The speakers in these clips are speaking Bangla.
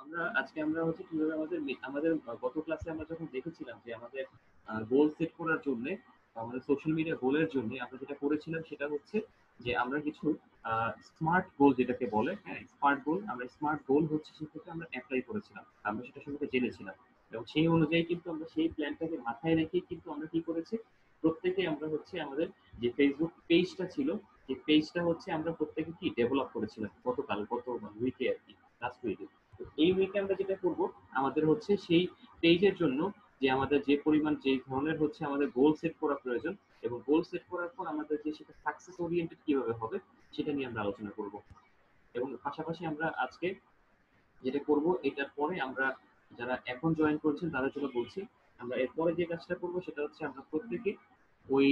আমরা হচ্ছে কিভাবে আমাদের গত ক্লাসে আমরা যখন দেখেছিলাম যে আমাদের গোল সেট করার জন্য, আমাদের সোশ্যাল মিডিয়া গোলের জন্য আমরা যেটা করেছিলাম সেটা হচ্ছে যে আমরা কিছু স্মার্ট গোল যেটাকে বলে, হ্যাঁ স্মার্ট গোল, আমরা স্মার্ট গোল হচ্ছে সেক্ষেত্রে আমরা অ্যাপ্লাই করেছিলাম, আমরা সেটা সম্পর্কে জেনেছিলাম এবং সেই অনুযায়ী কিন্তু আমরা সেই প্ল্যানটাকে মাথায় রেখে কিন্তু আমরা কি করেছি, প্রত্যেকে আমরা হচ্ছে আমাদের যে ফেসবুক পেজটা ছিল, যে পেজটা হচ্ছে আমরা প্রত্যেকে কি ডেভেলপ করেছিলাম গত উইকে আর কি, লাস্ট উইকে। তো এই উইকে আমরা যেটা করব, আমাদের হচ্ছে সেই পেজের জন্য যে আমাদের যে পরিমাণ যে ধরনের হচ্ছে আমাদের গোল সেট করা প্রয়োজন, এবং গোল সেট করার পর আমাদের যে সেটা সাকসেস ওরিয়েন্টেড কিভাবে হবে সেটা নিয়ে আমরা আলোচনা করব। এবং পাশাপাশি আমরা আজকে যেটা করব, এটার পরে আমরা যারা এখন জয়েন করছেন তাদের জন্য বলছি, আমরা এরপরে যে কাজটা করব সেটা হচ্ছে আমরা প্রত্যেকে ওই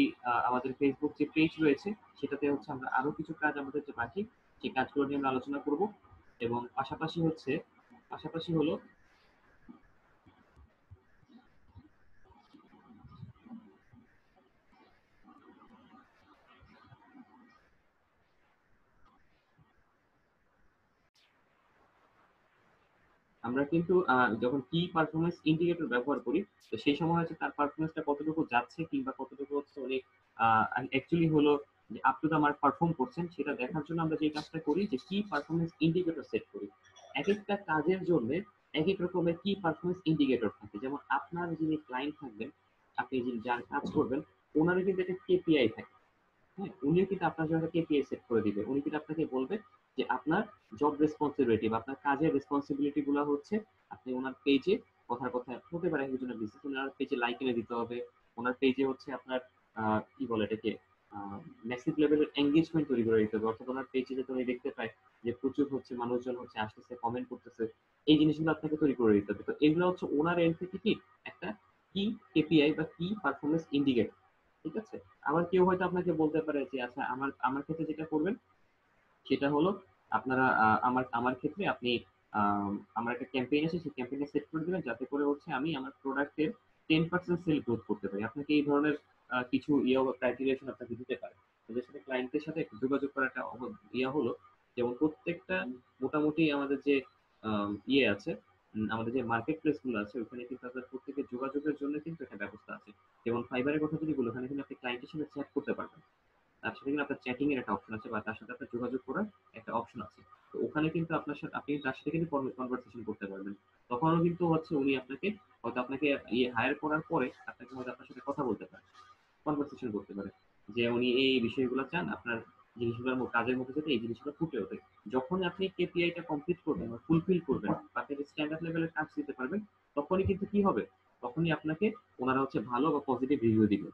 আমাদের ফেসবুক যে পেজ রয়েছে সেটাতে হচ্ছে আমরা আরো কিছু কাজ আমাদের যে বাকি সেই কাজগুলো নিয়ে আমরা আলোচনা করব। এবং পাশাপাশি হলো আমরা কিন্তু যখন কি পারফরমেন্স ইন্ডিকেটর ব্যবহার করি, তো সেই সময় হচ্ছে তার পারফরমেন্সটা কতটুকু যাচ্ছে কিংবা কতটুকু হচ্ছে উনি অ্যাকচুয়ালি হলো যে up to the mark perform করছেন সেটা দেখার জন্য আমরা যে কাজটা করি যে কি পারফরমেন্স ইন্ডিকেটর সেট করি। এক একটা কাজের জন্য এক এক রকমের কি পারফরমেন্স ইন্ডিকেটর থাকে। যেমন আপনার যিনি ক্লায়েন্ট থাকবেন, আপনি যিনি যার কাজ করবেন, ওনারও কিন্তু একটা কেপিআই থাকে। হ্যাঁ, উনিও কিন্তু আপনার জন্য কেপিআই সেট করে দিবে। উনি কিন্তু আপনাকে বলবে যে আপনার জব রেসপন্সিবিলিটি বা আপনার কাজের রেসপন্সিবিলিটি গুলো হচ্ছে আপনি ওনার পেজে, কথার কথা হতে পারে একজনের বিজনেস, ওনার পেজে লাইক এনে দিতে হবে, ওনার পেজে হচ্ছে আপনার কি বলে এটাকে ম্যাসিভ লেভেলের এঙ্গেজমেন্ট তৈরি করে দিতে হবে, অর্থাৎ ওনার পেজে যাতে উনি দেখতে পায় যে প্রচুর হচ্ছে মানুষজন হচ্ছে আসতেছে, কমেন্ট করতেছে, এই জিনিসগুলো আপনাকে তৈরি করে দিতে হবে। তো এগুলো হচ্ছে ওনার এন্ড থেকে কি একটা কি কেপিআই বা কি পারফরমেন্স ইন্ডিকেটর। ঠিক আছে। আবার কেউ হয়তো আপনাকে বলতে পারে যে আচ্ছা আমার আমার ক্ষেত্রে যেটা করবেন সেটা হলো আপনারা আমার আমার ক্ষেত্রে আপনি আম, আমার একটা ক্যাম্পেইন আছে, সেই ক্যাম্পেইনে সেট করে দিবেন যাতে করে হচ্ছে আমি আমার প্রোডাক্টের 10% সেল গ্রোথ করতে পারি। আপনাকে এই ধরনের কিছু ইয়ে ক্রাইটেরিয়েশন আপনাকে দিতে পারে। ওদের সাথে ক্লায়েন্টের সাথে যোগাযোগ করার একটা ইয়ে হলো, যেমন প্রত্যেকটা মোটামুটি আমাদের যে ইয়ে আছে, আমাদের যে মার্কেট প্লেস গুলো আছে ওখানে কিন্তু আপনার প্রত্যেকের যোগাযোগের জন্য কিন্তু একটা ব্যবস্থা আছে। যেমন ফাইবারের কথা যদি বলি, ওখানে কিন্তু আপনি ক্লায়েন্টের সাথে চ্যাট করতে পারবেন, তার সাথে কিন্তু আপনার চ্যাটিং এর একটা অপশন আছে বা তার সাথে আপনার যোগাযোগ করার একটা অপশন আছে। তো ওখানে কিন্তু আপনার সাথে আপনি তার সাথে কিন্তু কনভারসেশন করতে পারবেন। তখনও কিন্তু হচ্ছে উনি আপনাকে হয়তো আপনাকে ইয়ে হায়ার করার পরে আপনাকে হয়তো আপনার সাথে কথা বলতে পারে, কনভারসেশন করতে পারে যে উনি এই বিষয়গুলো চান আপনার জিনিসগুলোর কাজের মধ্যে যাতে এই জিনিসগুলো ফুটে ওঠে। যখন আপনি কেপিআইটা কমপ্লিট করবেন বা ফুলফিল করবেন বা আপনি স্ট্যান্ডার্ড লেভেলের কাজ দিতে পারবেন, তখনই কিন্তু কি হবে, তখনই আপনাকে ওনারা হচ্ছে ভালো বা পজিটিভ রিভিউ দিবে।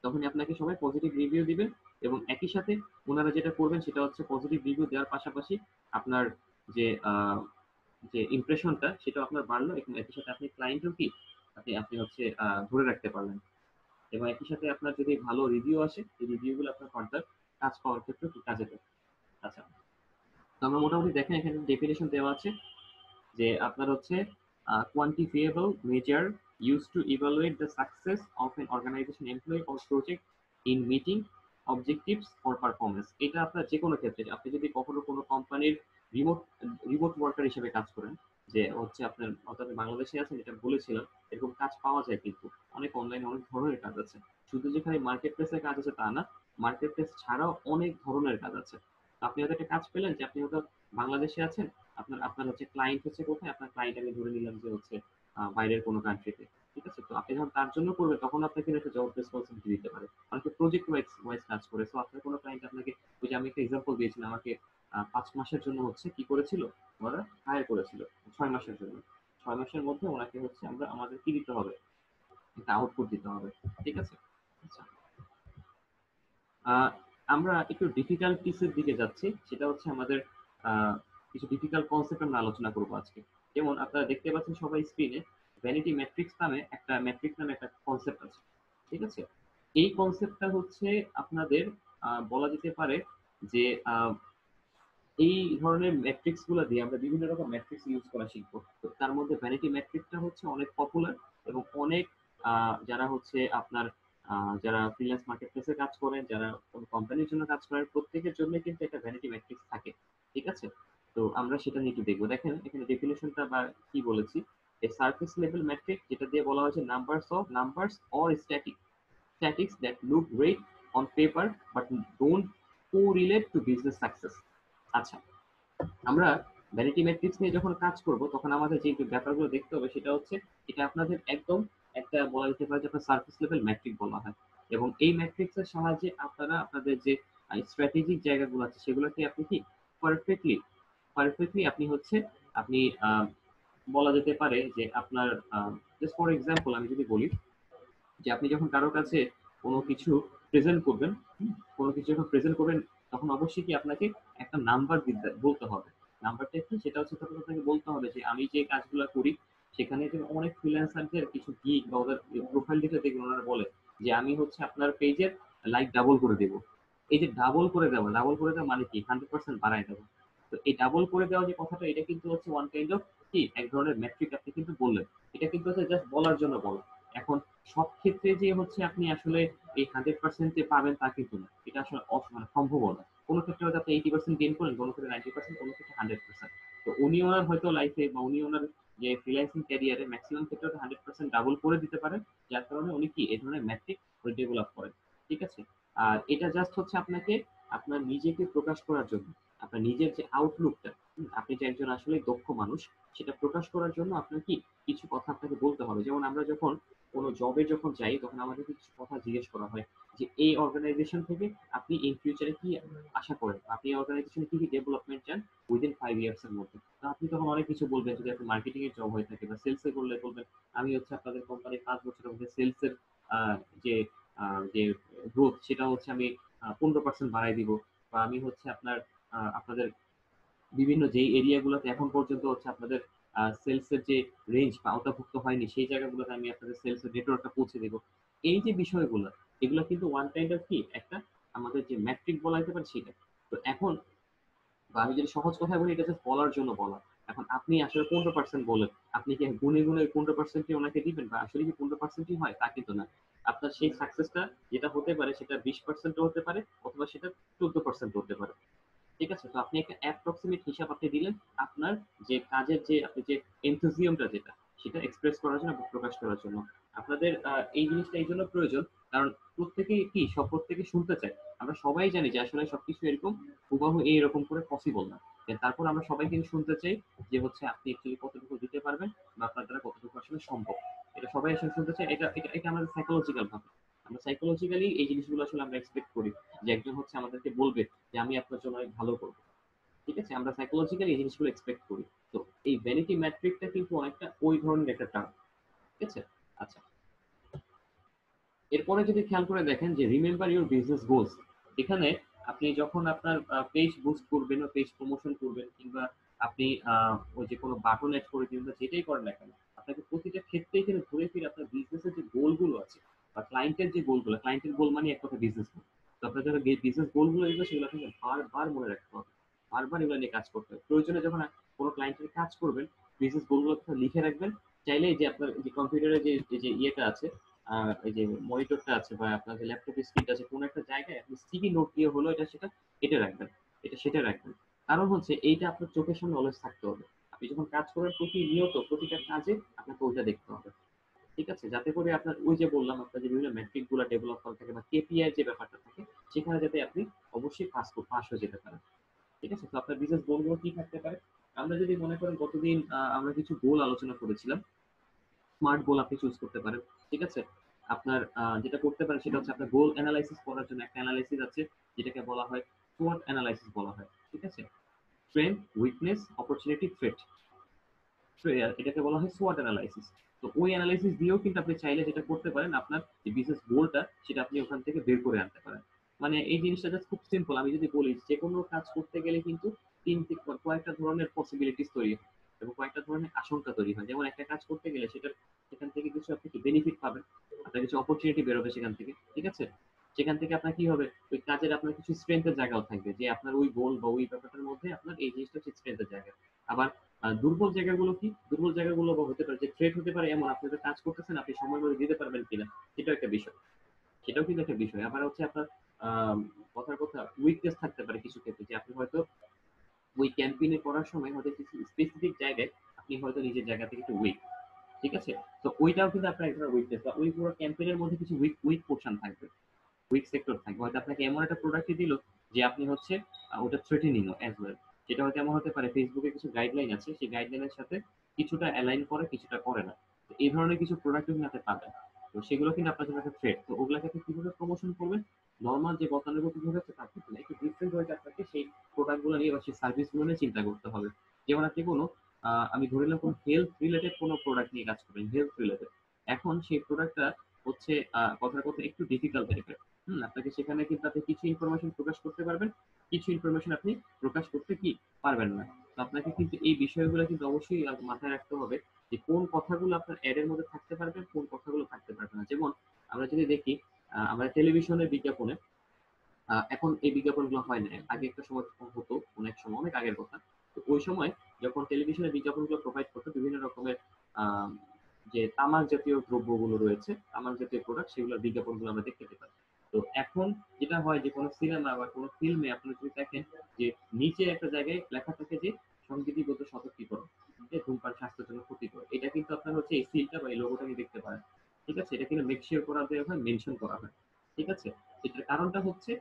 তখনই আপনাকে সবাই পজিটিভ রিভিউ দিবেন। এবং একই সাথে ওনারা যেটা করবেন সেটা হচ্ছে পজিটিভ রিভিউ দেওয়ার পাশাপাশি আপনার যে যে ইমপ্রেশনটা সেটা আপনার বাড়লো, এবং একই সাথে আপনি ক্লায়েন্টও কি আপনি আপনি হচ্ছে ধরে রাখতে পারলেন। এবং একই সাথে আপনার যদি ভালো রিভিউ আসে, এই রিভিউ গুলো আপনার ফার্দার কাজ পাওয়ার ক্ষেত্রে খুব কাজে দেয়। আচ্ছা, তো আমরা মোটামুটি দেখেন এখানে ডেফিনেশন দেওয়া আছে যে আপনার হচ্ছে quantifiable measure used to evaluate the success of an organization employee or project in meeting objectives or performance। এটা আপনার যে কোনো ক্ষেত্রে, আপনি যদি কখনো কোনো কোম্পানির রিমোট রিমোট ওয়ার্কার হিসেবে কাজ করেন, যে হচ্ছে আপনার অর্থাৎ আপনি বাংলাদেশে আছেন, এটা বলেছিলাম, এরকম কাজ পাওয়া যায় কিন্তু অনেক অনলাইনে অনেক ধরনের কাজ আছে। শুধু যেখানে মার্কেট প্লেসের কাজ আছে তা না, মার্কেট প্লেস ছাড়াও অনেক ধরনের কাজ আছে। তো আপনি হয়তো একটা কাজ পেলেন যে আপনি হয়তো বাংলাদেশে আছেন, আপনার আপনার হচ্ছে ক্লায়েন্ট হচ্ছে কোথায়, আপনার ক্লায়েন্ট আমি ধরে নিলাম যে হচ্ছে বাইরের কোনো কান্ট্রিতে। ঠিক আছে, তো আপনি যখন তার জন্য করবেন তখন আপনাকে একটা জব রেসপন্সিবিলিটি দিতে পারে, অনেকে প্রজেক্ট ওয়াইজ ওয়াইজ কাজ করে। তো আপনার কোনো ক্লায়েন্ট আপনাকে, ওই যে আমি একটা এক্সাম্পল দিয়েছিলাম, আমাকে 5 মাসের জন্য হচ্ছে কি করেছিল, ওরা হায়ার করেছিল 6 মাসের জন্য। 6 মাসের মধ্যে ওনাকে হচ্ছে আমরা আমাদের কি দিতে হবে, একটা আউটপুট দিতে হবে। ঠিক আছে। আচ্ছা, আহ, আমরা একটু ডিফিকাল্টিস এর দিকে যাচ্ছি, সেটা হচ্ছে আমাদের আহ, কিছু ডিফিকাল্ট কনসেপ্ট আমরা আলোচনা করবো আজকে। যেমন আপনারা দেখতে পাচ্ছেন সবাই স্ক্রিনে, ভ্যানিটি ম্যাট্রিক্স নামে একটা কনসেপ্ট আছে। ঠিক আছে, এই কনসেপ্টটা হচ্ছে আপনাদের বলা যেতে পারে যে এই ধরনের ম্যাট্রিক্স গুলো দিয়ে আমরা বিভিন্ন রকম ম্যাট্রিক্স ইউজ করা শিখবো। তো তার মধ্যে ভ্যানিটি ম্যাট্রিক্সটা হচ্ছে অনেক পপুলার, এবং অনেক যারা হচ্ছে আপনার যারা ফ্রিল্যান্স মার্কেটপ্লেসে কাজ করেন, যারা কোনো কোম্পানির জন্য কাজ করেন, প্রত্যেকের জন্য কিন্তু একটা ভ্যানিটি ম্যাট্রিক্স থাকে। ঠিক আছে। তো আমরা সেটা নিয়ে একটু দেখবো। দেখেন এখানে ডেফিনেশনটা বা কি বলেছি, এ সারফেস লেভেল ম্যাট্রিক, যেটা দিয়ে বলা হয়েছে numbers or statics that look great on paper but don't correlate to business success। আচ্ছা, আমরা ভ্যানিটি ম্যাট্রিক্স নিয়ে যখন কাজ করব তখন আমাদের যে ব্যাপারগুলো দেখতে হবে সেটা হচ্ছে, এটা আপনাদের একদম একটা বলা যেতে পারে যে আপনার সার্ফেস লেভেল ম্যাট্রিক বলা হয়। এবং এই ম্যাট্রিক্সের সাহায্যে আপনারা আপনাদের যে স্ট্র্যাটেজিক জায়গাগুলো আছে সেগুলোকে আপনি কি পারফেক্টলি পারফেক্টলি আপনি হচ্ছে আপনি বলা যেতে পারে যে আপনার, জাস্ট ফর এক্সাম্পল আমি যদি বলি যে আপনি যখন কারো কাছে কোনো কিছু প্রেজেন্ট করবেন, কোনো কিছু যখন প্রেজেন্ট করবেন তখন অবশ্যই কি আপনাকে একটা নাম্বার বলতে হবে। নাম্বারটা কি, সেটা হচ্ছে তখন আপনাকে বলতে হবে যে আমি যে কাজগুলো করি সেখানে যে অনেক ফ্রিল্যান্সারদের কিছু গিগ বা ওদের প্রোফাইল দিতে দেখবেন ওনারা বলে যে আমি হচ্ছে আপনার পেজের লাইক ডাবল করে দেবো। এই যে ডাবল করে দেওয়া মানে কি 100% বাড়ায় দেওয়া। তো এই ডাবল করে দেওয়া যে কথাটা, এটা কিন্তু হচ্ছে ওয়ান কাইন্ড অফ কি এক ধরনের মেট্রিক আপনি কিন্তু বললেন। এটা কিন্তু হচ্ছে জাস্ট বলার জন্য বলা। এখন সব ক্ষেত্রে যে হচ্ছে আপনি আসলে এই 100% যে পাবেন তা কিন্তু না, এটা আসলে মানে সম্ভব না। কোনো ক্ষেত্রে হয়তো আপনি 80% গেইন করেন, কোনো ক্ষেত্রে 90%, কোনো ক্ষেত্রে 100%। তো উনি ওনার হয়তো লাইফে বা উনি ওনার যে ফ্রিল্যান্সিং ক্যারিয়ারে ম্যাক্সিমাম ক্ষেত্রে হয়তো 100% ডাবল করে দিতে পারেন, যার কারণে উনি কি এই ধরনের ম্যাট্রিক ডেভেলপ করেন। ঠিক আছে? আর এটা জাস্ট হচ্ছে আপনাকে আপনার নিজেকে প্রকাশ করার জন্য, আপনার নিজের যে আউটলুকটা, আপনি যে একজন আসলে দক্ষ মানুষ, সেটা প্রকাশ করার জন্য আপনার কি কিছু কথা আপনাকে বলতে হবে। যেমন আমরা যখন কোনো জবে যখন যাই তখন আমাদেরকে কিছু কথা জিজ্ঞেস করা হয় যে এই অর্গানাইজেশন থেকে আপনি ইন ফিউচারে কি আশা করেন, আপনি এই অর্গানাইজেশনে কি কি ডেভেলপমেন্ট চান উইদিন 5 ইয়ার্স এর মধ্যে। তো আপনি তখন অনেক কিছু বলবেন, যদি আপনি মার্কেটিং এর জব হয়ে থাকে বা সেলস এ করলে বলবেন আমি হচ্ছে আপনাদের কোম্পানির 5 বছরের মধ্যে সেলস এর যে যে গ্রোথ সেটা হচ্ছে আমি 15% বাড়াই দিব। বা আমি হচ্ছে আপনাদের বিভিন্ন যেই এরিয়াগুলোতে এখন পর্যন্ত হচ্ছে আপনাদের সেলস এর যে রেঞ্জ বা আওতাভুক্ত হয়নি সেই জায়গাগুলোতে আমি আপনাদের সেলস এর নেটওয়ার্কটা পৌঁছে দেবো। এই যে বিষয়গুলো, এগুলো কিন্তু ওয়ান কাইন্ড অফ কি একটা আমাদের যে ম্যাট্রিক বলা যেতে পারে সেটা। তো এখন বা আমি যদি সহজ কথায় বলি, এটা জাস্ট বলার জন্য বলা। এখন আপনি আসলে 15% বলেন, আপনি কি গুনে গুনে ওই 15% ওনাকে দিবেন বা আসলে কি 15%ই হয় তা কিন্তু না। আপনার সেই সাকসেসটা যেটা হতে পারে সেটা 20% হতে পারে, অথবা সেটা 14% হতে পারে। ঠিক আছে? তো আপনি একটা অ্যাপ্রক্সিমেট হিসাব আপনি দিলেন আপনার যে কাজের যে আপনি যে এনথুজিয়ামটা যেটা সেটা এক্সপ্রেস করার জন্য বা প্রকাশ করার জন্য। আপনাদের এই জিনিসটা এই জন্য প্রয়োজন, কারণ প্রত্যেকেই কি সব প্রত্যেকে শুনতে চায়। আমরা সবাই জানি যে আসলে সবকিছু এরকম হুবাহু এইরকম করে পসিবল না। তারপর আমরা সবাই কিন্তু শুনতে চাই যে হচ্ছে আপনি অ্যাকচুয়ালি কতটুকু দিতে পারবেন বা আপনার দ্বারা কতটুকু আসলে সম্ভব। এটা সবাই আসলে শুনতে চায়। এটা আমাদের সাইকোলজিক্যাল ভাবে, আমরা সাইকোলজিক্যালি এই জিনিসগুলো আসলে আমরা এক্সপেক্ট করি যে একজন হচ্ছে আমাদেরকে বলবে যে আমি আপনার জন্য অনেক ভালো করবো। ঠিক আছে? আমরা সাইকোলজিক্যালি এই জিনিসগুলো এক্সপেক্ট করি। তো এই ভ্যানিটি ম্যাট্রিকটা কিন্তু অনেকটা ওই ধরনের একটা টার্ম। ঠিক আছে? আচ্ছা, এরপরে যদি খেয়াল করে দেখেন যে রিমেম্বার ইউর বিজনেস গোলস, এখানে আপনি যখন আপনার পেজ বুস্ট করবেন বা পেজ প্রমোশন করবেন, কিংবা আপনি ওই যে কোনো বাটন এড করে দিবেন বা যেটাই করেন না কেন, আপনাকে প্রতিটা ক্ষেত্রেই কিন্তু ঘুরে ফিরে আপনার বিজনেসের যে গোলগুলো আছে বা ক্লায়েন্টের যে গোলগুলো, ক্লায়েন্টের গোল মানে এক কথা বিজনেস গোল। তো আপনার যারা বিজনেস গোলগুলো এগুলো সেগুলো আপনাকে বারবার মনে রাখতে হবে, বারবার এগুলো নিয়ে কাজ করতে হবে। প্রয়োজনে যখন কোনো ক্লায়েন্টের কাজ করবেন, বিজনেস গোলগুলো লিখে রাখবেন। চাইলে যে আপনার যে কম্পিউটারে যে যে ইয়েটা আছে, এই যে মনিটরটা আছে বা আপনার যে ল্যাপটপের স্ক্রিনটা আছে, কোনো একটা জায়গায় আপনি স্টিকি নোট দিয়ে হলো এটা সেটা এটা রাখবেন, এটা সেটা রাখবেন। কারণ হচ্ছে এইটা আপনার চোখের সামনে অলওয়েজ থাকতে হবে। আপনি যখন কাজ করেন প্রতিনিয়ত প্রতিটা কাজে আপনাকে ওইটা দেখতে হবে। ঠিক আছে? যাতে করে আপনার ওই যে বললাম আপনার যে বিভিন্ন মেট্রিক গুলা ডেভেলপ করা থাকে বা কেপিআই যে ব্যাপারটা থাকে, সেখানে যাতে আপনি অবশ্যই পাস হয়ে যেতে পারেন। ঠিক আছে? তো আপনার বিজনেস গোলগুলো কি থাকতে পারে? আমরা যদি মনে করেন গতদিন আমরা কিছু গোল আলোচনা করেছিলাম, স্মার্ট গোল আপনি চুজ করতে পারেন। ঠিক আছে? আপনার যেটা করতে পারেন সেটা হচ্ছে আপনার গোল অ্যানালাইসিস করার জন্য একটা অ্যানালাইসিস আছে, যেটাকে বলা হয় SWOT অ্যানালাইসিস বলা হয়। ঠিক আছে? Strength, weakness, opportunity, threat. এটাকে বলা হয় SWOT অ্যানালাইসিস। তো ওই অ্যানালাইসিস দিয়েও কিন্তু আপনি চাইলে যেটা করতে পারেন, আপনার যে বিজনেস গোলটা সেটা আপনি ওখান থেকে বের করে আনতে পারেন। মানে এই জিনিসটা জাস্ট খুব সিম্পল। আমি যদি বলি যে কোনো কাজ করতে গেলে কিন্তু কয়েকটা ধরনের পসিবিলিটিস তৈরি হয় এবং কয়েকটা ধরনের আশঙ্কা তৈরি হয়। যেমন একটা কাজ করতে গেলে সেখান থেকে কিছু আপনি কি বেনিফিট পাবেন, আপনার কিছু অপরচুনিটি বেরোবে সেখান থেকে। ঠিক আছে? সেখান থেকে আপনার কি হবে, ওই কাজের আপনার কিছু স্ট্রেংথের জায়গাও থাকবে যে আপনার ওই গোল বা ওই ব্যাপারটার মধ্যে আপনার এই জিনিসটা হচ্ছে স্ট্রেংথের জায়গা। আবার দুর্বল জায়গাগুলো কি, দুর্বল জায়গাগুলো বা হতে পারে যে থ্রেট হতে পারে এমন আপনি যে কাজ করতেছেন আপনি সময় মতো দিতে পারবেন কিনা, সেটাও একটা বিষয়। সেটাও কিন্তু একটা বিষয়। আবার হচ্ছে আপনার আহ কথার কথা উইকনেস থাকতে পারে কিছু ক্ষেত্রে, যে আপনি হয়তো ওই ক্যাম্পেইনে করার সময় হয়তো কিছু স্পেসিফিক জায়গায় আপনি হয়তো নিজের জায়গা থেকে একটু উইক, ঠিক আছে? তো ওইটাও কিন্তু আপনার একটা উইকনেস, বা ওই পুরো ক্যাম্পেইনের মধ্যে কিছু উইক উইক পোরশন থাকবে, উইক সেক্টর থাকবে। হয়তো আপনাকে এমন একটা প্রোডাক্টই দিল যে আপনি হচ্ছে ওটা থ্রেটেনিং অ্যাজ ওয়েল। যেটা হয়তো এমন হতে পারে ফেসবুকে কিছু গাইডলাইন আছে, সেই গাইডলাইনের সাথে কিছুটা অ্যালাইন করে, কিছুটা করে না। তো এই ধরনের কিছু প্রোডাক্ট কিন্তু আপনি পাবেন। তো সেগুলো কিন্তু আপনার জন্য একটা থ্রেট। তো ওগুলাকে আপনি কিভাবে প্রমোশন করবেন? নরমাল যে গতানুগতিক হচ্ছে তার থেকে না, একটু ডিফারেন্ট ওয়েতে আপনাকে সেই প্রোডাক্ট গুলো নিয়ে বা সেই সার্ভিস গুলো নিয়ে চিন্তা করতে হবে। যেমন আপনি কোনো আমি ধরে নিলাম কোনো হেলথ রিলেটেড কোনো প্রোডাক্ট নিয়ে কাজ করবেন, হেলথ রিলেটেড। এখন সেই প্রোডাক্টটা হচ্ছে কথার কথা একটু ডিফিকাল্ট টাইপের। আপনাকে সেখানে কিন্তু আপনি কিছু ইনফরমেশন প্রকাশ করতে পারবেন, কিছু ইনফরমেশন আপনি প্রকাশ করতে কি পারবেন না। তো আপনাকে কিন্তু এই বিষয়গুলো কিন্তু অবশ্যই মাথায় রাখতে হবে যে কোন কথাগুলো আপনার অ্যাড এর মধ্যে থাকতে পারবে, কোন কথাগুলো থাকতে পারবে না। যেমন আমরা যদি দেখি আমরা টেলিভিশনের বিজ্ঞাপনে, এখন এই বিজ্ঞাপনগুলো হয় না। আগে একটা সময় হতো, অনেক সময়, অনেক আগের কথা। তো ওই সময় যখন টেলিভিশনের বিজ্ঞাপনগুলো প্রোভাইড করতো বিভিন্ন রকমের আহ, যে তামাক জাতীয় দ্রব্যগুলো রয়েছে, তামাক জাতীয় প্রোডাক্ট, সেগুলোর বিজ্ঞাপনগুলো আমরা দেখতে পেতাম। তো এখন যেটা হয় যে কোনো সিনেমা বা কোনো ফিল্মে আপনারা যদি দেখেন যে নিচে একটা জায়গায় লেখা থাকে যে সংবিধিবদ্ধ সতর্কীকরণ, যে ধূমপান স্বাস্থ্যের জন্য ক্ষতিকর। এটা কিন্তু আপনার হচ্ছে এই সিলটা বা এই লোগোটা দেখতে পারেন। ঠিক আছে? এটা কিন্তু মেক শিওর করা দেওয়া হয়, মেনশন করা হয়। ঠিক আছে? এটার কারণটা হচ্ছে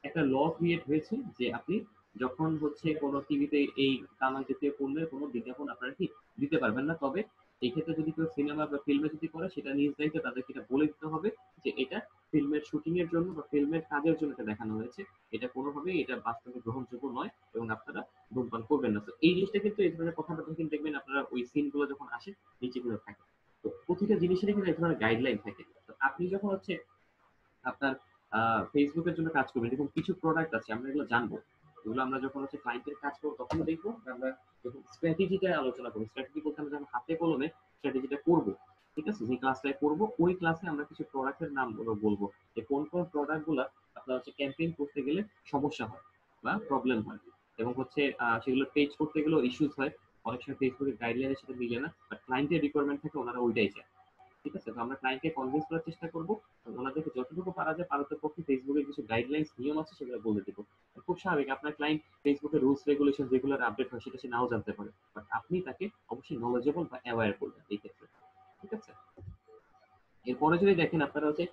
একটা ল ক্রিয়েট হয়েছে যে আপনি যখন হচ্ছে কোনো টিভিতে এই তামাক জাতীয় পণ্যের কোনো বিজ্ঞাপন আপনারা কি দিতে পারবেন না। তবে এই ক্ষেত্রে যদি কেউ সিনেমা বা ফিল্মে যদি করে, সেটা নিজ দায়িত্বে তাদেরকে এটা বলে দিতে হবে যে এটা ফিল্মের শুটিং এর জন্য বা ফিল্মের কাজের জন্য এটা দেখানো হয়েছে, এটা কোনোভাবেই এটা বাস্তবে গ্রহণযোগ্য নয় এবং আপনারা ধূমপান করবেন না। তো এই জিনিসটা কিন্তু, এই ধরনের কথাবার্তা কিন্তু দেখবেন আপনারা ওই সিন গুলো যখন আসে নিচে গুলো থাকে। তো প্রতিটা জিনিসেরই কিন্তু এই ধরনের গাইডলাইন থাকে। তো আপনি যখন হচ্ছে আপনার ফেসবুকের জন্য কাজ করবেন, এরকম কিছু প্রোডাক্ট আছে আমরা এগুলো জানবো। এগুলো আমরা যখন হচ্ছে ক্লায়েন্টের কাজ করবো তখনও দেখবো। আমরা যখন স্ট্র্যাটেজিটা আলোচনা করবো, স্ট্র্যাটেজি বলতে আমরা যখন হাতে কলমে স্ট্র্যাটেজিটা করবো, ঠিক আছে, যে ক্লাসটায় করবো ওই ক্লাসে আমরা কিছু প্রোডাক্টের নাম বলবো যে কোন কোন প্রোডাক্ট গুলা আপনার হচ্ছে ক্যাম্পেইন করতে গেলে সমস্যা হয় বা প্রবলেম হয়, এবং হচ্ছে সেগুলো পেজ করতে গেলেও ইস্যুস হয়। অনেক সময় ফেসবুকের গাইডলাইনের সাথে মিলে না, বাট ক্লায়েন্টের রিকোয়ারমেন্ট থাকে, ওনারা ওইটাই চায়। ঠিক আছে? তো আমরা ক্লায়েন্টকে কনভিন্স করার চেষ্টা করব। ওনাদেরকে যতটুকু পারা যায় পারতপক্ষে ফেসবুকের কিছু গাইডলাইন্স নিয়ম আছে সেগুলো বলে দেবো। খুব স্বাভাবিক, আপনার ক্লায়েন্ট ফেসবুকের রুলস রেগুলেশন রেগুলার আপডেট হয়, সেটা সে নাও জানতে পারে, বাট আপনি তাকে অবশ্যই নলেজেবল বা অ্যাওয়্যার করবেন এই ক্ষেত্রে। ঠিক আছে? এরপরে যদি দেখেন আপনারা হচ্ছে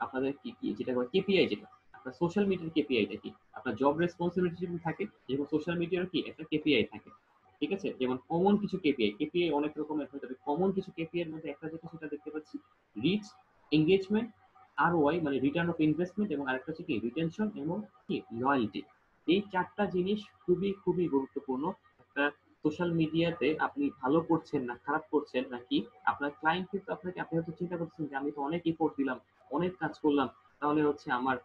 আপনাদের কি কি যেটা কেপিআই, যেটা আপনার সোশ্যাল মিডিয়ার কেপিআইটা কি, আপনার জব রেসপন্সিবিলিটি যেমন থাকে, যেমন সোশ্যাল মিডিয়ার কি একটা কেপিআই থাকে। ঠিক আছে? যেমন কমন কিছু কেপিআই, কেপিআই অনেক রকমের হয়ে যাবে। কমন কিছু কেপিআই এর মধ্যে একটা যেটা সেটা দেখতে পাচ্ছি রিচ, এঙ্গেজমেন্ট, আরওআই মানে রিটার্ন অফ ইনভেস্টমেন্ট, এবং আরেকটা হচ্ছে কি রিটেনশন এবং কি লয়্যালটি। এই চারটা জিনিস খুবই খুবই গুরুত্বপূর্ণ। একটা সোশ্যাল মিডিয়াতে আপনি ভালো করছেন না খারাপ করছেন নাকি, আপনার ক্লায়েন্ট কিন্তু আপনাকে, আপনি হয়তো চিন্তা করছেন যে আমি তো অনেক এফোর্ট দিলাম, অনেক কাজ করলাম, তাহলে হচ্ছে আমার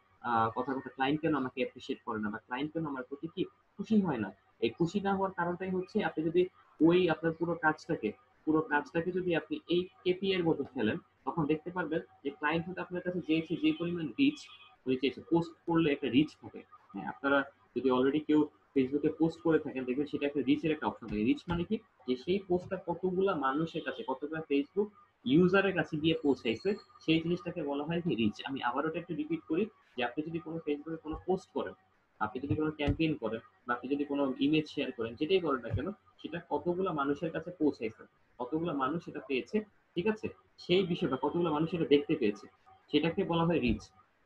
কথা কথা ক্লায়েন্ট কেন আমাকে অ্যাপ্রিসিয়েট করে না বা ক্লায়েন্ট কেন আমার প্রতি কি খুশি হয় না। এই খুশি না হওয়ার কারণটাই হচ্ছে আপনি যদি ওই আপনার পুরো কাজটাকে যদি আপনি এই কেপিআই এর মধ্যে ফেলেন, তখন দেখতে পারবেন যে ক্লায়েন্ট হয়তো আপনার কাছে চেয়েছে যে পরিমাণ রিচ, উনি চেয়েছে পোস্ট করলে একটা রিচ থাকে। হ্যাঁ, আপনারা যদি অলরেডি কেউ ফেসবুকে পোস্ট করে থাকেন দেখবেন সেটা একটা রিচের একটা অপশন থাকে। রিচ মানে কি, যে সেই পোস্টটা কতগুলা মানুষের কাছে, কতগুলা ফেসবুক ইউজারের কাছে গিয়ে পৌঁছাইছে, সেই জিনিসটাকে বলা হয় কি রিচ। আমি আবার ওটা একটু রিপিট করি, যে আপনি যদি কোনো ফেসবুকে কোনো পোস্ট করেন, আপনি যদি কোনো ক্যাম্পেইন করেন, বা আপনি যদি কোনো ইমেজ শেয়ার করেন, যেটাই করেন না কেন, সেটা কতগুলা মানুষের কাছে পৌঁছাইছে, কতগুলা মানুষ সেটা পেয়েছে, ঠিক আছে, সেই বিষয়টা কতগুলো মানুষ সেটা দেখতে পেয়েছে, সেটাকে বলা হয় রিচ।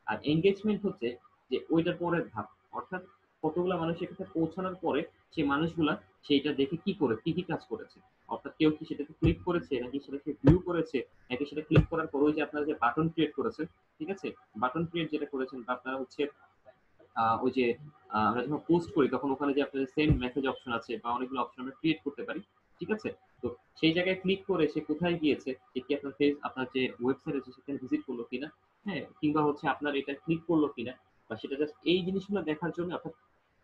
আর এঙ্গেজমেন্ট হচ্ছে যে ওইটার পরের ধাপ, অর্থাৎ কতগুলা মানুষের কাছে পৌঁছানোর পরে সেই মানুষগুলা সেইটা দেখে কি করে কি কি কাজ করেছে। অর্থাৎ কেউ কি সেটাকে ক্লিক করেছে, নাকি সেটাকে ভিউ করেছে, নাকি সেটা ক্লিক করার পর ওই যে আপনারা যে বাটন ক্রিয়েট করেছেন, ঠিক আছে, বাটন ক্রিয়েট যেটা করেছেন, বা আপনারা হচ্ছে ওই যে আমরা যখন পোস্ট করি তখন ওখানে যে আপনাদের সেন্ড মেসেজ অপশন আছে বা অনেকগুলো অপশন আমরা ক্রিয়েট করতে পারি। ঠিক আছে? তো সেই জায়গায় ক্লিক করে সে কোথায় গিয়েছে, সে কি আপনার আপনার যে ওয়েবসাইট আছে সেখানে ভিজিট করলো কিনা, হ্যাঁ, কিংবা হচ্ছে আপনার এটা ক্লিক করলো কিনা, বা সেটা জাস্ট এই জিনিসগুলো দেখার জন্য, অর্থাৎ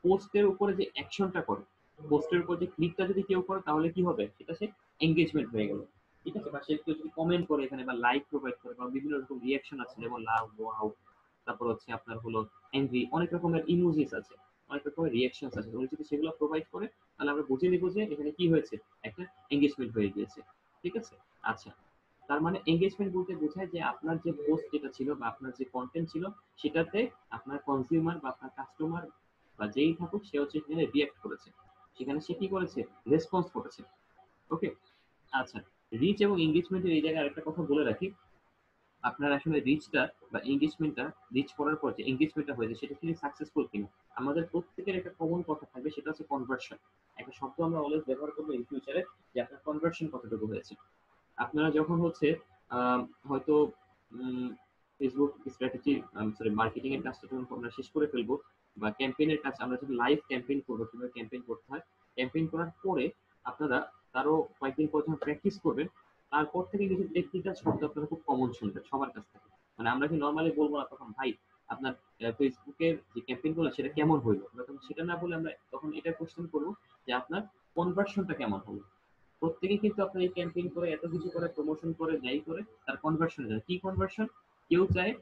পোস্টের উপরে যে অ্যাকশনটা করে, পোস্টের উপর যে ক্লিকটা যদি কেউ করে তাহলে কি হবে, সেটা সে এঙ্গেজমেন্ট হয়ে গেল। ঠিক আছে? বা সে কেউ যদি কমেন্ট করে এখানে বা লাইক প্রোভাইড করে বা বিভিন্ন রকম রিয়াকশন আছে, যেমন লাভ, ওয়াও, তারপর হচ্ছে আপনার হলো অ্যাংরি, অনেক রকমের ইমোজিস আছে, অনেক রকমের রিয়াকশনস আছে। উনি যদি সেগুলো প্রোভাইড করে তাহলে আমরা বুঝে নিব যে এখানে কি হয়েছে, একটা এঙ্গেজমেন্ট হয়ে গিয়েছে। ঠিক আছে? আচ্ছা, তার মানে এঙ্গেজমেন্ট বলতে বোঝায় যে আপনার যে পোস্ট যেটা ছিল বা আপনার যে কন্টেন্ট ছিল সেটাতে আপনার কনজিউমার বা আপনার কাস্টমার বা যেই থাকুক সে হচ্ছে এখানে রিয়াক্ট করেছে। সেখানে সে কি করেছে, রেসপন্স করেছে। ওকে। আচ্ছা, রিচ এবং এঙ্গেজমেন্টের এই জায়গায় আরেকটা কথা বলে রাখি। আপনার আসলে রিচটা বা এঙ্গেজমেন্টটা, রিচ করার পর যে এঙ্গেজমেন্টটা হয়েছে সেটা কি সাকসেসফুল কিনা, আমাদের প্রত্যেকের একটা কমন কথা থাকবে, সেটা হচ্ছে কনভার্সন। একটা শব্দ আমরা অলওয়েজ ব্যবহার করবো ইন ফিউচারে, যে আপনার কনভার্সন কতটুকু হয়েছে। আপনারা যখন হচ্ছে আম হয়তো Facebook স্ট্র্যাটেজি, সরি, মার্কেটিং এর কাজটা যখন আমরা শেষ করে ফেলবো, বা ক্যাম্পেইন এর কাজ আমরা যখন লাইভ ক্যাম্পেইন করবো, কিভাবে ক্যাম্পেইন করতে হয়, ক্যাম্পেইন করার পরে আপনারা তারও কয়েকদিন পর যখন প্র্যাকটিস করবেন, তারপর থেকে কিছু টেকনিক্যাল শব্দ আপনারা খুব কমন শুনবেন সবার কাছ থেকে। মানে আমরা কি নরমালি বলবো না তখন, ভাই আপনার ফেসবুকের যে ক্যাম্পেইন গুলো সেটা কেমন হইলো, আমরা তখন সেটা না বলে আমরা তখন এটা কোশ্চেন করবো যে আপনার কনভার্সনটা কেমন হলো। প্রত্যেকেই কিন্তু আপনার এই ক্যাম্পেইন করে, এত কিছু করে, প্রমোশন করে, যাই করে, তার কনভার্সন যায়। কি কনভার্সন? কেউ চায়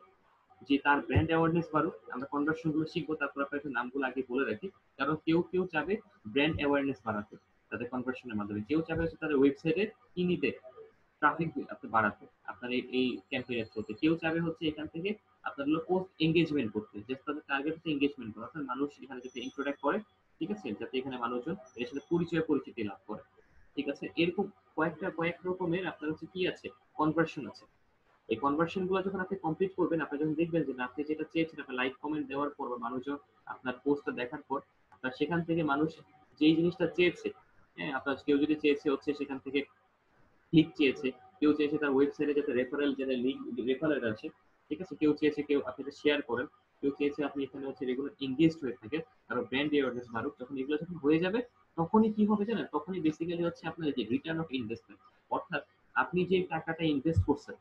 যে তার ব্র্যান্ড অ্যাওয়ারনেস বাড়ুক। আমরা কনভার্সন গুলো শিখবো, তারপর আপনাকে নামগুলো আগে বলে রাখি। কারণ কেউ কেউ চাবে ব্র্যান্ড অ্যাওয়ারনেস বাড়াতে তাদের কনভার্সনের মাধ্যমে, কেউ চাবে হচ্ছে তাদের ওয়েবসাইটে কি নিতে, ট্রাফিক আপনি বাড়াতে আপনার এই ক্যাম্পেইনের থ্রুতে। কেউ চাবে হচ্ছে এখান থেকে আপনার হলো পোস্ট এঙ্গেজমেন্ট করতে, জাস্ট তাদের টার্গেট হচ্ছে এঙ্গেজমেন্ট করা, অর্থাৎ মানুষ এখানে যাতে ইন্টারঅ্যাক্ট করে, ঠিক আছে, যাতে এখানে মানুষজন এর সাথে পরিচিতি লাভ করে, ঠিক আছে। এরকম কয়েক রকমের আপনার হচ্ছে কি আছে, কনভার্সন আছে। এই কনভার্সন গুলো যখন আপনি কমপ্লিট করবেন, আপনি যখন দেখবেন যে না, আপনি যেটা চেয়েছেন, আপনার লাইক কমেন্ট দেওয়ার পর বা মানুষজন আপনার পোস্টটা দেখার পর, আপনার সেখান থেকে মানুষ যেই জিনিসটা চেয়েছে, হ্যাঁ, আপনার কেউ যদি চেয়েছে হচ্ছে সেখান থেকে ক্লিক চেয়েছে, কেউ চেয়েছে তার ওয়েবসাইটে যাতে রেফারেল, যাতে লিঙ্ক রেফারেল আছে, ঠিক আছে, কেউ চেয়েছে কেউ আপনি শেয়ার করেন, কেউ চেয়েছে আপনি এখানে হচ্ছে রেগুলার এঙ্গেজড হয়ে থাকে, কারো ব্র্যান্ড অ্যাওয়ারনেস বাড়ুক। যখন এগুলো যখন হয়ে যাবে, তখনই কি হবে জানেন, তখনই বেসিক্যালি হচ্ছে আপনার যে রিটার্ন অফ ইনভেস্টমেন্ট, অর্থাৎ আপনি যে টাকাটা ইনভেস্ট করছেন,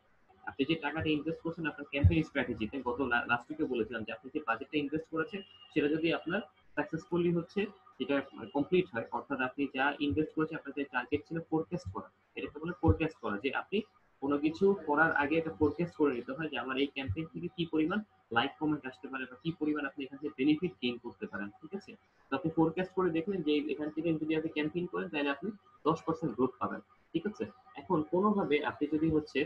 আপনার ক্যাম্পেইন স্ট্র্যাটেজিতে, গত লাস্ট উইকে বলেছিলাম যে আপনি যে বাজেটটা ইনভেস্ট করেছেন, সেটা যদি আপনার সাকসেসফুলি হচ্ছে যেটা কমপ্লিট হয়, অর্থাৎ আপনি যা ইনভেস্ট করেছেন, আপনার যে টার্গেট ছিল ফোরকাস্ট করা, এটাকে বলে ফোরকাস্ট করা, যে আপনি কোনো কিছু করার আগে একটা ফোরকাস্ট করে নিতে হয় যে আমার এই ক্যাম্পেইন থেকে কি পরিমাণ লাইক কমেন্ট আসতে পারে, বা কি পরিমাণ আপনি এখান থেকে বেনিফিট গেইন করতে পারেন, ঠিক আছে। তো আপনি ফোরকাস্ট করে দেখলেন যে এখান থেকে যদি আপনি ক্যাম্পেইন করেন, তাহলে আপনি 10% গ্রোথ পাবেন, ঠিক আছে। এখন কোনোভাবে আপনি যদি হচ্ছে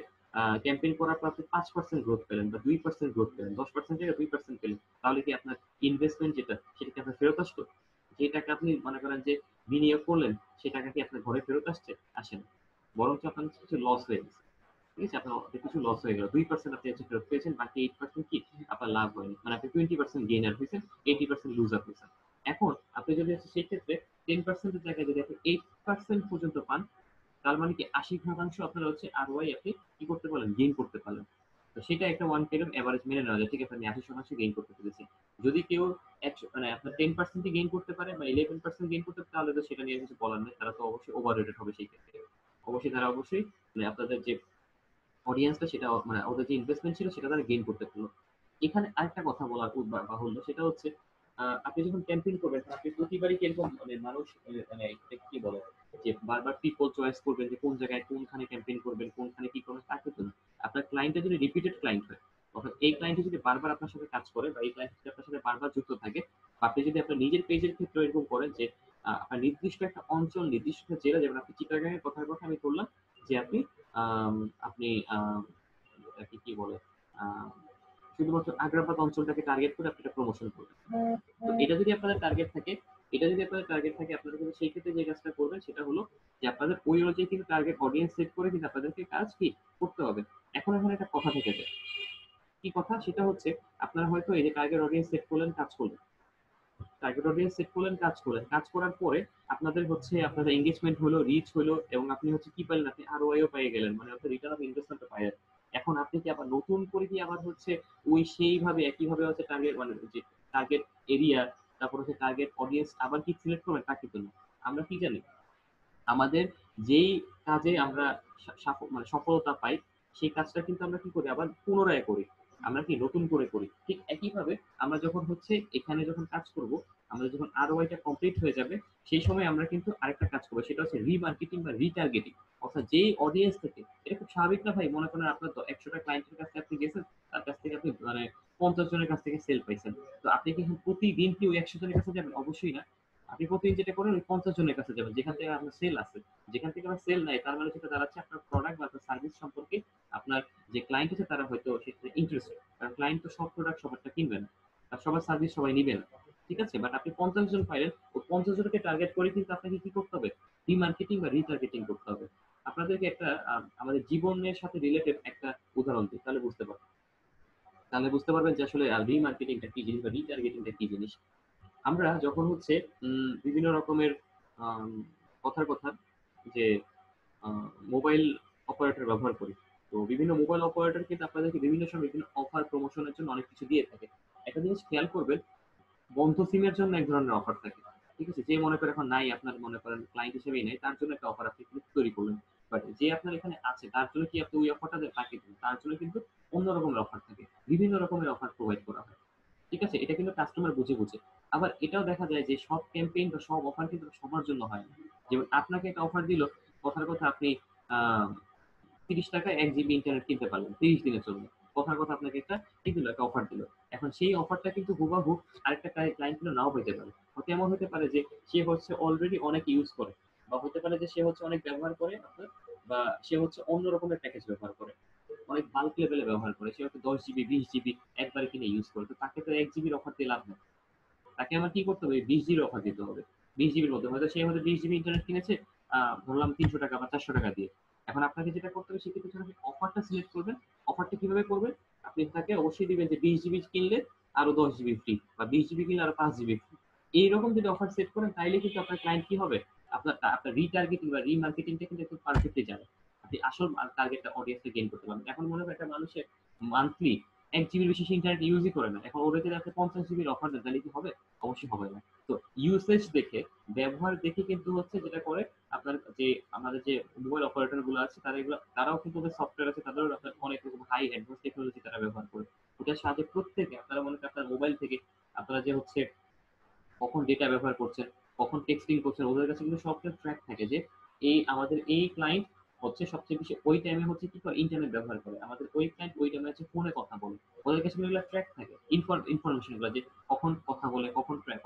ক্যাম্পেইন করার পর আপনি 5% গ্রোথ পেলেন বা 2% গ্রোথ পেলেন, 10% থেকে 2% পেলেন, তাহলে কি আপনার ইনভেস্টমেন্ট যেটা, সেটা কি আপনার ফেরত আসতো? যে টাকা আপনি মনে করেন যে বিনিয়োগ করলেন, সে টাকা কি আপনার ঘরে ফেরত আসছে? আসে না। বরঞ্চ আপনার কিছু লস হয়ে গেছে, ঠিক আছে, আপনার কিছু লস হয়ে গেল। 2% আপনি হচ্ছে ফেরত পেয়েছেন, বাকি 8% কি আপনার লাভ হয়নি, মানে আপনি 20% গেইনার হয়েছেন, 80% লুজার হয়েছেন। এখন আপনি যদি হচ্ছে সেই ক্ষেত্রে 10% এর জায়গায় যদি আপনি 8% পর্যন্ত পান, তার মানে কি 80% আপনার হচ্ছে আরওআই আপনি কি করতে পারলেন, গেইন করতে পারলেন। তো সেটা একটা ওয়ান কাইন্ড অফ এভারেজ মেনে নেওয়া যায়, ঠিক আছে, আমি 80% গেইন করতে পেরেছি। যদি কেউ মানে আপনার 10% গেইন করতে পারে বা 11% গেইন করতে পারে, তাহলে তো সেটা নিয়ে কিছু বলার নেই, তারা তো অবশ্যই ওভার রেটেড হবে সেই ক্ষেত্রে। অবশ্যই তারা অবশ্যই মানে আপনাদের যে অডিয়েন্সটা, সেটা মানে ওদের যে ইনভেস্টমেন্ট ছিল সেটা তারা গেইন করতে পারলো। এখানে আরেকটা কথা বলার বাহুল্য, সেটা হচ্ছে আপনি যখন ক্যাম্পেইন করবেন, আপনি প্রতিবারই কিরকম মানে মানুষ মানে এটা কি বলে, যে বারবার পিপল চয়েস করবেন যে কোন জায়গায় কোনখানে ক্যাম্পেইন করবেন, কোনখানে কি করবেন, তা কিন্তু না। আপনার ক্লায়েন্টটা যদি রিপিটেড ক্লায়েন্ট হয়, অর্থাৎ এই ক্লায়েন্টটি যদি বারবার আপনার সাথে কাজ করে, বা এই ক্লায়েন্ট যদি আপনার সাথে বারবার যুক্ত থাকে, বা আপনি যদি আপনার নিজের পেজের ক্ষেত্রে এরকম করেন যে আপনার নির্দিষ্ট একটা অঞ্চল, নির্দিষ্ট একটা জেলা, যেমন আপনি চিটাগাং এর কথার কথা আমি বললাম, যে আপনি আম আপনি এটাকে কি বলে, আহ, শুধুমাত্র আগ্রাবাদ অঞ্চলটাকে টার্গেট করে আপনি একটা প্রমোশন করবেন। তো এটা যদি আপনাদের টার্গেট থাকে, আপনারা কিন্তু সেই ক্ষেত্রে যে কাজটা করবেন সেটা হলো যে আপনাদের ওই অনুযায়ী কিন্তু টার্গেট অডিয়েন্স সেট করে কিন্তু আপনাদেরকে কাজ কি করতে হবে। এখন এখানে একটা কথা থেকে যায়, কি কথা, সেটা হচ্ছে আপনারা হয়তো এই যে টার্গেট অডিয়েন্স সেট করলেন, কাজ করলেন, টার্গেট অডিয়েন্স সেট করলেন, কাজ করলেন, কাজ করার পরে আপনাদের হচ্ছে আপনাদের এঙ্গেজমেন্ট হলো, রিচ হলো, এবং আপনি হচ্ছে কি পেলেন, আপনি আরওআই ও পেয়ে গেলেন, মানে আপনার রিটার্ন অফ ইনভেস্টমেন্ট পাইলেন। এখন আপনি কি আবার নতুন করে কি আবার হচ্ছে ওই সেইভাবে একইভাবে হচ্ছে টার্গেট মানে যে টার্গেট এরিয়া, তারপর হচ্ছে টার্গেট অডিয়েন্স আবার কি সিলেক্ট করবেন, তা কিন্তু না। আমরা কি জানি, আমাদের যেই কাজে আমরা মানে সফলতা পাই, সেই কাজটা কিন্তু আমরা কি করি, আবার পুনরায় করি, আমরা কি নতুন করে করি। ঠিক একইভাবে আমরা যখন হচ্ছে এখানে যখন কাজ করব, আমাদের যখন আরওআইটা কমপ্লিট হয়ে যাবে, সেই সময় আমরা কিন্তু আরেকটা কাজ করবো, সেটা হচ্ছে রিমার্কেটিং বা রিটার্গেটিং। অর্থাৎ যেই অডিয়েন্স থেকে, এটা খুব স্বাভাবিক না ভাই, মনে করেন আপনার 100টা ক্লায়েন্টের কাছে আপনি গেছেন, তার কাছ থেকে আপনি মানে 50 জনের কাছ থেকে সেল পাইছেন, তো আপনি কি প্রতিদিন কি ওই 100 জনের কাছে যাবেন? অবশ্যই না। আপনি প্রতিদিন যেটা করেন ওই 50 জনের কাছে যাবেন, যেখান থেকে আপনার সেল আছে। যেখান থেকে আপনার সেল নাই, তার মানে সেটা দাঁড়াচ্ছে আপনার প্রোডাক্ট বা আপনার সার্ভিস সম্পর্কে আপনার যে ক্লায়েন্ট আছে তারা হয়তো সেখানে ইন্টারেস্টেড, কারণ ক্লায়েন্ট তো সব প্রোডাক্ট সবারটা কিনবে না, আর সবার সার্ভিস সবাই নিবে না। ঠিক আছে? বাট আপনি ৫০ জন পাইলেন, ওই ৫০ জনকে টার্গেট করে কিন্তু আপনাকে কি করতে হবে? রিমার্কেটিং বা রিটার্গেটিং করতে হবে। আপনাদেরকে একটা আমাদের জীবনের সাথে রিলেটেড একটা উদাহরণ দিই, তাহলে বুঝতে পারবেন যে আসলে রিমার্কেটিংটা কি জিনিস বা রিটার্গেটিংটা কি জিনিস। আমরা যখন হচ্ছে বিভিন্ন রকমের আম কথার কথা যে আ মোবাইল অপারেটর ব্যবহার করি। তো বিভিন্ন মোবাইল অপারেটর কিন্তু আপনাদেরকে বিভিন্ন সময় বিভিন্ন অফার প্রমোশনের জন্য অনেক কিছু দিয়ে থাকে। একটা জিনিস খেয়াল করবেন, বন্ধ সিমের জন্য এক ধরনের অফার থাকে। ঠিক আছে? যে মনে করেন এখন নাই, আপনার মনে করেন ক্লায়েন্ট হিসেবেই নাই, তার জন্য একটা অফার আপনি কিন্তু তৈরি করলেন। বাট যে আপনার এখানে আছে তার জন্য কি আপনি ওই অফারটা তাকে দিবেন? তার জন্য কিন্তু অন্য রকমের অফার থাকে। বিভিন্ন রকমের অফার প্রোভাইড করা হয়। ঠিক আছে? এটা কিন্তু কাস্টমার বুঝে। আবার এটাও দেখা যায় যে সব ক্যাম্পেইন বা সব অফার কিন্তু সবার জন্য হয় না। যেমন আপনাকে একটা অফার দিল, কথার কথা আপনি আ ৳৩০ 1 জিবি ইন্টারনেট কিনতে পারলেন ৩০ দিনের জন্য। কথার কথা আপনাকে একটা কি দিল? একটা অফার দিল। এখন সেই অফারটা কিন্তু হুবাহু আরেকটা ক্লায়েন্ট কিন্তু নাও পেতে পারে। হয়তো এমন হতে পারে যে সে হচ্ছে অলরেডি অনেক ইউজ করে। বা হতে পারে যে সে হচ্ছে অনেক ব্যবহার করে আপনার, বা সে হচ্ছে অন্য রকমের প্যাকেজ ব্যবহার করে। অনেক বাল্ক লেভেলে ব্যবহার করে। সে হয়তো ১০ জিবি, ২০ জিবি একবারে কিনে ইউজ করে। তো তাকে তো ১ জিবির অফার দিয়ে লাভ নেই। তাকে আমার কি করতে হবে? ২০ জিবির অফার দিতে হবে। ২০ জিবির মধ্যে হয়তো সে হয়তো ২০ জিবি ইন্টারনেট কিনেছে ধরলাম ৳৩০০ বা ৳৪০০ দিয়ে। এখন আপনাকে যেটা করতে হবে, সেক্ষেত্রে হচ্ছে আপনি অফারটা সিলেক্ট করবেন। অফারটা কিভাবে করবেন? আপনি তাকে অবশ্যই দিবেন যে ২০ জিবি কিনলে আরো ১০ জিবি ফ্রি, বা ২০ জিবি কিনলে আরো ৫ জিবি ফ্রি। এইরকম যদি অফার সেট করেন, তাইলে কিন্তু আপনার ক্লায়েন্ট কি হবে? আপনার রিটার্গেটিং বা রিমার্কেটিং টা কিন্তু একদম পারফেক্টলি যাবে। আপনি আসল টার্গেট অডিয়েন্সটা গেইন করতে পারবেন। এখন মনে করেন একটা মানুষের মান্থলি ১ জিবির বেশি সে ইন্টারনেট ইউজই করে না। এখন ওরে যদি আপনি ৫০ জিবির অফার দেন, তাহলে কি হবে? অবশ্যই হবে না। তো ইউসেজ দেখে, ব্যবহার দেখে কিন্তু হচ্ছে যেটা করে, আপনার যে আমাদের যে মোবাইল অপারেটর গুলো আছে, তারাও কিন্তু ওদের সফটওয়্যার আছে, তাদেরও আপনার অনেক রকম হাই অ্যাডভান্স টেকনোলজি তারা ব্যবহার করে। ওটার সাহায্যে প্রত্যেকে আপনারা মনে করেন আপনার মোবাইল থেকে আপনারা যে হচ্ছে কখন ডেটা ব্যবহার করছেন, কখন টেক্সটিং করছেন, ওদের কাছে কিন্তু সবটা ট্র্যাক থাকে যে আমাদের এই ক্লায়েন্ট হচ্ছে সবচেয়ে বেশি ওই টাইমে হচ্ছে কি করে ইন্টারনেট ব্যবহার করে। আমাদের ওই ক্লায়েন্ট ওই টাইমে হচ্ছে ফোনে কথা বলে। ওদের কাছে কিন্তু এগুলা ট্র্যাক থাকে। ইনফরমেশন গুলা যে কখন কথা বলে,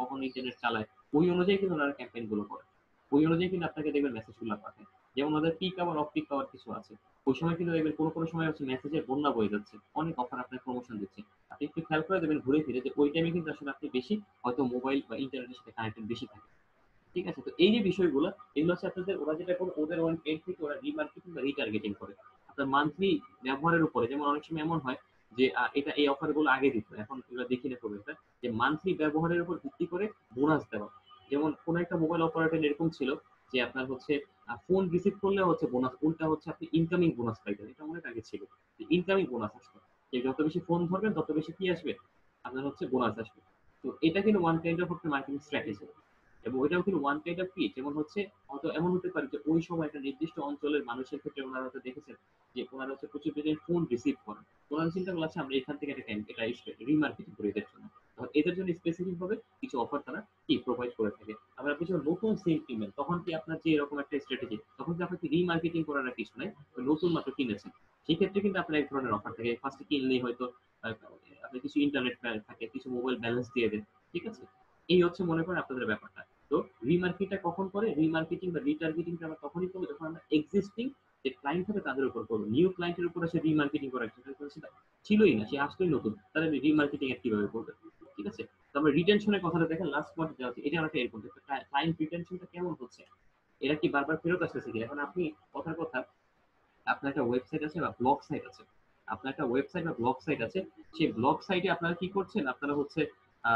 কখন ইন্টারনেট চালায়। ওই অনুযায়ী কিন্তু ওনারা ক্যাম্পেইন গুলো করে। ওই অনুযায়ী কিন্তু আপনাকে দেখবেন মেসেজ গুলা পাঠায়। যেমন ওদের peak hour, off peak hour কিছু আছে। ওই সময় কিন্তু দেখবেন কোনো সময় হচ্ছে মেসেজের বন্যা বয়ে যাচ্ছে। অনেক অফার আপনার প্রমোশন দিচ্ছে। আপনি একটু খেয়াল করে দেখবেন ঘুরে ফিরে যে ওই টাইমে কিন্তু আসলে আপনি বেশি হয়তো মোবাইল বা ইন্টারনেটের সাথে কানেক্টেড বেশি থাকে। ঠিক আছে? তো এই যে বিষয়গুলো, এগুলো হচ্ছে আপনাদের, ওরা যেটা করে ওদের ওন এন্ড থেকে ওরা রিমার্কেটিং বা রিটার্গেটিং করে। আপনার মান্থলি ব্যবহারের উপরে, যেমন অনেক সময় এমন হয় যে এটা এই অফার গুলো আগে দিত। এখন এগুলো দেখি না খুব একটা। যে মান্থলি ব্যবহারের উপর ভিত্তি করে বোনাস দেওয়া। যেমন কোন একটা মোবাইল অপারেটর এরকম ছিল যে আপনার হচ্ছে ফোন রিসিভ করলে হচ্ছে বোনাস, উল্টা হচ্ছে আপনি ইনকামিং বোনাস পাইতেন। এটা অনেক আগে ছিল। যে ইনকামিং বোনাস আসতো। যে যত বেশি ফোন ধরবেন তত বেশি কি আসবে? আপনার হচ্ছে বোনাস আসবে। তো এটা কিন্তু one kind of marketing strategy. এবং ওইটাও কিন্তু ওয়ান কাইন্ড অফ কি, যেমন হচ্ছে হয়তো এমন হতে পারে যে ওই সময় একটা নির্দিষ্ট অঞ্চলের মানুষের ক্ষেত্রে ওনারা হয়তো দেখেছেন যে ওনারা হচ্ছে প্রচুর পরিমাণে ফোন রিসিভ করেন। ওনারা চিন্তা করলো আচ্ছা আমরা এখান থেকে এটা রিমার্কেটিং করি এদের জন্য। তখন এদের জন্য স্পেসিফিক ভাবে কিছু অফার তারা কি প্রোভাইড করে থাকে। আবার আপনি যখন নতুন সিম কিনবেন, তখন কি আপনার যে এরকম একটা স্ট্র্যাটেজি, তখন কি আপনাকে রিমার্কেটিং করার আর কিছু নাই। নতুন মাত্র কিনেছেন। সেক্ষেত্রে কিন্তু আপনার এক ধরনের অফার থাকে। ফার্স্টে কিনলেই হয়তো আহ, আপনি কিছু ইন্টারনেট প্ল্যান থাকে, কিছু মোবাইল ব্যালেন্স দিয়ে দেন। ঠিক আছে? এই হচ্ছে মনে করেন আপনাদের ব্যাপারটা। তো রিমার্কেটটা কখন করে? রিমার্কেটিং বা রিটার্গেটিংটা আমরা তখনই করব যখন আমরা এক্সিস্টিং যে ক্লায়েন্ট হবে তাদের উপর করব। নিউ ক্লায়েন্টের উপর এসে রিমার্কেটিং করার চেষ্টা করলে সেটা ছিলই না। সে আসলেই নতুন। তাহলে রিমার্কেটিং এর কিভাবে করবে? ঠিক আছে? তো আমরা রিটেনশনের কথাটা দেখেন, লাস্ট পয়েন্টে যাওয়া উচিত। এটা অনেকটা এরকম যে ক্লায়েন্ট রিটেনশনটা কেমন হচ্ছে? এরা কি বারবার ফেরত আসতেছে কিনা? এখন আপনি কথার কথা, আপনার একটা ওয়েবসাইট আছে বা ব্লগ সাইট আছে। আপনার একটা ওয়েবসাইট বা ব্লগ সাইট আছে। সেই ব্লগ সাইটে আপনারা কি করছেন? আপনারা হচ্ছে আ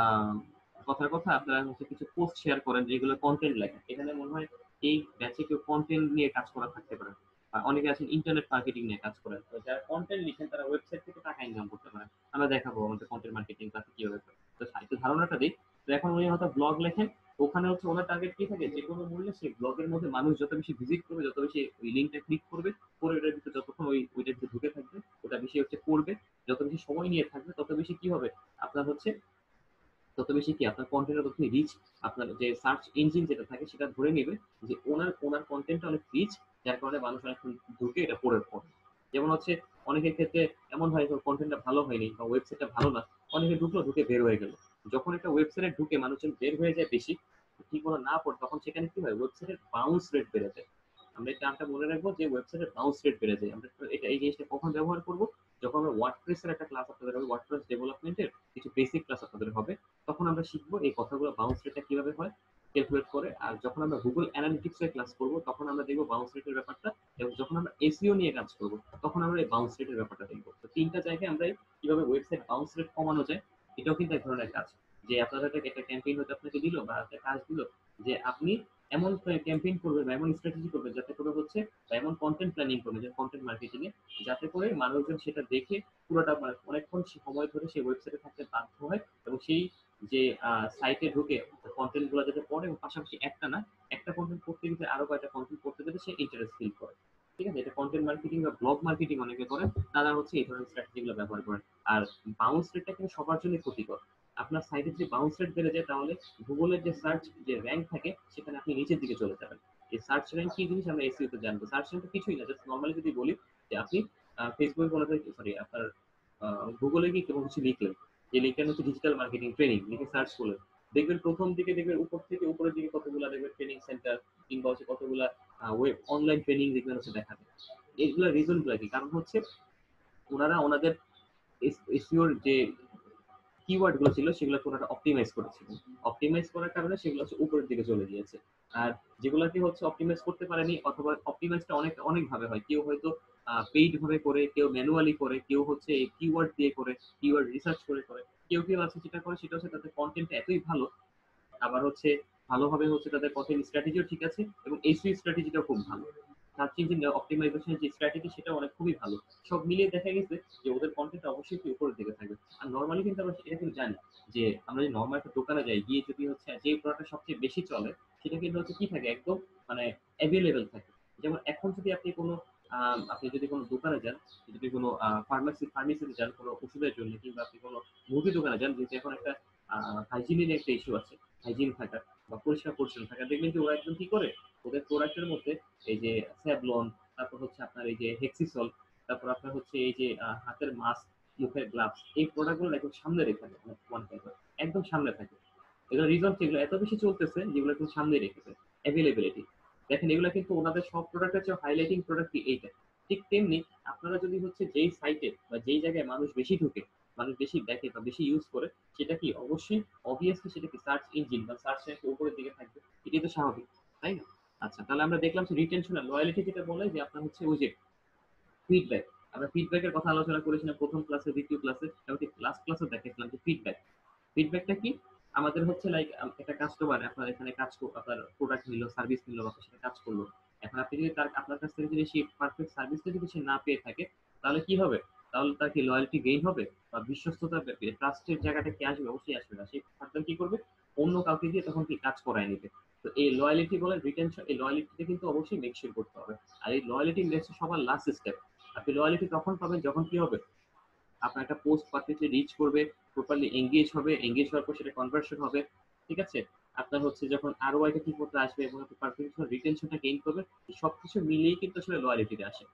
কথার কথা আপনারা হচ্ছে কিছু পোস্ট শেয়ার করেন, যেগুলো কনটেন্ট লেখেন। এখানে মনে হয় এই ব্যাচে কেউ কনটেন্ট নিয়ে কাজ করা থাকতে পারে। অনেকে আছেন ইন্টারনেট মার্কেটিং নিয়ে কাজ করেন। তো যারা কনটেন্ট লিখেন তারা ওয়েবসাইট থেকে টাকা ইনকাম করতে পারেন। আমরা দেখাবো আমাদের কনটেন্ট মার্কেটিং কাজে কিভাবে করে। তো একটু ধারণাটা দেই। তো এখন উনি হয়তো ব্লগ লেখেন। ওখানে হচ্ছে ওনার টার্গেট কি থাকে? যেকোনো মূল্যে সেই ব্লগের মধ্যে মানুষ যত বেশি ভিজিট করবে, যত বেশি ওই লিঙ্কটা ক্লিক করবে, করে ওটার ভিতরে যতক্ষণ ওইটার ভিতরে ঢুকে থাকবে, ওটা বেশি হচ্ছে পড়বে, যত বেশি সময় নিয়ে থাকবে, তত বেশি কি হবে? আপনার হচ্ছে তত বেশি কি আপনার কনটেন্টের তত রিচ, আপনার যে সার্চ ইঞ্জিন যেটা থাকে সেটা ধরে নেবে যে ওনার কনটেন্টটা অনেক রিচ, যার কারণে মানুষ অনেকক্ষণ ঢুকে এটা পড়ে। যেমন হচ্ছে অনেকের ক্ষেত্রে এমন হয় কনটেন্টটা ভালো হয়নি বা ওয়েবসাইটটা ভালো না, অনেকে ঢুকলো, ঢুকে বের হয়ে গেল। যখন একটা ওয়েবসাইটে ঢুকে মানুষজন বের হয়ে যায় বেশি, ঠিক মতো না পড়ে, তখন সেখানে কি হয়? ওয়েবসাইটের বাউন্স রেট বেড়ে যায়। আমরা এই টার্মটা মনে রাখবো যে ওয়েবসাইটের বাউন্স রেট বেড়ে যায়। আমরা এটা এই জিনিসটা কখন ব্যবহার করব? যখন আমরা ওয়ার্ডপ্রেস এর একটা ক্লাস আপনাদের হবে, ওয়ার্ডপ্রেস ডেভেলপমেন্টের কিছু বেসিক ক্লাস আপনাদের হবে, তখন আমরা শিখবো এই কথাগুলো বাউন্স রেটটা কিভাবে হয় ক্যালকুলেট করে। আর যখন আমরা গুগল অ্যানালিটিক্স এর ক্লাস করব তখন আমরা দেখবো বাউন্স রেটের ব্যাপারটা, এবং যখন আমরা এসইও নিয়ে কাজ করব তখন আমরা এই বাউন্স রেটের ব্যাপারটা দেখবো। তো তিনটা জায়গায় আমরা কিভাবে ওয়েবসাইট বাউন্স রেট কমানো যায়, এটাও কিন্তু এক ধরনের কাজ। যে আপনাদের একটা ক্যাম্পেইন হতে আপনাকে দিল বা একটা কাজ দিল যে আপনি এমন ক্যাম্পেইন করবেন বা এমন স্ট্র্যাটেজি করবেন যাতে করে হচ্ছে, বা এমন কন্টেন্ট প্ল্যানিং করবেন যে কন্টেন্ট মার্কেটিং এ, যাতে করে মানুষজন সেটা দেখে পুরোটা মানে অনেকক্ষণ সময় ধরে সেই ওয়েবসাইটে থাকতে বাধ্য হয়, এবং সেই যে সাইটে ঢুকে কন্টেন্ট গুলো যাতে পড়ে, এবং পাশাপাশি একটা না, একটা কন্টেন্ট পড়তে গেলে আরো কয়েকটা কন্টেন্ট পড়তে গেলে সে ইন্টারেস্ট ফিল করে। ঠিক আছে, এটা কন্টেন্ট মার্কেটিং বা ব্লগ মার্কেটিং অনেকে করেন, তারা হচ্ছে এই ধরনের স্ট্র্যাটেজি গুলো ব্যবহার করেন। আর বাউন্স রেটটা কিন্তু সবার জন্য ক্ষতিকর। আপনার সাইটের যে বাউন্স রেট বেড়ে যায় তাহলে গুগলের যে সার্চ যে র্যাঙ্ক থাকে সেখানে আপনি নিচের দিকে চলে যাবেন। এই সার্চ র্যাঙ্ক কি জিনিস আমরা এসইও তে জানবো। সার্চ র্যাঙ্ক কিছুই না, জাস্ট নরমালি যদি বলি যে আপনি ফেসবুকে কোনো, সরি আপনার গুগলে গিয়ে কোনো কিছু লিখলেন, যে লিখলেন হচ্ছে ডিজিটাল মার্কেটিং ট্রেনিং, লিখে সার্চ করলেন, দেখবেন প্রথম দিকে দেখবেন উপর থেকে উপরের দিকে কতগুলা দেখবেন ট্রেনিং সেন্টার, কিংবা হচ্ছে কতগুলা ওয়েব অনলাইন ট্রেনিং দেখবেন হচ্ছে দেখাবে। এইগুলা রিজন গুলা কি, কারণ হচ্ছে ওনারা ওনাদের এসইওর যে কিওয়ার্ড গুলো ছিল সেগুলো ওনারা অপটিমাইজ করেছিল। অপটিমাইজ করার কারণে সেগুলো হচ্ছে উপরের দিকে চলে গিয়েছে। আর যেগুলাকে হচ্ছে অপটিমাইজ করতে পারেনি, অথবা অপটিমাইজটা অনেক অনেক ভাবে হয়, কেউ হয়তো পেইড ভাবে করে, কেউ ম্যানুয়ালি করে, কেউ হচ্ছে কিওয়ার্ড দিয়ে করে, কিওয়ার্ড রিসার্চ করে করে, কেউ কেউ আছে যেটা করে সেটা হচ্ছে তাদের কন্টেন্ট এতই ভালো, আবার হচ্ছে ভালোভাবে হচ্ছে তাদের কন্টেন্ট স্ট্র্যাটেজিও ঠিক আছে, এবং এসইও স্ট্র্যাটেজিটাও খুব ভালো। সার্চ ইঞ্জিন অপটিমাইজেশনের যে স্ট্র্যাটেজি সেটা অনেক খুবই ভালো। সব মিলিয়ে দেখা গেছে যে ওদের কন্টেন্ট অবশ্যই একটু উপরের দিকে থাকবে। আর নর্মালি কিন্তু আমরা এটা কিন্তু জানি যে আমরা যদি নর্মাল একটা দোকানে যাই, গিয়ে যদি হচ্ছে যে প্রোডাক্টটা সবচেয়ে বেশি চলে সেটা কিন্তু হচ্ছে কি থাকে, একদম মানে অ্যাভেলেবেল থাকে। যেমন এখন যদি আপনি কোনো আপনি যদি কোনো দোকানে যান, যদি কোনো ফার্মেসিতে যান কোনো ওষুধের জন্য, কিংবা আপনি কোনো মুদি দোকানে যান, যেহেতু এখন একটা হাইজিনের একটা ইস্যু আছে, হাইজিন থাকা বা পরিষ্কার পরিচ্ছন্ন থাকা, দেখবেন যে ওরা একদম কি করে ওদের প্রোডাক্টের মধ্যে এই যে স্যাভলন, তারপর হচ্ছে আপনার এই যে হেক্সিসল, তারপর আপনার হচ্ছে এই যে হাতের মাস্ক, মুখের গ্লাভস, এই প্রোডাক্টগুলো একদম সামনে রেখে দেয়, ওয়ান টাইপের একদম সামনে থাকে। এগুলো রিজন এগুলো এত বেশি চলতেছে যেগুলো একদম সামনে রেখেছে, অ্যাভেলেবিলিটি। দেখেন এগুলো কিন্তু ওনাদের সব প্রোডাক্টের চেয়ে হাইলাইটিং প্রোডাক্ট এইটা। ঠিক তেমনি আপনারা যদি হচ্ছে যেই সাইটে বা যেই জায়গায় মানুষ বেশি ঢুকে, মানুষ বেশি দেখে বা বেশি ইউজ করে, সেটা কি অবশ্যই অবভিয়াসলি সেটা কি সার্চ ইঞ্জিন বা সার্চ র্যাঙ্ক উপরের দিকে থাকবে, এটাই তো স্বাভাবিক, তাই না? আচ্ছা, তাহলে আমরা দেখলাম যে রিটেনশন আর লয়ালিটি যেটা বলে যে আপনার হচ্ছে ওই যে ফিডব্যাক, আমরা ফিডব্যাকের কথা আলোচনা করেছিলাম প্রথম ক্লাসে, দ্বিতীয় ক্লাসে, এমনকি লাস্ট ক্লাসে দেখেছিলাম যে ফিডব্যাক। ফিডব্যাকটা কি, আমাদের হচ্ছে লাইক একটা কাস্টমার আপনার এখানে আপনার প্রোডাক্ট নিল, সার্ভিস নিল, বা আপনার সাথে কাজ করলো। এখন আপনি যদি তার আপনার কাছ থেকে যদি সেই পারফেক্ট সার্ভিসটা যদি সে না পেয়ে থাকে, তাহলে কি হবে? তাহলে তার কি লয়্যালটি গেইন হবে, বা বিশ্বস্ততা, ট্রাস্টের জায়গাটা কি আসবে? অবশ্যই আসবে না। সেই ফার্দার কি করবে, অন্য কাউকে দিয়ে তখন কি কাজ করায় নিবে। তো এই লয়্যালিটি বলে রিটেনশন, এই লয়্যালিটিটা কিন্তু অবশ্যই মেকশিওর করতে হবে। আর এই লয়্যালিটি হচ্ছে সবার লাস্ট স্টেপ। আপনি লয়্যালিটি তখন পাবেন যখন কি হবে, আপনার একটা পোস্ট পারফেক্টলি রিচ করবে, প্রপারলি এঙ্গেজ হবে, এঙ্গেজ হওয়ার পর সেটা কনভার্সন হবে। ঠিক আছে, আপনার হচ্ছে যখন আরওআইটা ঠিক মতো আসবে, এবং আপনি পারফেক্ট রিটেনশনটা গেইন করবে, এই সবকিছু মিলিয়েই কিন্তু আসলে লয়ালিটিতে আসে।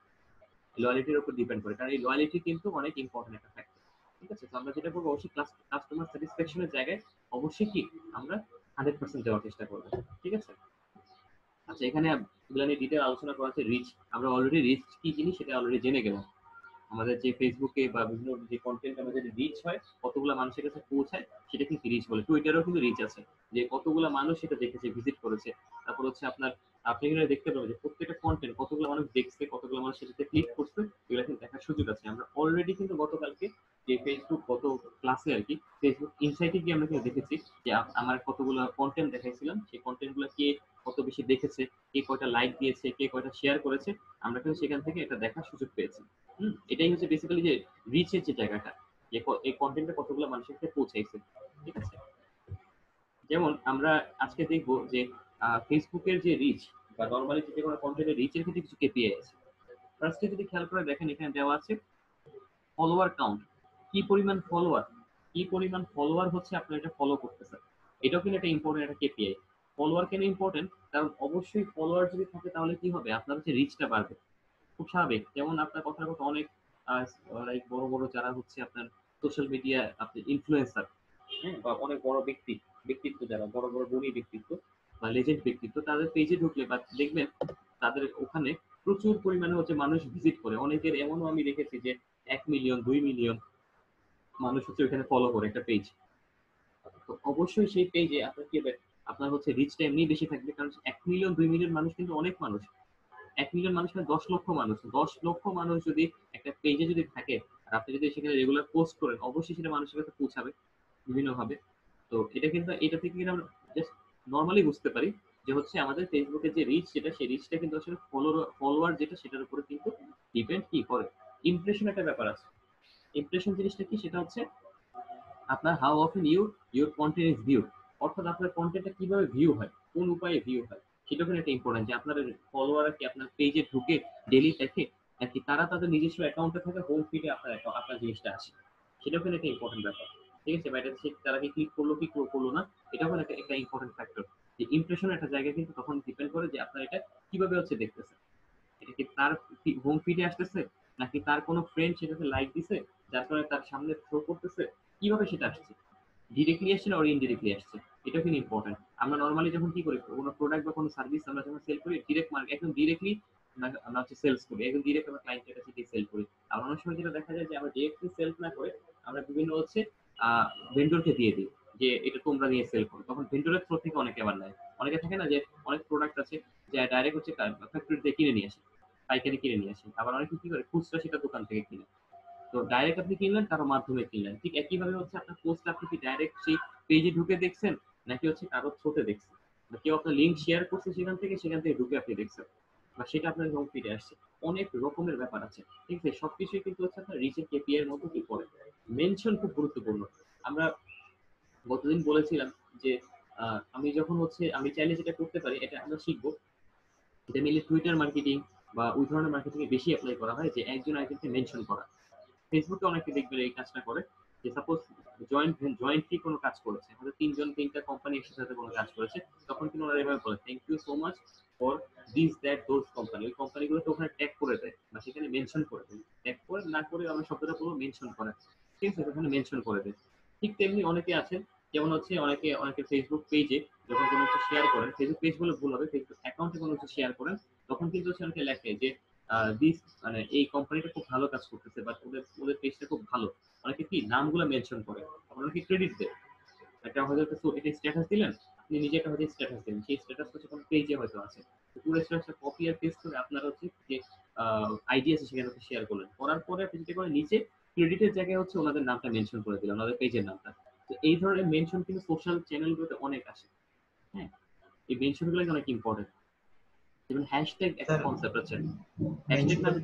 লয়ালিটির উপর ডিপেন্ড করে, কারণ এই লয়ালিটি কিন্তু অনেক ইম্পর্টেন্ট একটা ফ্যাক্টর। ঠিক আছে, তো আমরা যেটা করবো অবশ্যই কাস্টমার স্যাটিসফ্যাকশনের জায়গায় অবশ্যই কি আমরা 100% দেওয়ার চেষ্টা করবো। ঠিক আছে। আচ্ছা, এখানে এগুলো নিয়ে ডিটেল আলোচনা করা আছে। রিচ, আমরা অলরেডি রিচ কি জিনিস সেটা অলরেডি জেনে গেলাম। আমাদের যে ফেসবুকে বা বিভিন্ন যে কন্টেন্ট আমাদের রিচ হয়, কতগুলো মানুষের কাছে পৌঁছায়, সেটা কিন্তু রিচ বলে। টুইটারেও কিন্তু রিচ আছে, যে কতগুলো মানুষ সেটা দেখেছে, ভিজিট করেছে। তারপর হচ্ছে আপনার, আপনি এখানে দেখতে পাবেন যে প্রত্যেকটা কন্টেন্ট কতগুলো মানুষ দেখছে, কতগুলো মানুষ সেটাতে ক্লিক করছে, এগুলো কিন্তু দেখার সুযোগ আছে। আমরা অলরেডি কিন্তু গতকালকে যে ফেসবুক গত ক্লাসে আর কি ফেসবুক ইনসাইটে গিয়ে আমরা কিন্তু দেখেছি যে আমার কতগুলো কন্টেন্ট দেখাইছিলাম, সেই কন্টেন্ট গুলো কে কত বেশি দেখেছে, কে কয়টা লাইক দিয়েছে, কে কয়টা শেয়ার করেছে, আমরা কিন্তু সেখান থেকে এটা দেখার সুযোগ পেয়েছি। এটাই হচ্ছে বেসিক্যালি যে রিচের যে জায়গাটা, যে এই কন্টেন্টটা কতগুলো মানুষের কাছে পৌঁছাইছে। ঠিক আছে, যেমন আমরা আজকে দেখব যে ফেসবুকের যে রিচ বা নর্মালি যে কোনো কন্টেন্টের রিচের ক্ষেত্রে কিছু কেপিআই আছে। ফার্স্টে যদি খেয়াল করে দেখেন, এখানে দেওয়া আছে ফলোয়ার কাউন্ট, কি পরিমাণ ফলোয়ার, কি পরিমাণ ফলোয়ার হচ্ছে আপনার এটা ফলো করতেছে। এটাও কিন্তু একটা ইম্পর্টেন্ট একটা কেপিআই। ফলোয়ার কেন ইম্পর্টেন্ট, কারণ অবশ্যই ফলোয়ার যদি থাকে তাহলে কি হবে, আপনার হচ্ছে রিচটা বাড়বে। খুব স্বাভাবিক, যেমন আপনার কথার কথা অনেক লাইক বড় বড় যারা হচ্ছে আপনার সোশ্যাল মিডিয়া আপনি ইনফ্লুয়েন্সার, হ্যাঁ, বা অনেক বড় ব্যক্তিত্ব, যারা বড় বড় গুণী ব্যক্তিত্ব বা লেজেন্ড ব্যক্তিত্ব, তাদের পেজে ঢুকলে বা দেখবেন তাদের ওখানে প্রচুর পরিমাণে হচ্ছে মানুষ ভিজিট করে। অনেকের এমনও আমি দেখেছি যে 1 মিলিয়ন 2 মিলিয়ন মানুষ হচ্ছে ওখানে ফলো করে একটা পেজ। তো অবশ্যই সেই পেজে আপনার কি হবে, আপনার হচ্ছে রিচটা এমনি বেশি থাকবে, কারণ 1 মিলিয়ন 2 মিলিয়ন মানুষ কিন্তু অনেক মানুষ। 1 মিলিয়ন মানুষ মানে 10 লক্ষ মানুষ, 10 লক্ষ মানুষ যদি একটা পেজে যদি থাকে, আর আপনি যদি সেখানে রেগুলার পোস্ট করেন, অবশ্যই সেটা মানুষের কাছে পৌঁছাবে বিভিন্ন ভাবে। তো এটা কিন্তু, এটা থেকে কিন্তু আমরা জাস্ট নর্মালি বুঝতে পারি যে হচ্ছে আমাদের ফেসবুকের যে রিচ, সেটা সেই রিচটা কিন্তু আসলে ফলোয়ার যেটা সেটার উপরে কিন্তু ডিপেন্ড কি করে। ইমপ্রেশন একটা ব্যাপার আছে। ইমপ্রেশন জিনিসটা কি, সেটা হচ্ছে আপনার how often your content is view, অর্থাৎ আপনার কন্টেন্টটা কিভাবে ভিউ হয়, কোন উপায়ে ভিউ হয়, সেটা ওখানে একটা ইম্পর্টেন্ট, যে আপনার ফলোয়াররা কি আপনার পেজে ঢুকে ডেলি দেখে, নাকি তারা তাদের নিজস্ব অ্যাকাউন্টে থাকে হোম ফিডে আপনার জিনিসটা আসে, সেটা ওখানে একটা ইম্পর্টেন্ট ব্যাপার। ঠিক আছে, বা এটা তারা কি ক্লিক করলো কি করলো না, এটা ওখানে একটা ইম্পর্টেন্ট ফ্যাক্টর। যে ইমপ্রেশন একটা জায়গায় কিন্তু তখন ডিপেন্ড করে যে আপনার এটা কিভাবে হচ্ছে দেখতেছে, এটা কি তার হোম ফিডে আসতেছে, নাকি তার কোনো ফ্রেন্ড সেটাতে লাইক দিছে, যার কারণে তার সামনে শো করতেছে, কিভাবে সেটা আসছে, ডিরেক্টলি আসছে না ইনডিরেক্টলি আসছে, এটা কিন্তু ইম্পর্টেন্ট। আমরা নর্মালি যখন কি করি, কোনো প্রোডাক্ট বা কোনো সার্ভিস আমরা যখন সেল করি, ডিরেক্ট মার্কেট একদম ডিরেক্টলি আমরা হচ্ছে সেলস করি, একদম ডিরেক্ট আমরা ক্লায়েন্টের কাছে গিয়ে সেল করি। আর অনেক সময় যেটা দেখা যায় যে আমরা ডিরেক্টলি সেলস না করে আমরা বিভিন্ন হচ্ছে ভেন্ডরকে দিয়ে দিই যে এটা তোমরা নিয়ে সেল করো, তখন ভেন্ডরের থ্রো থেকে অনেকে আবার নেয়। অনেকে থাকে না যে অনেক প্রোডাক্ট আছে যে ডাইরেক্ট হচ্ছে ফ্যাক্টরিতে কিনে নিয়ে আসে, পাইকারি কিনে নিয়ে আসে, আবার অনেকে কি করে খুচরা সেটা দোকান থেকে কিনে। তো ডাইরেক্ট আপনি কিনলেন, কারো মাধ্যমে কিনলেন, ঠিক একইভাবে হচ্ছে আপনার পোস্ট আপনি কি ডাইরেক্ট সেই পেজে ঢুকে দেখছেন, নাকি হচ্ছে কারো থ্রুতে দেখছেন, বা কেউ আপনার লিঙ্ক শেয়ার করছে সেখান থেকে ঢুকে আপনি দেখছেন, বা সেটা আপনার হোম ফিডে আসছে। অনেক রকমের ব্যাপার আছে। ঠিক আছে, সবকিছুই কিন্তু হচ্ছে আপনার রিচের কেপিআই এর মধ্যে কি পড়ে। মেনশন খুব গুরুত্বপূর্ণ। আমরা গতদিন বলেছিলাম যে আমি চাইলে যেটা করতে পারি, এটা আমরা শিখবো, এটা মেনলি টুইটার মার্কেটিং বা ওই ধরনের মার্কেটিং এ বেশি অ্যাপ্লাই করা হয়, যে একজন আরেকজনকে মেনশন করা। ফেসবুকে অনেকে দেখবেন এই কাজটা করে, যে সাপোজ জয়েন্টলি কোনো কাজ করেছে, হয়তো তিনজন তিনটা কোম্পানি একসাথে কোনো কাজ করেছে, তখন কিন্তু ওরা এভাবে বলে thank you so much for this that those company, ওই কোম্পানিগুলোকে ওখানে ট্যাগ করে দেয় বা সেখানে মেনশন করে দেয়। ট্যাগ করে না করে আমরা শব্দটা বলবো মেনশন করে, ঠিক আছে, ওখানে মেনশন করে দেয়। ঠিক তেমনি অনেকে আছেন, যেমন হচ্ছে অনেকে ফেসবুক পেজে যখন কোনো কিছু শেয়ার করেন, ফেসবুক পেজ বলে ভুল হবে, ফেসবুক অ্যাকাউন্টে কোনো কিছু শেয়ার করেন, তখন কিন্তু হচ্ছে অনেকে লেখে যে দিস মানে এই কোম্পানিটা খুব ভালো কাজ করতেছে, বাট ওদের ওদের পেজটা খুব ভালো। অনেকে কি নামগুলো মেনশন করে, আবার অনেকে ক্রেডিট দেয়। একটা হয়তো এটা স্ট্যাটাস দিলেন, আপনি নিজে একটা হয়তো স্ট্যাটাস দিলেন, সেই স্ট্যাটাস হচ্ছে কোনো পেজে হয়তো আছে, তো পুরো স্ট্যাটাসটা কপি আর পেস্ট করে আপনার হচ্ছে যে আইডি আছে সেখানে শেয়ার করলেন, করার পরে আপনি যেটা করে নিচে ক্রেডিটের জায়গায় হচ্ছে ওনাদের নামটা মেনশন করে দিলেন, ওনাদের পেজের নামটা। তো এই ধরনের মেনশন কিন্তু সোশ্যাল চ্যানেলগুলোতে অনেক আসে। হ্যাঁ, এই মেনশন গুলো অনেক ইম্পর্টেন্ট। যেমন হ্যাশট্যাগ একটা স্যার, কনসেপ্ট আছে, হ্যাশট্যাগ মেনশন নামে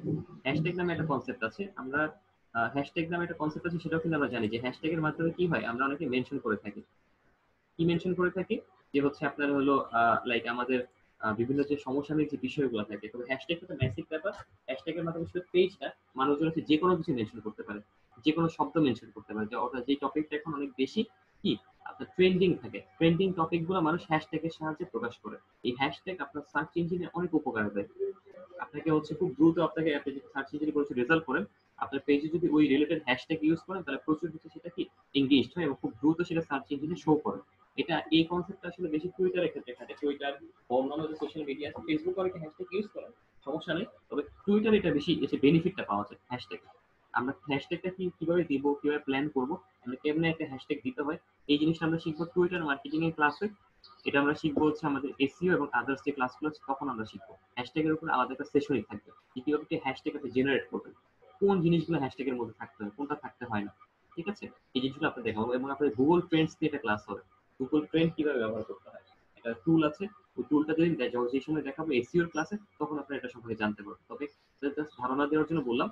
হ্যাশট্যাগ নামে একটা কনসেপ্ট আছে। আমরা হ্যাশট্যাগ নামে একটা কনসেপ্ট আছে, সেটাও কিন্তু আমরা জানি যে হ্যাশট্যাগ এর মাধ্যমে কি হয়, আমরা অনেকে মেনশন করে থাকি। কি মেনশন করে থাকি, যে হচ্ছে আপনার হলো লাইক আমাদের বিভিন্ন যে সমসাময়িক যে বিষয়গুলো থাকে, তবে হ্যাশট্যাগ একটা ম্যাসিভ ব্যাপার। হ্যাশট্যাগ এর মাধ্যমে শুধু পেজ না, মানুষজন হচ্ছে যে কোনো কিছু মেনশন করতে পারে, যে কোনো শব্দ মেনশন করতে পারে, যে অর্থাৎ যে টপিকটা এখন অনেক বেশি কি আপনার ট্রেন্ডিং থাকে, ট্রেন্ডিং টপিক গুলো মানুষ হ্যাশট্যাগ এর সাহায্যে প্রকাশ করে। এই হ্যাশট্যাগ আপনার সার্চ ইঞ্জিনে অনেক উপকার দেয়। আপনাকে হচ্ছে খুব দ্রুত আপনি যদি সার্চ ইঞ্জিনে কোনো রেজাল্ট করেন, আপনার পেজে যদি ওই রিলেটেড হ্যাশট্যাগ ইউজ করেন, তাহলে প্রচুর হচ্ছে সেটা কি এঙ্গেজড হয় এবং খুব দ্রুত সেটা সার্চ ইঞ্জিনে শো করে। এটা এই কনসেপ্টটা আসলে বেশি টুইটারের ক্ষেত্রে খাটে। টুইটার বা অন্যান্য যে সোশ্যাল মিডিয়া আছে, ফেসবুক অনেকে হ্যাশট্যাগ ইউজ করেন, সমস্যা নেই, তবে টুইটার এটা বেশি এসে বেনিফিটটা পাওয়া যায় হ্যাশট্যাগ। আমরা হ্যাশট্যাগটা কিভাবে দিব, কিভাবে প্ল্যান করব, আমরা কেমনে একটা হ্যাশট্যাগ দিতে হয়, এই জিনিসটা আমরা শিখবো টুইটার মার্কেটিং এর ক্লাসে। এটা আমরা শিখবো হচ্ছে আমাদের এসইও এবং আদার্স যে ক্লাসগুলো আছে তখন আমরা শিখবো। হ্যাশট্যাগ এর উপর আলাদা একটা সেশনই থাকবে, যে কিভাবে হ্যাশট্যাগ আপনি জেনারেট করবেন, কোন জিনিসগুলো হ্যাশট্যাগ এর মধ্যে থাকতে হয়, কোনটা থাকতে হয় না। ঠিক আছে, এই জিনিসগুলো আপনার দেখাবো, এবং আপনার গুগল ট্রেন্ডস দিয়ে একটা ক্লাস হবে, গুগল ট্রেন্ড কিভাবে ব্যবহার করতে হয়। একটা টুল আছে, ওই টুলটা যদি যখন সেই সময় দেখাবো এসইও এর ক্লাসে, তখন আপনারা এটা সম্পর্কে জানতে পারবেন। তবে জাস্ট ধারণা দেওয়ার জন্য বললাম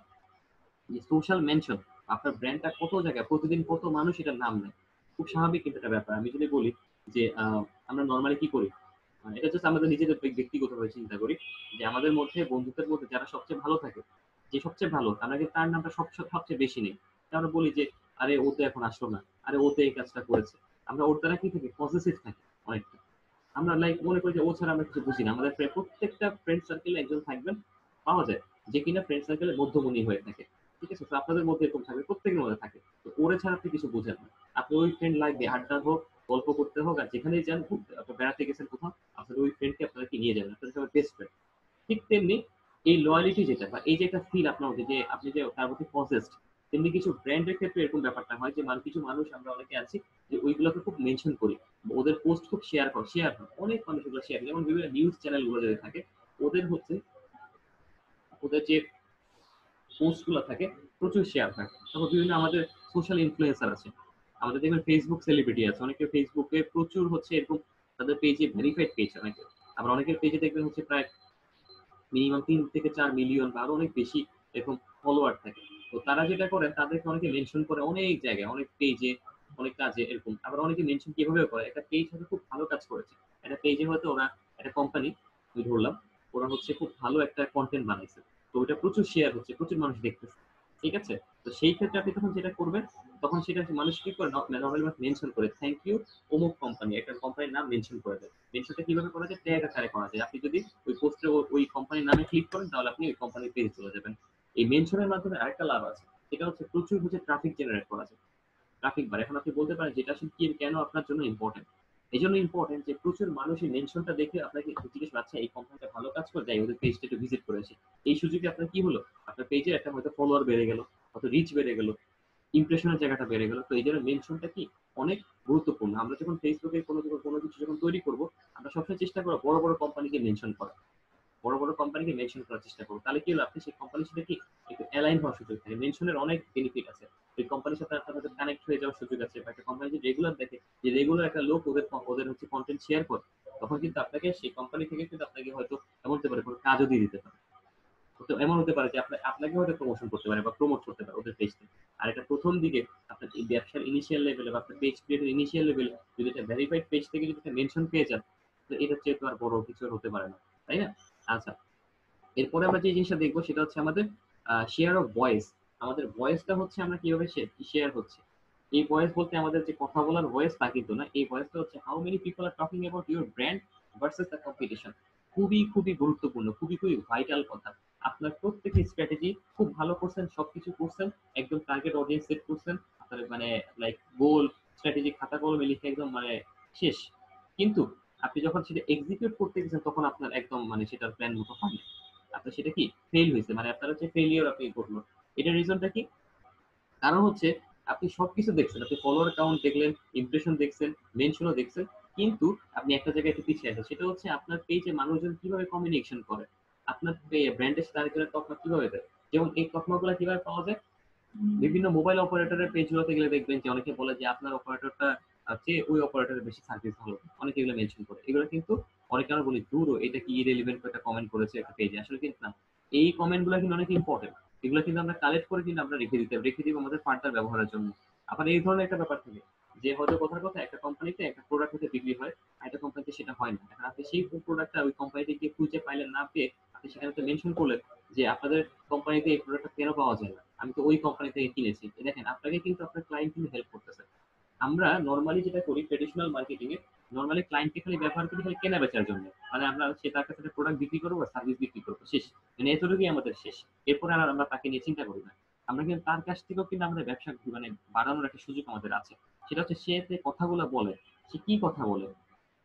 যে সোশ্যাল মেনশন, আপনার ব্র্যান্ডটা কত জায়গায় প্রতিদিন কত মানুষ এটার নাম নেয়, খুব স্বাভাবিক কিন্তু একটা ব্যাপার। আমি যদি বলি যে আমরা নর্মালি কি করি, এটা জাস্ট আমাদের নিজেদের ব্যক্তিগতভাবে চিন্তা করি, যে আমাদের মধ্যে বন্ধুত্বের মধ্যে যারা সবচেয়ে ভালো থাকে, যে সবচেয়ে ভালো, আমরা কিন্তু তার নামটা সবচেয়ে বেশি নেই। আমরা বলি যে আরে ও তো এখন আসলো না, আরে ও তো এই কাজটা করেছে। আমরা ওর দ্বারা কি থাকি, পজিটিভ থাকি অনেকটা। আমরা লাইক মনে করি যে ও ছাড়া আমরা কিছু বুঝি না। আমাদের প্রত্যেকটা ফ্রেন্ড সার্কেলে একজন থাকবেন, পাওয়া যায়, যে কিনা ফ্রেন্ড সার্কেলে মধ্যমণি হয়ে থাকে। ঠিক আছে, তো আপনাদের মধ্যে এরকম থাকবে, প্রত্যেকের মধ্যে থাকে। তো ওরে ছাড়া আপনি কিছু বুঝেন না। আপনি ওই ফ্রেন্ড লাগবে, আড্ডা হোক, গল্প করতে হোক, আর যেখানেই যান, ঘুরতে আপনি বেড়াতে গেছেন কোথাও, আপনার ওই ফ্রেন্ডকে আপনারা কি নিয়ে যাবেন, আপনাদের সবাই বেস্ট ফ্রেন্ড। ঠিক তেমনি এই লয়ালিটি যেটা বা এই যে একটা ফিল আপনার মধ্যে যে আপনি যে তার প্রতি পসেসড, তেমনি কিছু ব্র্যান্ডের ক্ষেত্রে এরকম ব্যাপারটা হয় যে কিছু মানুষ আমরা অনেকে আছি যে ওইগুলোকে খুব মেনশন করি, ওদের পোস্ট খুব শেয়ার হয়, অনেক মানুষ ওগুলো শেয়ার, যেমন বিভিন্ন নিউজ চ্যানেল গুলো যদি থাকে, ওদের হচ্ছে ওদের যে পোস্ট গুলো থাকে প্রচুর শেয়ার হয়। তারপর বিভিন্ন আমাদের সোশ্যাল ইনফ্লুয়েন্সার আছে, আমাদের দেখবেন ফেসবুক সেলিব্রিটি আছে, অনেকে ফেসবুকে প্রচুর হচ্ছে এরকম তাদের পেজে ভেরিফাইড পেজ অনেকে, আবার অনেকের পেজে দেখবেন হচ্ছে প্রায় মিনিমাম 3 থেকে 4 মিলিয়ন বা আরো অনেক বেশি এরকম ফলোয়ার থাকে। তো তারা যেটা করেন তাদেরকে অনেকে মেনশন করে অনেক জায়গায়, অনেক পেজে, অনেক কাজে এরকম। আবার অনেকে মেনশন কিভাবে করে, একটা পেজ হয়তো খুব ভালো কাজ করেছে, একটা পেজে হয়তো ওরা একটা কোম্পানি, আমি ধরলাম, ওরা হচ্ছে খুব ভালো একটা কন্টেন্ট বানাইছে, তো ওটা প্রচুর শেয়ার হচ্ছে, প্রচুর মানুষ দেখতেছে, ঠিক আছে? তো সেই ক্ষেত্রে আপনি তখন যেটা করবেন, তখন সেটা মানুষ কি করে, নর্মালি মেনশন করে থ্যাংক ইউ অমুক কোম্পানি, একটা কোম্পানির নাম মেনশন করে দেয়। মেনশনটা কিভাবে করা যায়, ট্যাগ আকারে করা যায়। আপনি যদি ওই পোস্টে ওই কোম্পানির নামে ক্লিক করেন তাহলে আপনি ওই কোম্পানির পেজে চলে যাবেন। এই মেনশনের মাধ্যমে আরেকটা লাভ আছে, সেটা হচ্ছে প্রচুর হচ্ছে ট্রাফিক জেনারেট করা যায়, ট্রাফিক বার। এখন আপনি বলতে পারেন যেটা আসলে কি কেন আপনার জন্য ইম্পর্টেন্ট। এই জন্য ইম্পর্টেন্ট যে প্রচুর মানুষ এই মেনশনটা দেখে আপনাকে জিজ্ঞেস করছে এই কোম্পানিটা ভালো কাজ করে, যাই ওদের পেজটা একটু ভিজিট করেছি। এই সুযোগে আপনার কি হলো, আপনার পেজের একটা হয়তো ফলোয়ার বেড়ে গেল, হয়তো রিচ বেড়ে গেল, ইমপ্রেশনের জায়গাটা বেড়ে গেল। তো এই জন্য মেনশনটা কি অনেক গুরুত্বপূর্ণ। আমরা যখন ফেসবুকে কোনো কিছু যখন তৈরি করব, আমরা সবসময় চেষ্টা করবো বড় বড় কোম্পানিকে মেনশন করা, বড় বড় কোম্পানিকে মেনশন করার চেষ্টা করবো। তাহলে কি হলো, আপনি সেই কোম্পানির সাথে কি একটু অ্যালাইন হওয়ার সুযোগ থাকে। মেনশনের অনেক বেনিফিট আছে, ওই কোম্পানির সাথে আপনার হয়তো কানেক্ট হয়ে যাওয়ার সুযোগ আছে, বা একটা কোম্পানি যদি রেগুলার দেখে যে রেগুলার একটা লোক ওদের ওদের হচ্ছে কন্টেন্ট শেয়ার করে, তখন কিন্তু আপনাকে সেই কোম্পানি থেকে কিন্তু আপনাকে হয়তো এমন হতে পারে কোনো কাজও দিয়ে দিতে পারে। তো এমন হতে পারে যে আপনাকে হয়তো প্রমোশন করতে পারে বা প্রমোট করতে পারে ওদের পেজ থেকে। আর এটা প্রথম দিকে আপনার এই ব্যবসার ইনিশিয়াল লেভেলে বা আপনার পেজ ক্রিয়েটের ইনিশিয়াল লেভেলে যদি একটা ভেরিফাইড পেজ থেকে যদি একটা মেনশন পেয়ে যান, তো এটা চেয়ে তো আর বড় কিছু আর হতে পারে না, তাই না? আচ্ছা, এরপরে আমরা যে জিনিসটা দেখবো সেটা হচ্ছে আমাদের শেয়ার অফ ভয়েস। আমাদের ভয়েসটা হচ্ছে আমরা কিভাবে শেয়ার হচ্ছে, এই ভয়েস বলতে আমাদের যে কথা বলার ভয়েস তা কিন্তু না, এই ভয়েসটা হচ্ছে how many people are talking about your brand versus the competition. খুবই খুবই গুরুত্বপূর্ণ, খুবই খুবই ভাইটাল কথা। আপনার প্রত্যেকটি স্ট্র্যাটেজি খুব ভালো করছেন, সবকিছু করছেন, একদম টার্গেট অডিয়েন্স সেট করছেন, আপনার মানে লাইক গোল স্ট্র্যাটেজি খাতা কলমে লিখে একদম মানে শেষ, কিন্তু আপনি যখন সেটা এক্সিকিউট করতে গেছেন তখন আপনার একদম মানে সেটার প্ল্যান মতো হয়নি, আপনার সেটা কি ফেল হয়েছে, মানে আপনার হচ্ছে ফেলিওর আপনি করলো। এটার রিজনটা কি? কারণ হচ্ছে আপনি সবকিছু দেখছেন, আপনি ফলোয়ার কাউন্ট দেখলেন, ইমপ্রেশন দেখছেন, মেনশনও দেখছেন, কিন্তু আপনি একটা জায়গায় একটু পিছিয়ে আছেন, সেটা হচ্ছে আপনার পেজে মানুষজন কিভাবে কমিউনিকেশন করে, আপনার ব্র্যান্ডের সাথে আরেকজনের তকমা কিভাবে দেয়। যেমন এই তকমাগুলো কিভাবে পাওয়া যায়, বিভিন্ন মোবাইল অপারেটরের পেজগুলোতে গেলে দেখবেন যে অনেকে বলে যে আপনার অপারেটরটা চেয়ে ওই অপারেটরের বেশি সার্ভিস ভালো, অনেকে এগুলো মেনশন করে। এগুলো কিন্তু অনেকে আমরা বলি দূর এটা কি ইরেলিভেন্ট একটা কমেন্ট করেছে একটা পেজে, আসলে কিন্তু না। এই কমেন্ট গুলো কিন্তু অনেক ইম্পর্টেন্ট, এগুলো কিন্তু আমরা কালেক্ট করে কিন্তু আমরা রেখে দিব আমাদের ফার্দার ব্যবহারের জন্য। আবার এই ধরনের একটা ব্যাপার থাকে যে হয়তো কথার কথা একটা কোম্পানিতে একটা প্রোডাক্ট হতে বিক্রি হয়, আর একটা কোম্পানিতে সেটা হয় না। এখন আপনি সেই প্রোডাক্টটা ওই কোম্পানিতে গিয়ে খুঁজে পাইলেন না, পেয়ে আপনি সেখানে তো মেনশন করলেন যে আপনাদের কোম্পানিতে এই প্রোডাক্টটা কেন পাওয়া যায় না, আমি তো ওই কোম্পানি থেকে কিনেছি। দেখেন আপনাকে কিন্তু আপনার ক্লায়েন্ট কিন্তু হেল্প করতেছে। আমরা নরমালি যেটা করি ট্রেডিশনাল মার্কেটিং এ, নরমালি ক্লায়েন্টকে খালি ব্যবহার করি খালি কেনা বেচার জন্য, মানে আমরা সে তার কাছে প্রোডাক্ট বিক্রি করবো আর সার্ভিস বিক্রি করবো, শেষ। মানে এতটুকুই আমাদের শেষ। এরপরে আর আমরা তাকে নিয়ে চিন্তা করি না। আমরা কিন্তু তার কাছ থেকেও কিন্তু আমাদের ব্যবসা মানে বাড়ানোর একটা সুযোগ আমাদের আছে। সেটা হচ্ছে সে যে কথাগুলো বলে, সে কি কথা বলে,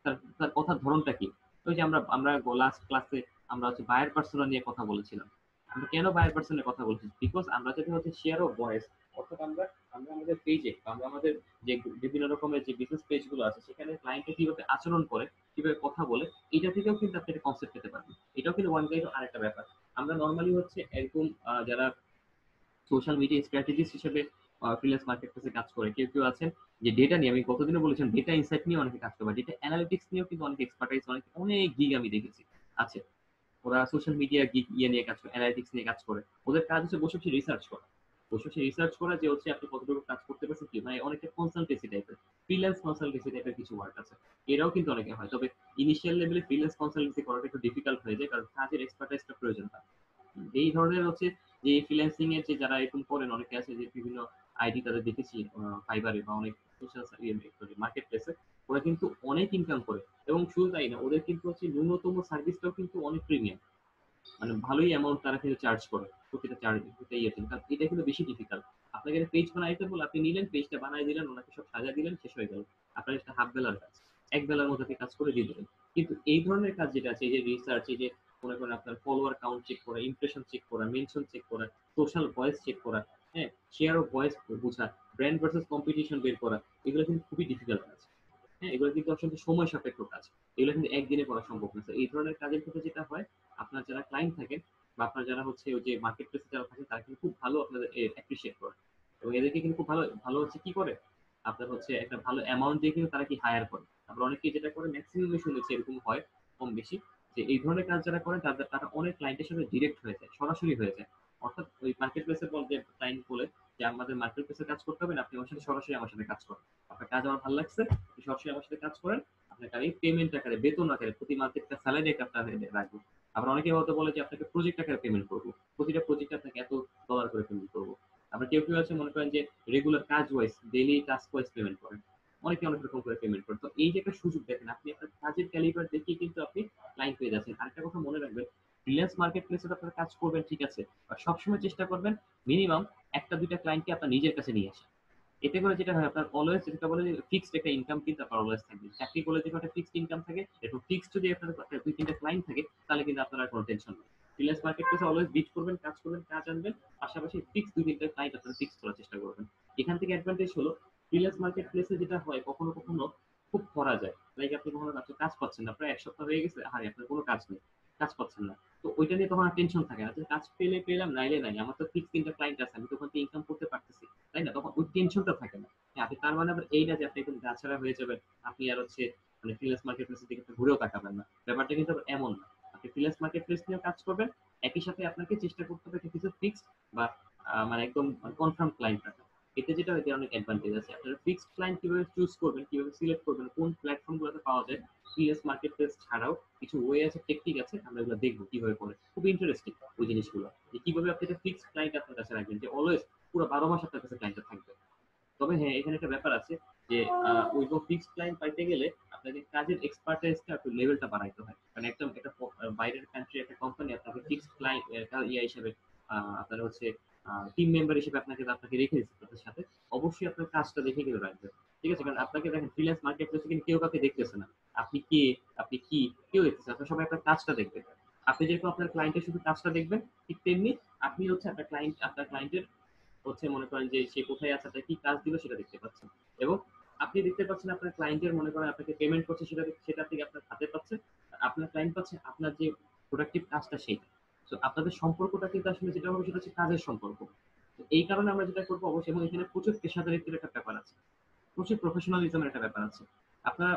তার তার কথার ধরনটা কি। ওই যে আমরা আমরা লাস্ট ক্লাসে আমরা হচ্ছে বায়ার পার্সোনা নিয়ে কথা বলেছিলাম। আমরা কেন বায়ার পার্সনের কথা বলছি, বিকজ আমরা যদি হচ্ছে শেয়ার অফ ভয়েস, অর্থাৎ আমরা আমরা আমাদের পেজে বা আমরা আমাদের যে বিভিন্ন রকমের যে বিজনেস পেজ গুলো আছে সেখানে ক্লায়েন্টে কিভাবে আচরণ করে, কিভাবে কথা বলে, এটা থেকেও কিন্তু আপনি একটা কনসেপ্ট পেতে পারবেন। এটাও কিন্তু ওয়ান গাইড আরেকটা ব্যাপার। আমরা নর্মালি হচ্ছে এরকম যারা সোশ্যাল মিডিয়া স্ট্র্যাটেজিস্ট হিসেবে ফ্রিল্যান্স মার্কেট প্লেসে কাজ করে, কেউ কেউ আছেন যে ডেটা নিয়ে, আমি গতদিনও বলেছিলাম ডেটা ইনসাইট নিয়ে অনেকে কাজ করে, ডেটা অ্যানালিটিক্স নিয়েও কিন্তু অনেক এক্সপার্টাইজ, অনেক অনেক গিগ আমি দেখেছি আছে। ওরা সোশ্যাল মিডিয়া গিগ ইয়ে নিয়ে কাজ করে, অ্যানালিটিক্স নিয়ে কাজ করে। ওদের কাজ হচ্ছে বসে বসে রিসার্চ করা, বসে বসে রিসার্চ করা যে হচ্ছে আপনি কতটুকু কাজ করতে পারছেন, কি মানে অনেকটা কনসালটেন্সি টাইপের, ফ্রিল্যান্স কনসালটেন্সি টাইপের কিছু ওয়ার্ক আছে। এরাও কিন্তু অনেকে হয়, তবে ইনিশিয়াল লেভেলে ফ্রিল্যান্স কনসালটেন্সি করাটা একটু ডিফিকাল্ট হয়ে যায়, কারণ কাজের এক্সপার্টাইজটা প্রয়োজন হয়। এই ধরনের হচ্ছে যে ফ্রিল্যান্সিং এর যে যারা এরকম করেন, অনেকে আছে যে বিভিন্ন আইডি তাদের দেখেছি ফাইবারে বা অনেক সোশ্যাল মার্কেট প্লেসে, ওরা কিন্তু অনেক ইনকাম করে। এবং শুধু তাই না, ওদের কিন্তু হচ্ছে ন্যূনতম সার্ভিসটাও কিন্তু অনেক প্রিমিয়াম, মানে ভালোই অ্যামাউন্ট তারা কিন্তু চার্জ করে প্রতিটা চার্জ, প্রতিটা ইয়েতে। কারণ এটা কিন্তু বেশি ডিফিকাল্ট। আপনাকে একটা পেজ বানাইতে বলে আপনি নিলেন, পেজটা বানাই দিলেন, ওনাকে সব সাজা দিলেন, শেষ হয়ে গেল। আপনার একটা হাফ বেলার কাজ, এক বেলার মধ্যে আপনি কাজ করে দিয়ে দিলেন। কিন্তু এই ধরনের কাজ যেটা আছে, এই যে রিসার্চ, এই যে মনে করেন আপনার ফলোয়ার কাউন্ট চেক করা, ইমপ্রেশন চেক করা, মেনশন চেক করা, সোশ্যাল ভয়েস চেক করা, হ্যাঁ, শেয়ার অফ ভয়েস বোঝা, ব্র্যান্ড ভার্সেস কম্পিটিশন বের করা, এগুলো কিন্তু খুবই ডিফিকাল্ট কাজ। হ্যাঁ, এগুলো কিন্তু আসলে সময় সাপেক্ষ কাজ। এগুলো কিন্তু একদিনে করা সম্ভব না। তো এই ধরনের কাজের ক্ষেত্রে যেটা হয়, আপনার যারা ক্লায়েন্ট থাকেন বা আপনার যারা হচ্ছে ওই যে মার্কেট প্লেসে যারা থাকে তারা কিন্তু খুব ভালো আপনাদের অ্যাপ্রিসিয়েট করে, এবং এদেরকে কিন্তু খুব ভালো ভালো হচ্ছে কি করে, আপনার হচ্ছে একটা ভালো অ্যামাউন্ট দিয়ে কিন্তু তারা কি হায়ার করে। তারপর অনেকে যেটা করে, ম্যাক্সিমামই শুনেছি এরকম হয় কম বেশি, যে এই ধরনের কাজ যারা করে তাদের তারা অনেক ক্লায়েন্টের সাথে ডিরেক্ট হয়ে যায়, সরাসরি হয়ে যায়। অর্থাৎ ওই মার্কেট প্লেসে যে ক্লায়েন্ট বলে যে আমাদের মার্কেট প্লেসে কাজ করতে হবে না, আপনি আমার সাথে সরাসরি আমার সাথে কাজ করেন, আপনার কাজ আমার ভালো লাগছে, আপনি সরাসরি আমার সাথে কাজ করেন, আপনাকে আমি পেমেন্ট আকারে, বেতন আকারে প্রতি মাসে একটা স্যালারি আপনার রাখবো। আবার অনেকে হয়তো বলে যে আপনাকে প্রজেক্ট আকারে পেমেন্ট করবো, প্রতিটা প্রজেক্টে আপনাকে এত ডলার করে পেমেন্ট করবো। আবার কেউ কেউ আছে মনে করেন যে রেগুলার কাজ wise, daily task wise payment করেন, অনেকে অনেক রকম করে পেমেন্ট করে। তো এই যে একটা সুযোগ দেখেন, আপনি আপনার কাজের ক্যালিবার দেখিয়ে কিন্তু আপনি ক্লায়েন্ট পেয়ে যাচ্ছেন। আরেকটা কথা মনে রাখবেন, ফ্রিল্যান্স মার্কেট প্লেসে আপনারা কাজ করবেন ঠিক আছে, আর সবসময় চেষ্টা করবেন মিনিমাম একটা দুইটা ক্লায়েন্টকে আপনার নিজের কাছে নিয়ে আসা। এতে করে যেটা হয়, আপনার অলওয়েজ যেটা বলে ফিক্সড একটা ইনকাম কিন্তু আপনার অলওয়েজ থাকবে। চাকরি করলে যেটা একটা ফিক্সড ইনকাম থাকে, এবং ফিক্সড যদি আপনার দুই তিনটা ক্লায়েন্ট থাকে, তাহলে কিন্তু আপনার আর কোনো টেনশন নেই। ফ্রিল্যান্স মার্কেট প্লেসে অলওয়েজ বিট করবেন, কাজ করবেন, কাজ আনবেন, পাশাপাশি ফিক্স দুই তিনটা ক্লায়েন্ট আপনারা ফিক্স করার চেষ্টা করবেন। এখান থেকে অ্যাডভান্টেজ হলো, ফ্রিল্যান্স মার্কেট প্লেসে যেটা হয় কখনো কখনো খুব ধরা যায়, লাইক আপনি কখনো আপনার কাজ পাচ্ছেন না, প্রায় এক সপ্তাহ হয়ে গেছে, হারে আপনার কোনো কাজ নেই, কাজ পাচ্ছেন না। তো ওইটা নিয়ে তখন আর টেনশন থাকে না, যে কাজ পেলে পেলাম, নাইলে নাই, আমার তো ফিক্স তিনটা ক্লায়েন্ট আছে, আমি তো ওখান থেকে ইনকাম করতে পারতেছি, তাই না? তখন ওই টেনশনটা থাকে না। হ্যাঁ, আপনি তার মানে আবার এই না যে আপনি একদম গাছাড়া হয়ে যাবেন, আপনি আর হচ্ছে মানে ফ্রিল্যান্স মার্কেট প্লেসের দিকে আপনি ঘুরেও তাকাবেন না, ব্যাপারটা কিন্তু আবার এমন না। আপনি ফ্রিল্যান্স মার্কেট প্লেস নিয়েও কাজ করবেন, একই সাথে আপনাকে চেষ্টা করতে হবে কিছু ফিক্স বা মানে একদম কনফার্ম ক্লায়েন্ট রাখা। এতে যেটা হয়, অনেক অ্যাডভান্টেজ আছে। আপনারা ফিক্সড ক্লায়েন্ট কিভাবে চুজ করবেন, কিভাবে সিলেক্ট করবেন, কোন প্ল্যাটফর্ম গুলোতে পাওয়া যায়, ফ্রিল্যান্স মার্কেট প্লেস ছাড়াও কিছু ওয়ে আছে, টেকনিক আছে, আমরা এগুলো দেখবো কিভাবে করে। খুব ইন্টারেস্টিং ওই জিনিসগুলো, যে কিভাবে আপনি একটা ফিক্সড ক্লায়েন্ট আপনার কাছে রাখবেন, যে অলওয়েজ পুরো 12 মাস আপনার কাছে ক্লায়েন্ট থাকবে। তবে হ্যাঁ, এখানে একটা ব্যাপার আছে, যে ওই ফিক্সড ক্লায়েন্ট পাইতে গেলে আপনাকে কাজের এক্সপার্টাইজটা একটু লেভেলটা বাড়াইতে হয়। কারণ একদম একটা বাইরের কান্ট্রি একটা কোম্পানি আপনাকে ফিক্সড ক্লায়েন্ট ইয়া হিসেবে আপনার হচ্ছে টিম মেম্বার হিসেবে আপনাকে আপনাকে রেখে দিচ্ছে তাদের সাথে। অবশ্যই আপনার কাজটা দেখে কিন্তু রাখবে, ঠিক আছে? কারণ আপনাকে দেখেন, ফ্রিল্যান্স মার্কেট প্লেসে কিন্তু কেউ কাউকে দেখতেছে না, আপনি কে, আপনি কি, কেউ দেখতেছে না। আপনার সবাই আপনার কাজটা দেখবে। আপনি যেরকম আপনার ক্লায়েন্টের শুধু কাজটা দেখবেন, ঠিক তেমনি আপনি হচ্ছে আপনার ক্লায়েন্টের হচ্ছে মনে করেন যে সে কোথায় আছে, তার কি কাজ দিল সেটা দেখতে পাচ্ছেন, এবং আপনি দেখতে পাচ্ছেন আপনার ক্লায়েন্টের মনে করেন আপনাকে পেমেন্ট করছে, সেটা থেকে আপনার হাতে পাচ্ছে, আর আপনার ক্লায়েন্ট পাচ্ছে আপনার যে প্রোডাক্টিভ কাজটা সেইটা। তো আপনাদের সম্পর্কটা কিন্তু আসলে যেটা হবে সেটা হচ্ছে কাজের সম্পর্ক। তো এই কারণে আমরা যেটা করবো অবশ্যই, এবং এখানে প্রচুর পেশাদারিত্বের একটা ব্যাপার আছে, প্রচুর প্রফেশনালিজমের একটা ব্যাপার আছে। আপনারা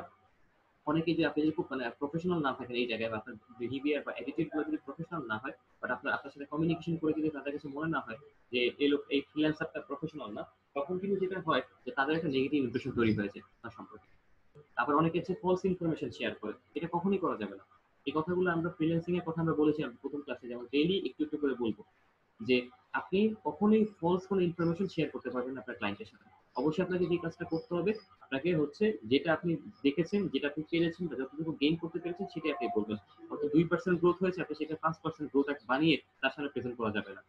অনেকেই, যে আপনি যদি খুব মানে প্রফেশনাল না থাকেন এই জায়গায়, বা আপনার বিহেভিয়ার বা অ্যাটিটিউড গুলো যদি প্রফেশনাল না হয়, বাট আপনার আপনার সাথে কমিউনিকেশন করে যদি তাদের কাছে মনে না হয় যে এই লোক, এই ফ্রিল্যান্সারটা প্রফেশনাল না, তখন কিন্তু যেটা হয় যে তাদের একটা নেগেটিভ ইমপ্রেশন তৈরি হয়েছে তার সম্পর্কে। তারপর অনেকে হচ্ছে ফলস ইনফরমেশন শেয়ার করে, এটা কখনোই করা যাবে না। এই কথাগুলো আমরা ফ্রিল্যান্সিং এর কথা আমরা বলেছিলাম প্রথম ক্লাসে, যেমন ডেইলি একটু একটু করে বলবো, যে আপনি কখনোই ফলস কোনো ইনফরমেশন শেয়ার করতে পারবেন না আপনার ক্লায়েন্টের সাথে। অবশ্যই আপনাকে যে কাজটা করতে হবে, আপনাকে হচ্ছে যেটা আপনি দেখেছেন, যেটা আপনি পেরেছেন বা যতটুকু গেইন করতে পেরেছেন সেটাই আপনি বলবেন। হয়তো 2% গ্রোথ হয়েছে, আপনি সেটা 5% গ্রোথ বানিয়ে তার সামনে প্রেজেন্ট করা যাবে না।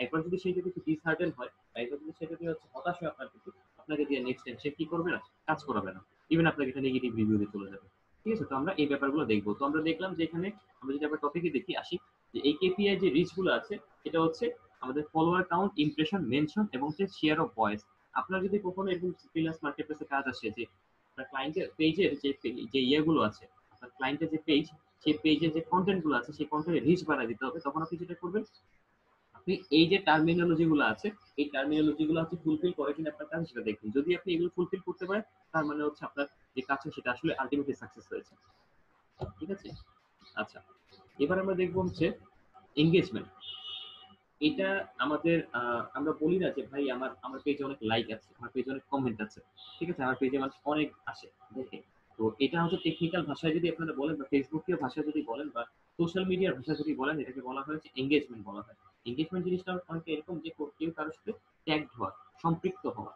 একবার যদি সেই যদি ডিসহার্টেন হয়, বা একবার যদি সে যদি হচ্ছে হতাশ হয় আপনার প্রতি, আপনাকে দিয়ে নেক্সট টাইম সে কি করবে না, কাজ করাবে না, ইভেন আপনাকে একটা নেগেটিভ রিভিউ দিয়ে চলে যাবে। ঠিক আছে? তো আমরা এই ব্যাপারগুলো দেখবো। তো আমরা দেখলাম যে এখানে আমরা যদি আবার টপিকে দেখি আসি, যে এই কেপিআই যে রিচ গুলো আছে, এটা হচ্ছে আমাদের ফলোয়ার কাউন্ট, ইমপ্রেশন, মেনশন এবং হচ্ছে শেয়ার অফ ভয়েস। আপনার যদি কখনো এরকম ফ্রিল্যান্স মার্কেট প্লেসে কাজ আসে, যে আপনার ক্লায়েন্টের পেজের যে ইয়েগুলো আছে, আপনার ক্লায়েন্টের যে পেজ, সেই পেজের যে কন্টেন্ট গুলো আছে, সেই কন্টেন্টের রিচ বাড়ায় দিতে হবে, তখন আপনি যেটা করবেন, আপনি এই যে টার্মিনোলজি গুলো আছে, এই টার্মিনোলজি গুলো হচ্ছে ফুলফিল করে কিনা আপনার কাছে সেটা দেখবেন। যদি আপনি এগুলো ফুলফিল করতে পারেন, তার মানে হচ্ছে আপনার যে কাজটা সেটা আসলে আলটিমেটলি সাকসেস হয়েছে। ঠিক আছে? আচ্ছা, এবার আমরা দেখবো হচ্ছে এঙ্গেজমেন্ট। এটা আমাদের আমরা বলি না যে ভাই আমার আমার পেজে অনেক লাইক আছে, আমার পেজে অনেক কমেন্ট আছে, ঠিক আছে, আমার পেজে মানুষ অনেক আসে দেখে। তো এটা হচ্ছে টেকনিক্যাল ভাষায় যদি আপনারা বলেন, বা ফেসবুকের ভাষায় যদি বলেন, বা সোশ্যাল মিডিয়ার ভাষায় যদি বলেন, এটাকে বলা হয়েছে এঙ্গেজমেন্ট বলা হয়। এঙ্গেজমেন্ট জিনিসটা অনেক এরকম, যে কেউ কারোর সাথে ট্যাগড হওয়া, সম্পৃক্ত হওয়া,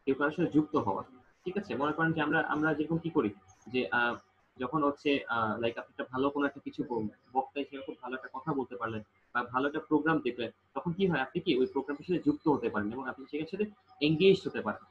কেউ কারোর সাথে যুক্ত হওয়া। ঠিক আছে? মনে করেন যে আমরা আমরা যেরকম কি করি, যে যখন হচ্ছে লাইক আপনি একটা ভালো কোনো একটা কিছু বক্তা হিসেবে খুব ভালো একটা কথা বলতে পারলেন, বা ভালো একটা প্রোগ্রাম দেখলেন, তখন কি হয়, আপনি কি ওই প্রোগ্রামের সাথে যুক্ত হতে পারেন, এবং আপনি সেখানে সাথে এঙ্গেজ হতে পারেন।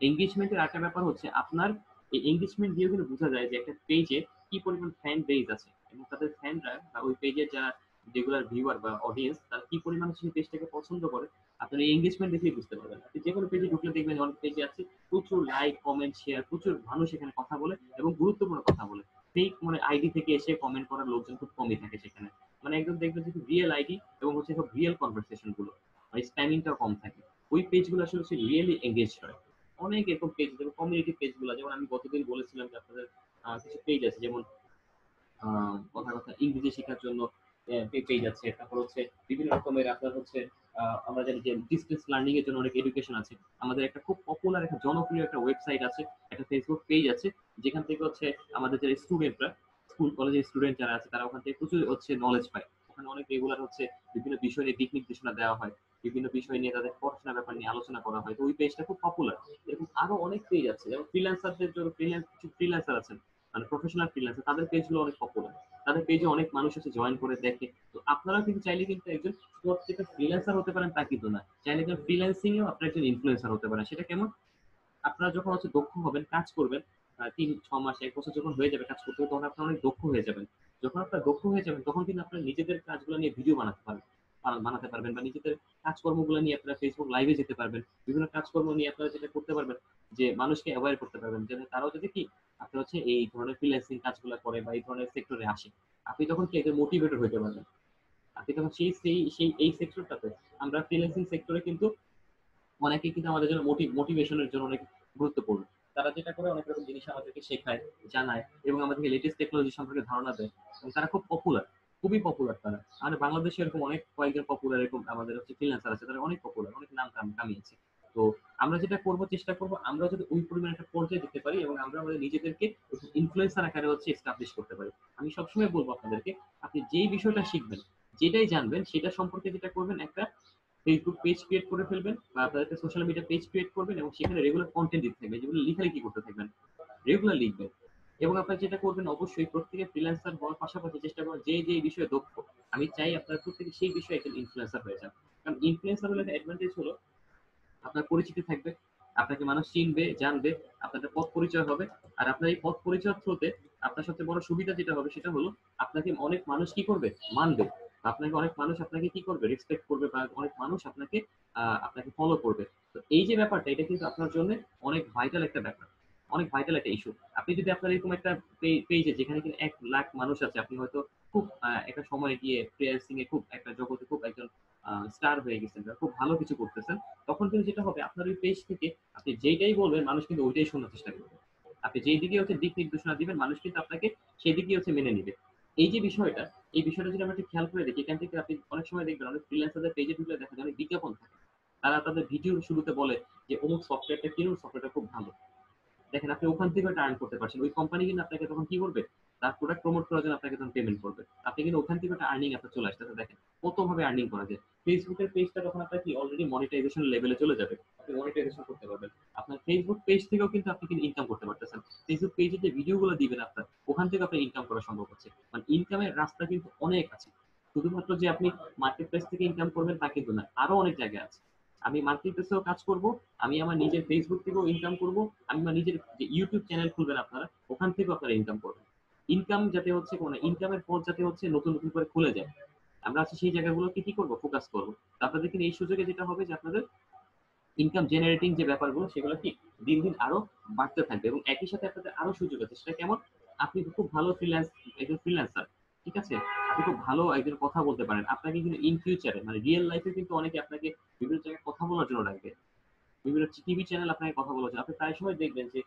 এঙ্গেজমেন্টের একটা ব্যাপার হচ্ছে, আপনার এই এঙ্গেজমেন্ট দিয়ে কিন্তু বোঝা যায় যে একটা পেজে কি পরিমাণ ফ্যান বেজ আছে। এবং তাদের ফ্যানরা বা ওই পেজের যারা রেগুলার ভিউয়ার বা অডিয়েন্স তারা কি পরিমাণ সেই পেজটাকে পছন্দ করে আপনার এই এঙ্গেজমেন্ট দেখেই বুঝতে পারবেন। আপনি যে কোনো পেজে ঢুকলে দেখবেন অনেক পেজে আছে প্রচুর লাইক, কমেন্ট, শেয়ার, প্রচুর মানুষ এখানে কথা বলে এবং গুরুত্বপূর্ণ কথা বলে। ফেক মানে আইডি থেকে এসে কমেন্ট করার লোকজন খুব কমই থাকে সেখানে। মানে একদম দেখবেন যে রিয়েল আইডি এবং হচ্ছে সব রিয়েল কনভারসেশন গুলো, মানে স্প্যামিংটাও কম থাকে। ওই পেজগুলো আসলে হচ্ছে রিয়েলি এঙ্গেজ হয়। অনেক এরকম পেজ যেমন কমিউনিটি পেজগুলো, যেমন আমি গতদিন বলেছিলাম যে আপনাদের কিছু পেজ আছে যেমন কথা কথা ইংরেজি শেখার জন্য পেজ আছে। তারপর হচ্ছে বিভিন্ন রকমের আপনার হচ্ছে আমরা জানি যে ডিস্টেন্স লার্নিং এর জন্য অনেক এডুকেশন আছে। আমাদের একটা খুব পপুলার একটা জনপ্রিয় একটা ওয়েবসাইট আছে, একটা ফেসবুক পেজ আছে, যেখান থেকে হচ্ছে আমাদের যারা স্টুডেন্টরা, স্কুল কলেজের স্টুডেন্ট যারা আছে তারা ওখান থেকে প্রচুর হচ্ছে নলেজ পায়। ওখানে অনেক রেগুলার হচ্ছে বিভিন্ন বিষয় নিয়ে দিক নির্দেশনা দেওয়া হয়, বিভিন্ন বিষয় নিয়ে তাদের পড়াশোনার ব্যাপার নিয়ে আলোচনা করা হয়। তো ওই পেজটা খুব পপুলার। এরকম আরো অনেক পেজ আছে, যেমন ফ্রিল্যান্সারদের জন্য কিছু ফ্রিল্যান্সার আছেন, মানে প্রফেশনাল ফ্রিল্যান্সার, তাদের পেজগুলো অনেক পপুলার। তাদের পেজে অনেক মানুষ এসে জয়েন করে দেখে। তো আপনারা কিন্তু চাইলে কিন্তু একজন প্রত্যেকটা ফ্রিল্যান্সার হতে পারেন তা কিন্তু না, চাইলে একজন ফ্রিল্যান্সিং এও আপনার একজন ইনফ্লুয়েন্সার হতে পারেন। সেটা কেমন? আপনারা যখন হচ্ছে দক্ষ হবেন, কাজ করবেন, ৩-৬ মাস ১ বছর যখন হয়ে যাবে কাজ করতে, তখন আপনারা অনেক দক্ষ হয়ে যাবেন। যখন আপনারা দক্ষ হয়ে যাবেন তখন কিন্তু আপনারা নিজেদের কাজগুলো নিয়ে ভিডিও বানাতে পারবেন বা নিজেদের কাজকর্মগুলো নিয়ে আপনারা ফেসবুক লাইভে যেতে পারবেন। বিভিন্ন কাজকর্ম নিয়ে আপনারা যেটা করতে পারবেন যে মানুষকে অ্যাওয়্যার করতে পারবেন, যাতে তারাও যাতে কি আপনার হচ্ছে এই ধরনের ফ্রিল্যান্সিং কাজগুলো করে বা এই ধরনের সেক্টরে আসে। আপনি তখন কি একজন মোটিভেটর হইতে পারবেন। আপনি তখন সেই এই সেক্টরটাতে, আমরা ফ্রিল্যান্সিং সেক্টরে কিন্তু অনেকে কিন্তু আমাদের জন্য মোটিভেশনের জন্য অনেক গুরুত্বপূর্ণ। তারা যেটা করে অনেক রকম জিনিস আমাদেরকে শেখায়, জানায় এবং আমাদেরকে লেটেস্ট টেকনোলজি সম্পর্কে ধারণা দেয়। এবং তারা খুব পপুলার, খুবই পপুলার তারা। আমাদের বাংলাদেশে এরকম অনেক কয়েকজন পপুলার এরকম আমাদের হচ্ছে ফ্রিল্যান্সার আছে, তারা অনেক পপুলার, অনেক নাম কামিয়েছে। তো আমরা যেটা করব, চেষ্টা করব আমরা যদি ওই পরিমাণ একটা পর্যায়ে যেতে পারি এবং আমরা আমাদের নিজেদেরকে ইনফ্লুয়েন্সার আকারে হচ্ছে এস্টাবলিশ করতে পারি। আমি সবসময় বলবো আপনাদেরকে, আপনি যেই বিষয়টা শিখবেন, যেটাই জানবেন, সেটা সম্পর্কে যেটা করবেন, একটা ফেসবুক পেজ ক্রিয়েট করে ফেলবেন বা আপনাদের একটা সোশ্যাল মিডিয়া পেজ ক্রিয়েট করবেন এবং সেখানে রেগুলার কন্টেন্ট দিতে থাকবেন, যেগুলো লেখালেখি করতে থাকবেন, রেগুলার লিখবেন। এবং আপনারা যেটা করবেন, অবশ্যই প্রত্যেকে ফ্রিল্যান্সার হওয়ার পাশাপাশি চেষ্টা করবেন যে যে বিষয়ে দক্ষ, আমি চাই আপনারা প্রত্যেকে সেই বিষয়ে একজন ইনফ্লুয়েন্সার হয়ে যান। কারণ ইনফ্লুয়েন্সার হলে একটা অ্যাডভান্টেজ হলো আপনার পরিচিতি থাকবে, আপনাকে মানুষ চিনবে, জানবে, আপনার একটা পথ পরিচয় হবে। আর আপনার এই পথ পরিচয় থ্রুতে আপনার সবচেয়ে বড় সুবিধা যেটা হবে সেটা হলো আপনাকে অনেক মানুষ কি করবে, মানবে। আপনাকে অনেক মানুষ আপনাকে কি করবে, রেসপেক্ট করবে, বা অনেক মানুষ আপনাকে ফলো করবে। তো এই যে ব্যাপারটা, এটা কিন্তু আপনার জন্য অনেক ভাইটাল একটা ব্যাপার, অনেক ভাইটাল একটা ইস্যু। আপনি যদি আপনার এরকম একটা পেজে যেখানে কিন্তু ১ লাখ মানুষ আছে, আপনি হয়তো খুব একটা সময় গিয়ে ফ্রিল্যান্সিং এ খুব একটা জগতে খুব একজন স্টার হয়ে গেছেন বা খুব ভালো কিছু করতেছেন, তখন কিন্তু যেটা হবে, আপনার ওই পেজ থেকে আপনি যেইটাই বলবেন মানুষ কিন্তু ওইটাই শোনার চেষ্টা করবে। আপনি যেই দিকে হচ্ছে দিক নির্দেশনা দিবেন, মানুষ কিন্তু আপনাকে সেই দিকেই হচ্ছে মেনে নিবে। এই যে বিষয়টা, এই বিষয়টা যদি আমরা একটু খেয়াল করে দেখি, এখান থেকে আপনি অনেক সময় দেখবেন অনেক ফ্রিল্যান্সারদের পেজে ঢুকলে দেখা যায় অনেক বিজ্ঞাপন থাকে। তারা তাদের ভিডিওর শুরুতে বলে যে অমুক সফটওয়্যারটা কিনুন, সফটওয়্যারটা খুব ভালো। দেখেন আপনি ওখান থেকে একটা আর্ন করতে পারছেন। ওই কোম্পানি কিন্তু আপনাকে তখন কি করবে? তার প্রোডাক্ট প্রমোট করার জন্য আপনাকে তখন পেমেন্ট করবে। আপনি কিন্তু ওখান থেকে একটা আর্নিং আপনার চলে আসতেছে। দেখেন কতভাবে আর্নিং করা যায়। Facebook এর পেজটা তখন আপনার কি অলরেডি মনিটাইজেশন লেভেলে চলে যাবে। আপনি মনিটাইজেশন করতে পারবেন। আপনার Facebook পেজ থেকেও কিন্তু আপনি কিন্তু ইনকাম করতে পারতেছেন। Facebook পেজে যে ভিডিওগুলো দিবেন আপনার, ওখান থেকে আপনার ইনকাম করা সম্ভব হচ্ছে। মানে ইনকামের রাস্তা কিন্তু অনেক আছে। শুধুমাত্র যে আপনি মার্কেট প্লেস থেকে ইনকাম করবেন তা কিন্তু না। আরো অনেক জায়গা আছে। আমি মার্কেট প্লেসেও কাজ করব, আমি আমার নিজের ফেসবুক থেকেও ইনকাম করব, আমি আমার নিজের যে ইউটিউব চ্যানেল খুলবেন আপনারা, ওখান থেকেও আপনারা ইনকাম করবেন। ইনকাম যাতে হচ্ছে কোন ইনকামের পথ যাতে হচ্ছে নতুন নতুন করে খুলে যায়, আমরা হচ্ছে সেই জায়গাগুলোকে কি করব, ফোকাস করব। আপনাদের কিন্তু এই সুযোগে যেটা হবে যে আপনাদের ইনকাম জেনারেটিং যে ব্যাপারগুলো সেগুলো কি দিন দিন আরো বাড়তে থাকবে এবং একই সাথে আপনাদের আরো সুযোগ আছে। সেটা কেমন? আপনি খুব ভালো একজন ফ্রিল্যান্সার, ঠিক আছে, আপনি খুব ভালো একজন কথা বলতে পারেন, আপনাকে কিন্তু ইন ফিউচারে মানে রিয়েল লাইফে কিন্তু অনেকে আপনাকে বিভিন্ন জায়গায় কথা বলার জন্য রাখবে। বিভিন্ন টিভি চ্যানেল আপনাকে কথা বলা যায়। আপনি প্রায় সময় দেখবেন যে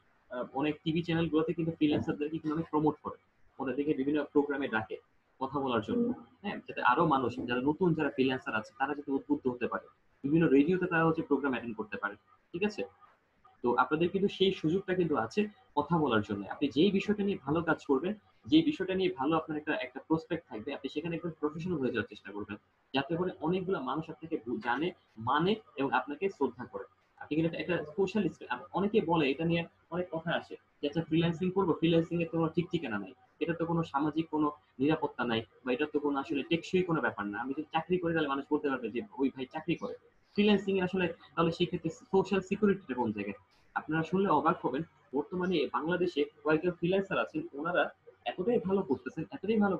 অনেক টিভি চ্যানেল গুলোতে কিন্তু ফ্রিল্যান্সারদেরকে কিন্তু অনেক প্রমোট করে, ওদেরকে বিভিন্ন প্রোগ্রামে ডাকে কথা বলার জন্য। হ্যাঁ, যাতে আরো মানুষ যারা নতুন যারা ফ্রিল্যান্সার আছে তারা যাতে উদ্বুদ্ধ হতে পারে, বিভিন্ন রেডিওতে তারা হচ্ছে প্রোগ্রাম অ্যাটেন্ড করতে পারে, ঠিক আছে। তো আপনাদের কিন্তু সেই সুযোগটা কিন্তু আছে কথা বলার জন্য। আপনি যেই বিষয়টা নিয়ে ভালো কাজ করবেন, যেই বিষয়টা নিয়ে ভালো আপনার একটা একটা প্রসপেক্ট থাকবে, আপনি সেখানে একদম প্রফেশনাল হয়ে যাওয়ার চেষ্টা করবেন। যাতে করে অনেকগুলো মানুষ আপনাকে জানে, মানে এবং আপনাকে শ্রদ্ধা করে। আপনি কিন্তু একটা সোশ্যাল অনেকে বলে এটা নিয়ে অনেক কথা আসে যে আচ্ছা ফ্রিল্যান্সিং করবো, ফ্রিল্যান্সিং এর তো কোনো ঠিক ঠিকানা নাই। এটা তো কোনো সামাজিক কোনো নিরাপত্তা নাই বা এটা তো কোনো আসলে টেকসই কোনো ব্যাপার না। আমি যদি চাকরি করি তাহলে মানুষ বলতে পারবে যে ওই ভাই চাকরি করে। ফ্রিল্যান্সিং এর আসলে তাহলে সেক্ষেত্রে সোশ্যাল সিকিউরিটিটা কোন জায়গায়? আপনারা শুনলে অবাক হবেন, বর্তমানে বাংলাদেশে কয়েকজন ফ্রিল্যান্সার আছেন, ওনারা এতটাই ভালো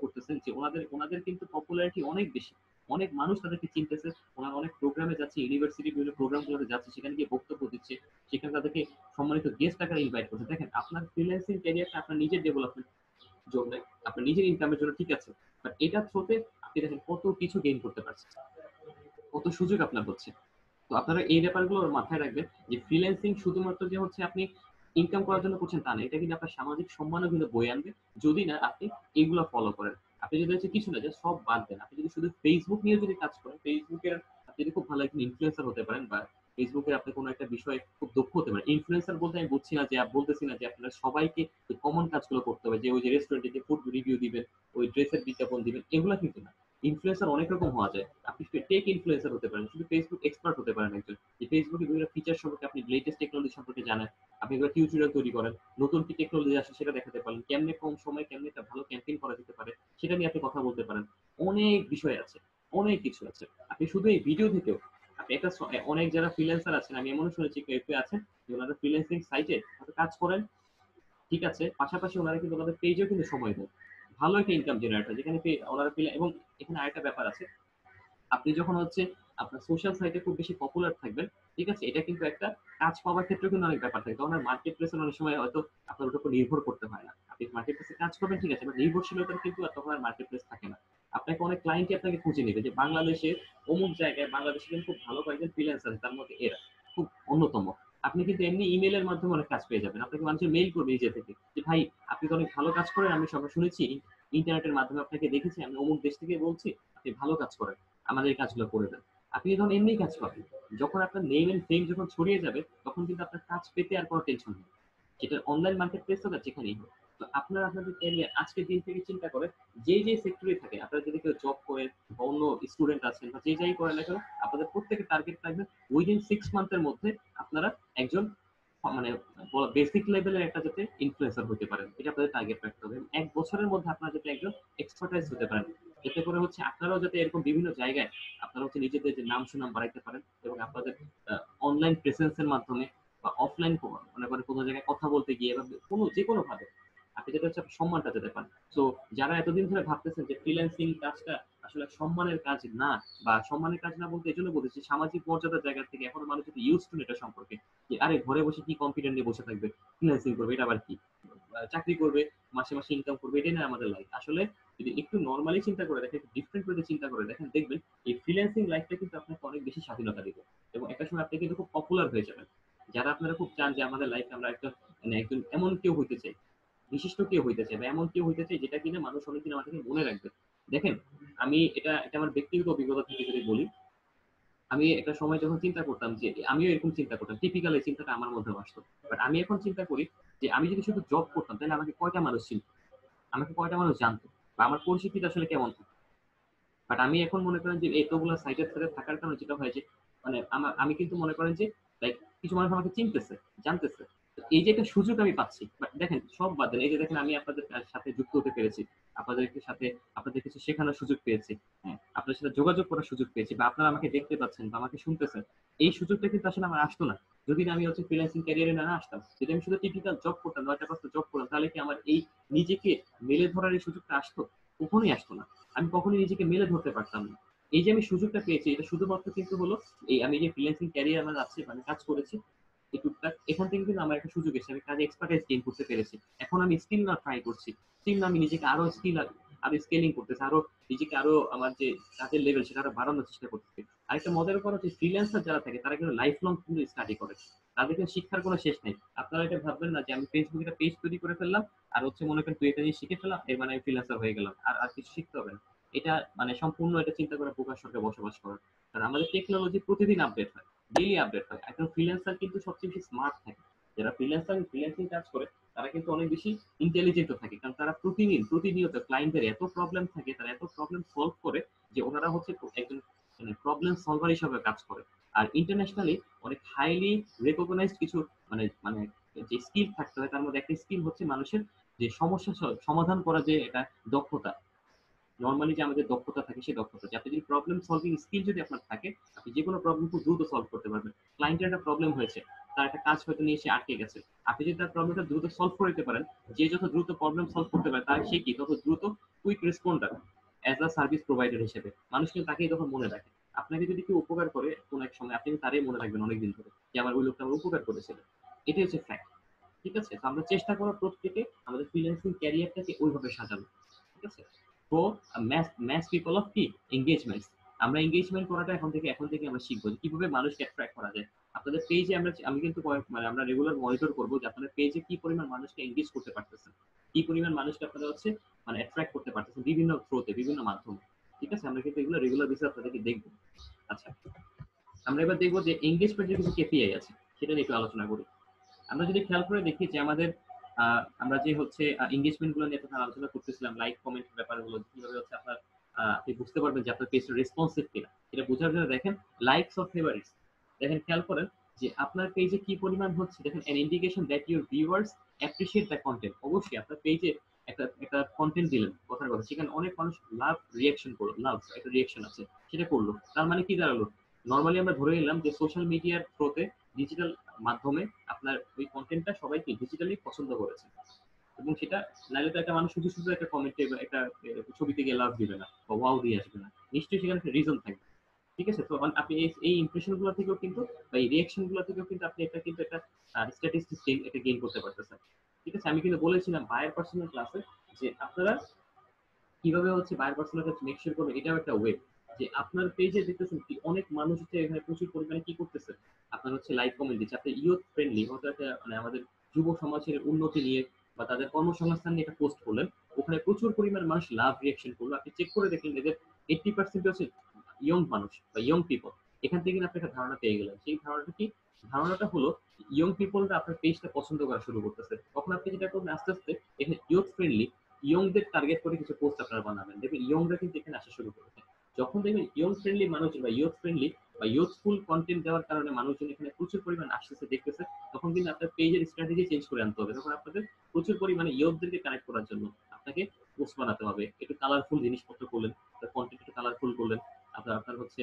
করতেছেন যে ওনাদের ওনাদের কিন্তু পপুলারিটি অনেক বেশি। অনেক মানুষ তাদেরকে চিনতেছে। ওনারা অনেক প্রোগ্রামে যাচ্ছে, ইউনিভার্সিটি বিভিন্ন প্রোগ্রামগুলোতে যাচ্ছে, সেখানে গিয়ে বক্তব্য দিচ্ছে। সেখানে তাদেরকে সম্মানিত গেস্ট আকারে ইনভাইট করছে। দেখেন আপনার ফ্রিল্যান্সিং ক্যারিয়ারটা আপনার নিজের ডেভেলপমেন্ট জন্য, আপনার নিজের ইনকামের জন্য ঠিক আছে। বাট এটার থ্রুতে আপনি দেখেন কত কিছু গেইন করতে পারছেন, কত সুযোগ আপনার হচ্ছে। তো আপনারা এই ব্যাপারগুলো মাথায় রাখবেন যে ফ্রিল্যান্সিং শুধুমাত্র যে হচ্ছে আপনি ইনকাম করার জন্য করছেন তা না, এটা কিন্তু আপনার সামাজিক সম্মানও কিন্তু বয়ে আনবে যদি না আপনি এগুলো ফলো করেন। আপনি যদি হচ্ছে কিছু না যে সব বাদ দেন, আপনি যদি শুধু ফেসবুক নিয়ে যদি কাজ করেন, ফেসবুকের আপনি যদি খুব ভালো একজন ইনফ্লুয়েন্সার হতে পারেন, বা ফেসবুকে আপনি কোনো একটা বিষয়ে খুব দক্ষ হতে পারেন। ইনফ্লুয়েন্সার বলতে আমি বুঝছি না যে বলতেছি না যে আপনারা সবাইকে ওই কমন কাজগুলো করতে হবে, যে ওই যে রেস্টুরেন্টে যে ফুড রিভিউ দিবেন, ওই ড্রেসের বিজ্ঞাপন দিবেন, এগুলা কিন্তু না। ইনফ্লুয়েন্সার অনেক রকম হওয়া যায়। আপনি টেক ইনফ্লুয়েন্সার হতে পারেন, শুধু ফেসবুক এক্সপার্ট হতে পারেন একজন, যে ফেসবুকে বিভিন্ন ফিচার সম্পর্কে আপনি লেটেস্ট টেকনোলজি সম্পর্কে জানেন। আপনি এবার টিউটোরিয়াল তৈরি করেন, নতুন কি টেকনোলজি আসে সেটা দেখাতে পারেন, কেমনে কম সময়ে কেমনে একটা ভালো ক্যাম্পেইন করা যেতে পারে সেটা নিয়ে আপনি কথা বলতে পারেন। অনেক বিষয় আছে, অনেক কিছু আছে। আপনি শুধু এই ভিডিও থেকেও আপনি একটা অনেক যারা ফ্রিল্যান্সার আছেন, আমি এমনও শুনেছি কেউ কেউ আছেন যে ওনারা ফ্রিল্যান্সিং সাইটে কাজ করেন, ঠিক আছে, পাশাপাশি ওনারা কিন্তু ওনাদের পেজেও কিন্তু সময় দেন। ভালো একটা ইনকাম জেনারেটর, যেখানে ওনারা এবং এখানে আরেকটা ব্যাপার আছে, আপনি যখন হচ্ছে আপনার সোশ্যাল সাইটে খুব বেশি পপুলার থাকবেন, ঠিক আছে, এটা কিন্তু একটা কাজ পাওয়ার ক্ষেত্রে কিন্তু অনেক ব্যাপার থাকে। তখন আর মার্কেট প্লেসে অনেক সময় হয়তো আপনার ওটার উপর নির্ভর করতে হয় না। আপনি মার্কেট প্লেসে কাজ করবেন, ঠিক আছে, বাট নির্ভরশীলতার কিন্তু আর তখন আর মার্কেট প্লেস থাকে না। আপনাকে অনেক ক্লায়েন্টই আপনাকে খুঁজে নেবে যে বাংলাদেশের অমুক জায়গায়, বাংলাদেশে কিন্তু খুব ভালো কয়েকজন ফ্রিল্যান্সার আছে, তার মধ্যে এরা খুব অন্যতম। আপনি কিন্তু এমনি ইমেলের মাধ্যমে অনেক কাজ পেয়ে যাবেন। আপনাকে মানুষের মেইল করবে নিজে থেকে যে ভাই আপনি তো অনেক ভালো কাজ করেন, আমি সবাই শুনেছি, ইন্টারনেটের মাধ্যমে আপনাকে দেখেছি, আমি অমুক দেশ থেকে বলছি, আপনি ভালো কাজ করেন, আমাদের এই কাজগুলো করে দেন। আপনি যখন এমনি কাজ পাবেন, যখন আপনার নেম এন্ড ফেম যখন ছড়িয়ে যাবে, তখন কিন্তু আপনার কাজ পেতে আর কোনো টেনশন নেই, সেটা অনলাইন মার্কেট প্লেস হোক আর যেখানেই হোক। তো আপনারা আপনাদের ক্যারিয়ার আজকের দিন থেকে চিন্তা করে, যে যে সেক্টরে থাকে, আপনারা যদি কেউ জব করেন বা অন্য স্টুডেন্ট আছেন বা যে যাই করেন না কেন, আপনাদের প্রত্যেকের টার্গেট থাকবে উইদিন 6 মান্থের মধ্যে আপনারা একজন মানে বেসিক লেভেলের একটা যাতে ইনফ্লুয়েন্সার হতে পারেন, এটা আপনাদের টার্গেট রাখতে হবে। 1 বছরের মধ্যে আপনারা যাতে একজন এক্সপার্টাইজ হতে পারেন, এতে করে হচ্ছে আপনারাও যাতে এরকম বিভিন্ন জায়গায় আপনারা হচ্ছে নিজেদের যে নাম সুনাম বাড়াইতে পারেন, এবং আপনাদের অনলাইন প্রেসেন্সের মাধ্যমে বা অফলাইন মনে করেন কোনো জায়গায় কথা বলতে গিয়ে বা কোনো যে কোনো ভাবে আপনি যেটা হচ্ছে আপনার সম্মানটা যেতে পান। তো যারা এতদিন ধরে ভাবতেছেন যে ফ্রিল্যান্সিং কাজটা আসলে সম্মানের কাজ না, বা সম্মানের কাজ না বলতে এই জন্য বলতেছি, সামাজিক মর্যাদার জায়গা থেকে এখন মানুষ যদি ইউজ টু এটা সম্পর্কে, যে আরে ঘরে বসে কি কনফিডেন্ট নিয়ে বসে থাকবে, ফ্রিল্যান্সিং করবে, এটা আবার কি, চাকরি করবে, মাসে মাসে ইনকাম করবে, এটাই না আমাদের লাইফ। আসলে যদি একটু নর্মালি চিন্তা করে দেখেন, ডিফারেন্ট করে চিন্তা করে দেখেন, দেখবেন এই ফ্রিল্যান্সিং লাইফটা কিন্তু আপনাকে অনেক বেশি স্বাধীনতা দিবে, এবং একটা সময় আপনি কিন্তু খুব পপুলার হয়ে যাবেন। যারা আপনারা খুব চান যে আমাদের লাইফে আমরা একজন মানে একজন এমন কেউ হইতে চাই, বিশিষ্ট কেউ হইতে চাই, বা এমন কেউ হইতে চাই যেটা কিনা মানুষ অনেকদিন আমাদেরকে মনে রাখবে। দেখেন, আমি এটা আমার ব্যক্তিগত অভিজ্ঞতা থেকে যদি বলি, আমি একটা সময় যখন চিন্তা করতাম যে আমিও এরকম চিন্তা করতাম, টিপিক্যাল এই চিন্তাটা আমার মধ্যে আসতো। বাট আমি এখন চিন্তা করি যে আমি যদি শুধু জব করতাম তাহলে আমাকে কয়টা মানুষ চিনত, আমাকে কয়টা মানুষ জানতো, বা আমার পরিচিতিটা আসলে কেমন থাকতো। বাট আমি এখন মনে করেন যে এতগুলো সাইটের সাথে থাকার কারণে যেটা হয় যে মানে আমি কিন্তু মনে করেন যে লাইক কিছু মানুষ আমাকে চিনতেছে, জানতেছে। তো এই যে একটা সুযোগ আমি পাচ্ছি, বাট দেখেন সব বাদ দেন, এই যে দেখেন আমি আপনাদের সাথে যুক্ত হতে পেরেছি, আপনাদের সাথে আপনাদের কিছু শেখানোর সুযোগ পেয়েছি, হ্যাঁ, আপনার সাথে যোগাযোগ করার সুযোগ পেয়েছি, বা আপনারা আমাকে দেখতে পাচ্ছেন বা আমাকে শুনতেছেন। এই সুযোগটা কিন্তু আসলে আমার আসতো না যদি না আমি হচ্ছে ফ্রিল্যান্সিং ক্যারিয়ারে না আসতাম। যদি আমি শুধু টিপিক্যাল জব করতাম, 9টা 5টা জব করতাম, তাহলে কি আমার এই নিজেকে মেলে ধরার এই সুযোগটা আসতো? কখনোই আসতো না। আমি কখনোই নিজেকে মেলে ধরতে পারতাম না। এই যে আমি সুযোগটা পেয়েছি, এটা শুধুমাত্র কিন্তু হলো এই আমি যে ফ্রিল্যান্সিং ক্যারিয়ার আমার আছে, মানে কাজ করেছি এই টুকটাক, এখান থেকে কিন্তু আমার একটা সুযোগ এসেছে, আমি কাজে এক্সপার্টাইজ গেইন করতে পেরেছি। এখন আমি স্কিল না ট্রাই করছি, স্কিল না আমি নিজেকে আরো আরো স্কেলিং করতেছি, আরো নিজেকে আরো আমার যে কাজের লেভেল সেটা আরো বাড়ানোর চেষ্টা করতেছি। আরেকটা মজার ব্যাপার হচ্ছে ফ্রিল্যান্সার যারা থাকে তারা কিন্তু লাইফ লং কিন্তু স্টাডি করে, তাদের কিন্তু শিক্ষার কোনো শেষ নেই। আপনারা এটা ভাববেন না যে আমি ফেসবুকে একটা পেজ তৈরি করে ফেললাম, আর হচ্ছে মনে করেন তুই এটা নিয়ে শিখে ফেললাম, এর মানে আমি ফ্রিল্যান্সার হয়ে গেলাম, আর আর কিছু শিখতে হবে না। এটা মানে সম্পূর্ণ এটা চিন্তা করে প্রকাশ সরকার বসবাস করে। কারণ আমাদের টেকনোলজি প্রতিদিন আপডেট হয়, ডেইলি আপডেট হয়। একজন ফ্রিল্যান্সার কিন্তু সবচেয়ে বেশি স্মার্ট থাকে। যারা ফ্রিল্যান্সিং কাজ করে তারা কিন্তু অনেক বেশি ইন্টেলিজেন্ট থাকে, কারণ তারা প্রতিনিয়ত ক্লায়েন্টের এত প্রবলেম থাকে, তারা এত প্রবলেম সলভ করে যে ওনারা হচ্ছে একজন মানে প্রবলেম সলভার হিসাবে কাজ করে। আর ইন্টারন্যাশনালি অনেক হাইলি রেকগনাইজড কিছু মানে মানে যে স্কিল থাকতে হয়, তার মধ্যে একটা স্কিল হচ্ছে মানুষের যে সমস্যা সমাধান করা, যে এটা দক্ষতা, নরমালি যে আমাদের দক্ষতা থাকে সেই দক্ষতা, যে আপনি যদি প্রবলেম সলভিং স্কিল যদি আপনার থাকে, আপনি যে কোনো প্রবলেম খুব দ্রুত সলভ করতে পারবেন। ক্লায়েন্টের একটা প্রবলেম হয়েছে, তার একটা কাজ হয়তো নিয়ে এসে আটকে গেছে, আপনি যদি তার প্রবলেমটা দ্রুত সলভ করে দিতে পারেন, যে যত দ্রুত প্রবলেম সলভ করতে পারে তার সে কি তত দ্রুত quick responder as a service provider হিসেবে মানুষ কিন্তু তাকেই তখন মনে রাখে। আপনাকে যদি কেউ উপকার করে কোনো এক সময়, আপনি কিন্তু তারই মনে রাখবেন অনেকদিন ধরে, যে আমার ওই লোকটা আমার উপকার করেছিল। এটাই হচ্ছে ফ্যাক্ট। ঠিক আছে? তো আমরা চেষ্টা করব প্রত্যেকে আমাদের ফ্রিল্যান্সিং ক্যারিয়ারটাকে ওইভাবে সাজানো। ঠিক আছে? তো ম্যাস ম্যাস পিপল অফ কি এনগেজমেন্টস। আমরা এনগেজমেন্ট করাটা এখন থেকে আমরা শিখবো যে কিভাবে মানুষকে অ্যাট্রাক্ট করা যায়। আপনাদের পেজে আমি কিন্তু মানে আমরা রেগুলার মনিটর করবো যে আপনাদের পেজে কি পরিমাণ মানুষকে এনগেজ করতে পারতেছেন, কি পরিমাণ মানুষকে আপনারা হচ্ছে মানে অ্যাট্রাক্ট করতে পারতেছেন বিভিন্ন থ্রোতে, বিভিন্ন মাধ্যমে। ঠিক আছে? আমরা কিন্তু এগুলো রেগুলার বেসিসে আপনাদেরকে দেখবো। আচ্ছা, আমরা এবার দেখবো যে এনগেজমেন্টের কিছু কেপিআই আছে, সেটা নিয়ে একটু আলোচনা করি। আমরা যদি খেয়াল করে দেখি যে আমাদের আমরা যে হচ্ছে এঙ্গেজমেন্ট গুলো নিয়ে এখন আলোচনা করতেছিলাম, লাইক কমেন্ট ব্যাপারগুলো কিভাবে হচ্ছে আপনার আপনি বুঝতে পারবেন যে আপনার পেজটা রেসপন্সিভ কিনা, এটা বোঝার জন্য দেখেন লাইকস অফ ফেভারিটস। দেখেন খেয়াল করেন যে আপনার পেজে কি পরিমাণ হচ্ছে, দেখেন an indication that your viewers appreciate the content। অবশ্যই আপনার পেজে একটা একটা কন্টেন্ট দিলেন, কথার কথা, সেখানে অনেক মানুষ লাভ রিয়াকশন করলো, লাভ একটা রিয়াকশন আছে সেটা করলো, তার মানে কি দাঁড়ালো, নর্মালি আমরা ধরে নিলাম যে সোশ্যাল মিডিয়ার থ্রোতে, ডিজিটাল মাধ্যমে আপনার ওই কন্টেন্টটা সবাইকে ডিজিটালি পছন্দ করেছে। এবং সেটা নাইলে তো একটা মানুষ শুধু শুধু একটা কমেন্টে বা একটা ছবিতে গিয়ে লাভ দিবে না বা ওয়াও দিয়ে আসবে না, নিশ্চয়ই সেখানে একটা রিজন থাকবে। ঠিক আছে? তো আপনি এই ইমপ্রেশন গুলো থেকেও কিন্তু বা এই রিয়াকশন গুলো থেকেও কিন্তু আপনি এটা কিন্তু একটা স্ট্যাটিস্টিক্স এটা গেইন করতে পারতেছেন। ঠিক আছে? আমি কিন্তু বলেছিলাম বায়ার পার্সোনাল ক্লাসে যে আপনারা কিভাবে হচ্ছে বায়ার পার্সোনাটা মেক শিওর করবে, এটাও একটা ওয়ে। যে আপনার পেজে দেখতেছেন কি অনেক মানুষ হচ্ছে এখানে প্রচুর পরিমাণে কি করতেছে, আপনার হচ্ছে লাইক কমেন্ট দিচ্ছে, আপনি ইয়ুথ ফ্রেন্ডলি হয়তো একটা মানে আমাদের যুব সমাজের উন্নতি নিয়ে বা তাদের কর্মসংস্থান নিয়ে একটা পোস্ট করলেন, ওখানে প্রচুর পরিমাণ মানুষ লাভ রিয়াকশন করলো, আপনি চেক করে দেখলেন এদের 80% হচ্ছে ইয়ং মানুষ বা ইয়ং পিপল। এখান থেকে কিন্তু আপনি একটা ধারণা পেয়ে গেলেন, সেই ধারণাটা কি, ধারণাটা হলো ইয়ং পিপলরা আপনার পেজটা পছন্দ করা শুরু করতেছে। তখন আপনি যেটা করবেন আস্তে আস্তে এখানে ইয়ুথ ফ্রেন্ডলি, ইয়ংদের টার্গেট করে কিছু পোস্ট আপনারা বানাবেন, দেখবেন ইয়ংরা কিন্তু এখানে আসা শুরু করেছে। যখন দেখবেন ইয়ং ফ্রেন্ডলি মানুষ বা ইয়ুথ ফ্রেন্ডলি বা ইয়ুথফুল কন্টেন্ট দেওয়ার কারণে মানুষজন এখানে প্রচুর পরিমাণ আসতেছে দেখতেছে, তখন কিন্তু আপনার পেজের স্ট্র্যাটেজি চেঞ্জ করে আনতে হবে। তখন আপনাদের প্রচুর পরিমাণে ইয়ুথদেরকে কানেক্ট করার জন্য আপনাকে পোস্ট বানাতে হবে, একটু কালারফুল জিনিসপত্র করলেন, কন্টেন্ট একটু কালারফুল করলেন, আপনার আপনার হচ্ছে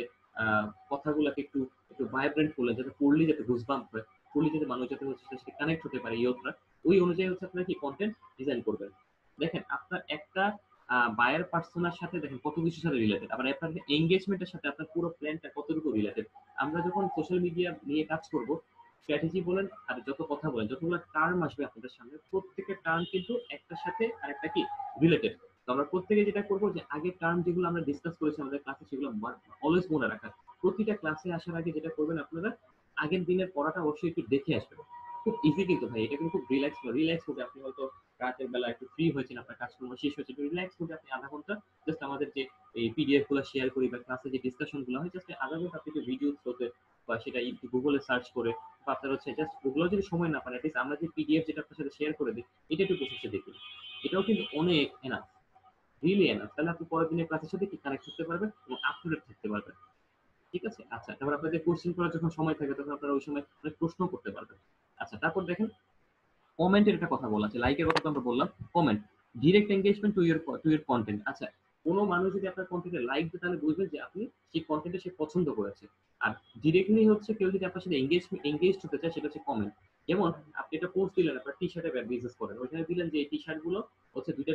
কথাগুলোকে একটু একটু ভাইব্রেন্ট করলেন, যাতে পড়লে যাতে গুজবাম্প হয়, পড়লে যাতে মানুষ যাতে হচ্ছে সাথে কানেক্ট হতে পারে ইয়ুথরা, ওই অনুযায়ী হচ্ছে আপনারা কি কন্টেন্ট ডিজাইন করবেন। দেখেন আপনার একটা বায়ার পার্সোনার সাথে দেখেন কত কিছুর সাথে রিলেটেড, আবার আপনার এঙ্গেজমেন্টের সাথে আপনার পুরো প্ল্যানটা কতটুকু রিলেটেড। আমরা যখন সোশ্যাল মিডিয়া নিয়ে কাজ করব, স্ট্র্যাটেজি বলেন আর যত কথা বলেন, যতগুলো টার্ম আসবে আপনাদের সামনে, প্রত্যেকের টার্ম কিন্তু একটার সাথে আরেকটা কি রিলেটেড। তো আমরা প্রত্যেকে যেটা করবো যে আগের টার্ম যেগুলো আমরা ডিসকাস করেছি আমাদের ক্লাসে, সেগুলো অলওয়েজ মনে রাখা। প্রতিটা ক্লাসে আসার আগে যেটা করবেন আপনারা, আগের দিনের পড়াটা অবশ্যই একটু দেখে আসবেন। খুব ইজি কিন্তু ভাই, এটা কিন্তু খুব রিল্যাক্স হবে। আপনি হয়তো রাতের বেলা একটু ফ্রি হয়েছেন, আপনার কাজকর্ম শেষ হয়েছে, একটু রিল্যাক্স করে আপনি আধা ঘন্টা জাস্ট আমাদের যে এই পিডিএফ গুলো শেয়ার করি বা ক্লাসে যে ডিসকাশন গুলো হয়, জাস্ট আধা ঘন্টা আপনি একটু ভিডিও থ্রোতে বা সেটা গুগলে সার্চ করে বা আপনার হচ্ছে জাস্ট ওগুলো যদি সময় না পান, অ্যাটলিস্ট আমরা যে পিডিএফ যেটা আপনার সাথে শেয়ার করে দিই, এটা একটু বসে দেখুন। এটাও কিন্তু অনেক এনাফ, রিয়েলি এনাফ। তাহলে আপনি পরের দিনের ক্লাসের সাথে কি কানেক্ট করতে পারবেন এবং আপ টু ডেট থাকতে পারবেন। ঠিক আছে? আচ্ছা, তারপর আপনাদের কোশ্চেন করার যখন সময় থাকে তখন আপনারা ওই সময় অনেক প্রশ্ন করতে পারবেন। আচ্ছা, তারপর দেখেন কমেন্টের একটা কথা বলা আছে, লাইকের কথা তো আমরা বললাম। Comment direct engagement to your content. আচ্ছা, কোনো মানুষ যদি আপনার কন্টেন্টে লাইক দেয় তাহলে বুঝবেন যে আপনি সেই কন্টেন্টে সে পছন্দ করেছে। আর ডিরেক্টলি হচ্ছে কেউ যদি আপনার সাথে এঙ্গেজ হতে চায়, সেটা হচ্ছে কমেন্ট। যেমন আপনি একটা পোস্ট দিলেন, আপনার টি শার্টের বিজনেস করেন, ওইখানে দিলেন যে এই টি শার্ট গুলো হচ্ছে দুইটা